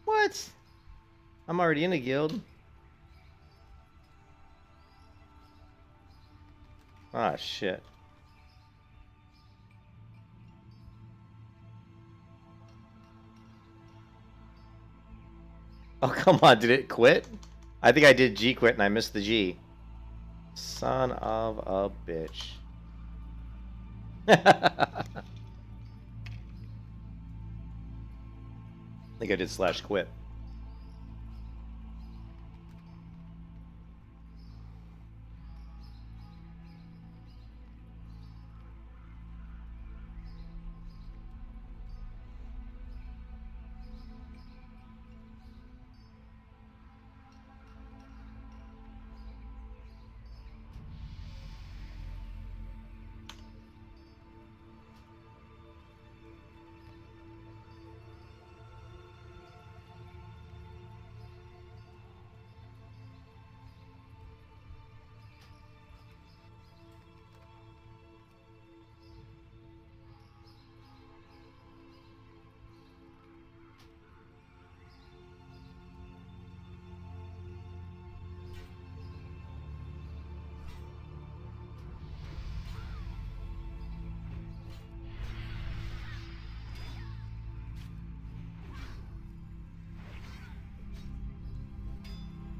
Speaker 1: What? I'm already in a guild. Ah, shit. Oh, come on. Did it quit? I think I did G quit and I missed the G. Son of a bitch. I think I did slash quit.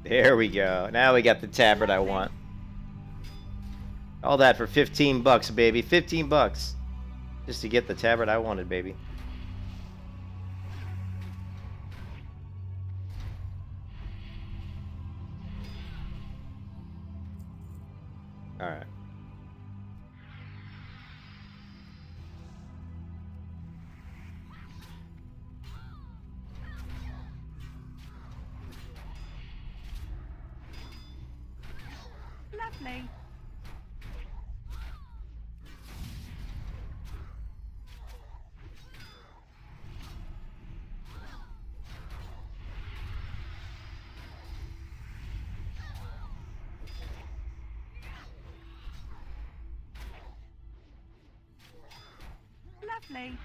Speaker 1: There we go. Now we got the tabard I want. All that for 15 bucks, baby. 15 bucks. Just to get the tabard I wanted, baby. Alright.
Speaker 8: Lovely. Lovely.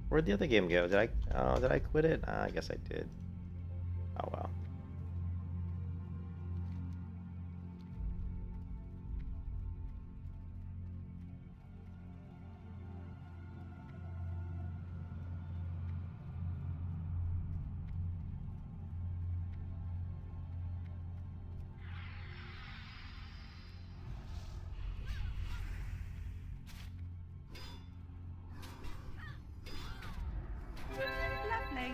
Speaker 1: Where'd the other game go? Did I quit it? I guess I did. Oh well.
Speaker 8: Lovely.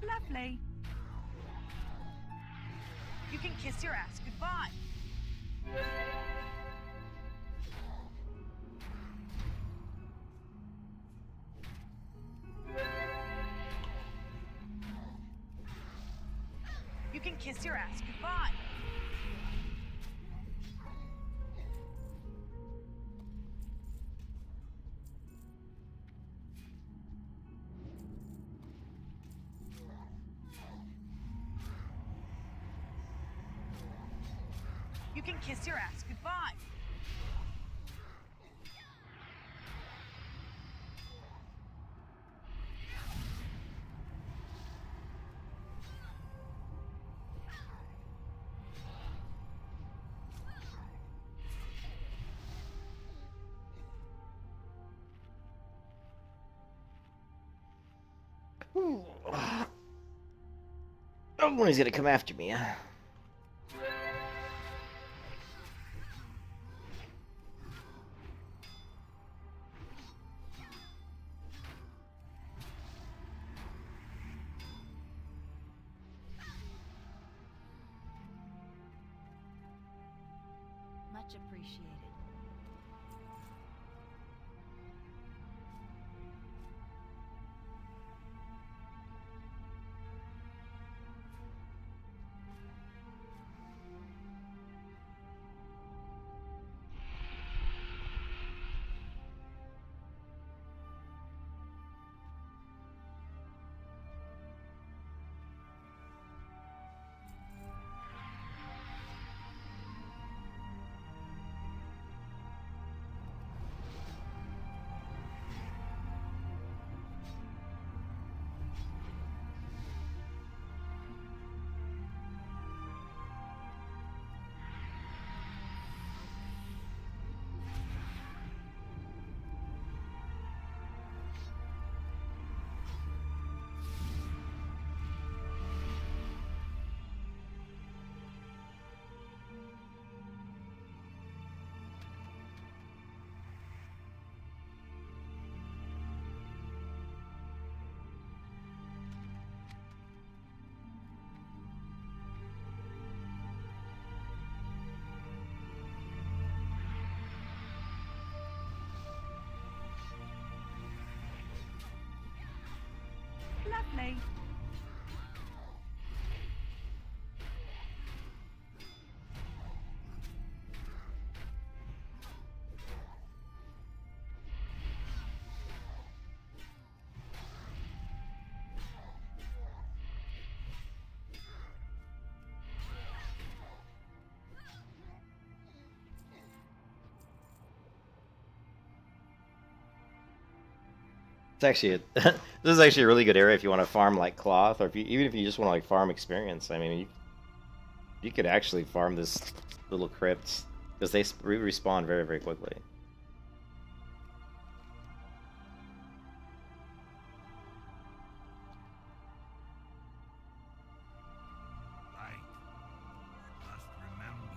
Speaker 8: Lovely.
Speaker 2: You can kiss your ass goodbye. You can kiss your ass goodbye. You can kiss your ass goodbye.
Speaker 1: Someone's gonna come after me.
Speaker 4: Much appreciated.
Speaker 8: Lovely.
Speaker 1: It's actually this is actually a really good area if you want to farm like cloth, or if you, even if you just want to like farm experience. I mean, you could actually farm this little crypt because they respawn very, very quickly.
Speaker 3: Light must remember.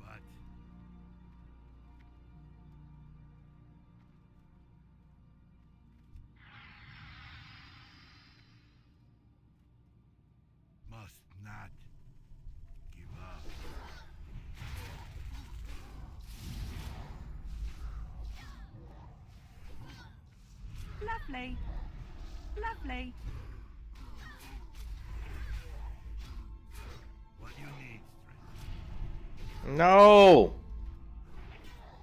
Speaker 3: But must not give up.
Speaker 8: Lovely. Lovely.
Speaker 3: What you need, stranger.
Speaker 1: No!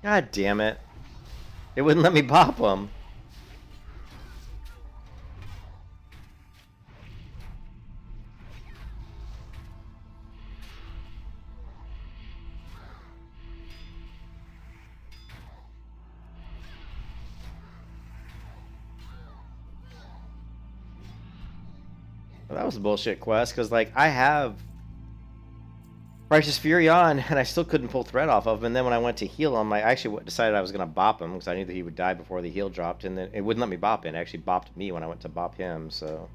Speaker 1: God damn it! It wouldn't let me pop them. Well, that was a bullshit quest, because, like, I have Righteous Fury on, and I still couldn't pull threat off of him, and then when I went to heal him, I actually decided I was going to bop him, because I knew that he would die before the heal dropped, and then it wouldn't let me bop him. It actually bopped me when I went to bop him, so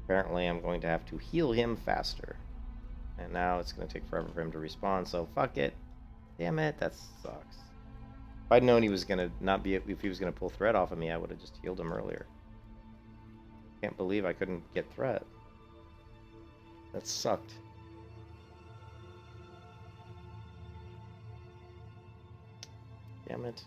Speaker 1: apparently I'm going to have to heal him faster. And now it's going to take forever for him to respawn, so fuck it. Damn it, that sucks. If I'd known he was going to not be, if he was going to pull threat off of me, I would have just healed him earlier. Can't believe I couldn't get threat. That sucked. Damn it.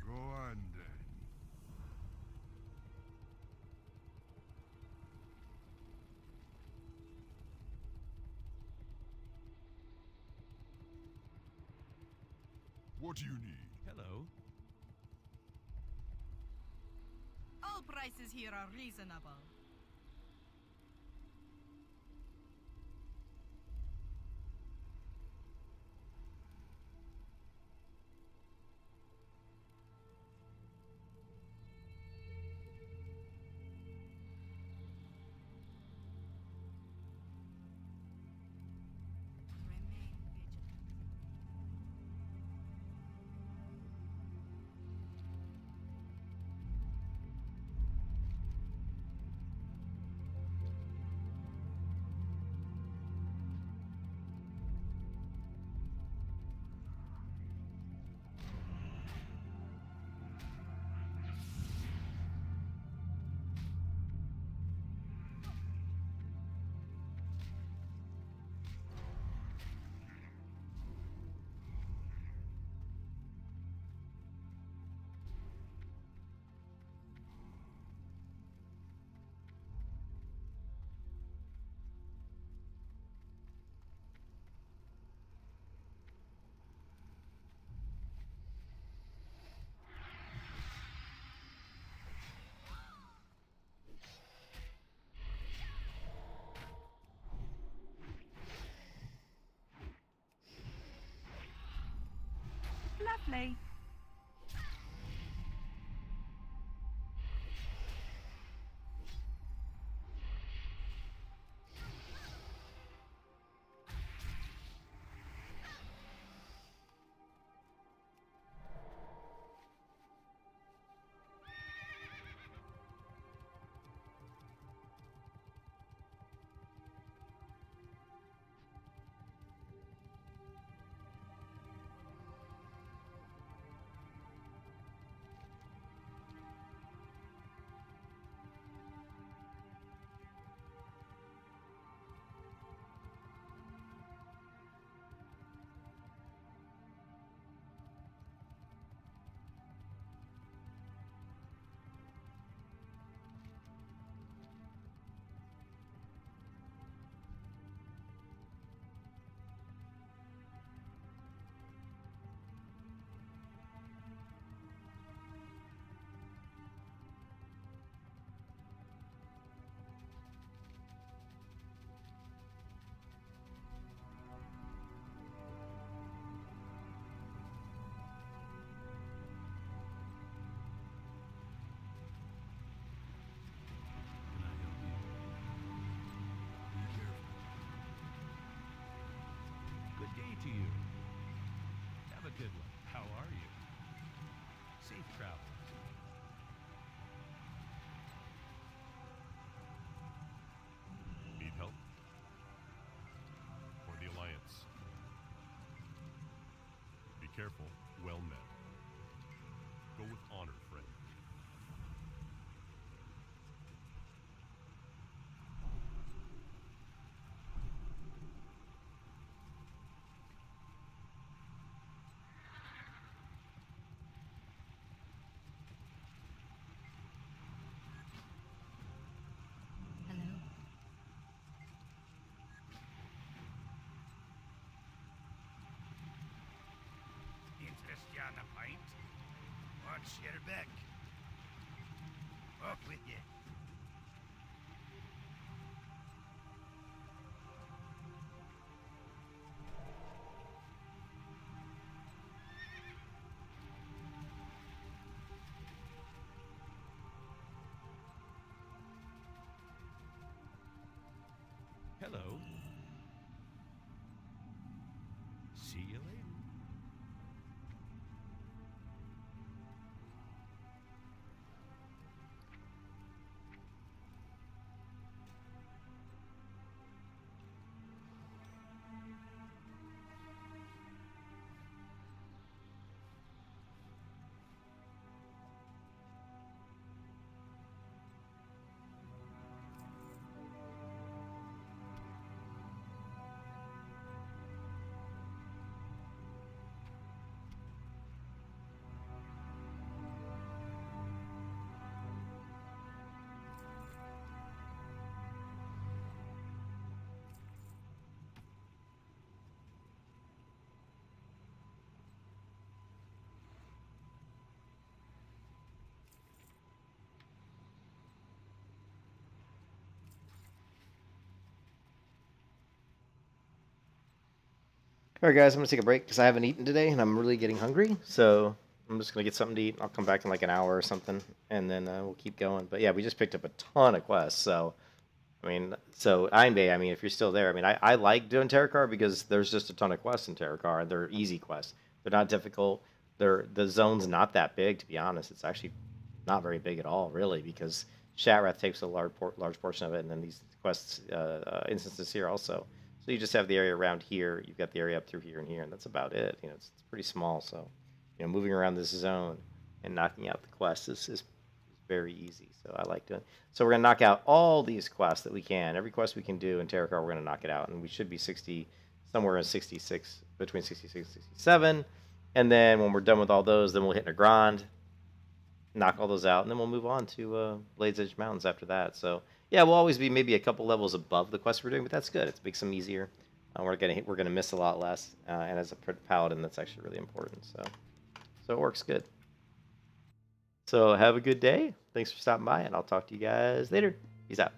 Speaker 3: Go on then.
Speaker 6: What do you need?
Speaker 5: Hello.
Speaker 8: All prices here are reasonable. Remain vigilant. Lovely.
Speaker 5: Can I help you? Be careful. Good day to you. Have a good one. How are you? Safe travels.
Speaker 6: Need help? For the Alliance. Be careful. Well met. Go with honor, friend.
Speaker 8: Hello.
Speaker 3: Interest you on a pint? What's your back? Off with you.
Speaker 5: Hello. See you later.
Speaker 1: All right, guys, I'm gonna take a break because I haven't eaten today and I'm really getting hungry. So I'm just gonna get something to eat. I'll come back in like an hour or something, and then we'll keep going. But yeah, we just picked up a ton of quests. So I mean, so Einbay, I mean, if you're still there, I mean, I like doing Terracar because there's just a ton of quests in Terracar. They're easy quests. They're not difficult. The zone's not that big, to be honest. It's actually not very big at all, really, because Shatrath takes a large portion of it, and then these quests instances here also. So you just have the area around here. You've got the area up through here and here, and that's about it. You know, it's pretty small. So, you know, moving around this zone and knocking out the quests is very easy. So I like doing. So we're gonna knock out all these quests that we can. Every quest we can do in Terracar, we're gonna knock it out, and we should be 60, somewhere in 66, between 66 and 67. And then when we're done with all those, then we'll hit Nagrand, knock all those out, and then we'll move on to Blades Edge Mountains after that. So yeah, we'll always be maybe a couple levels above the quests we're doing, but that's good. It makes them easier. We're gonna miss a lot less, and as a paladin, that's actually really important. So it works good. So have a good day. Thanks for stopping by, and I'll talk to you guys later. Peace out.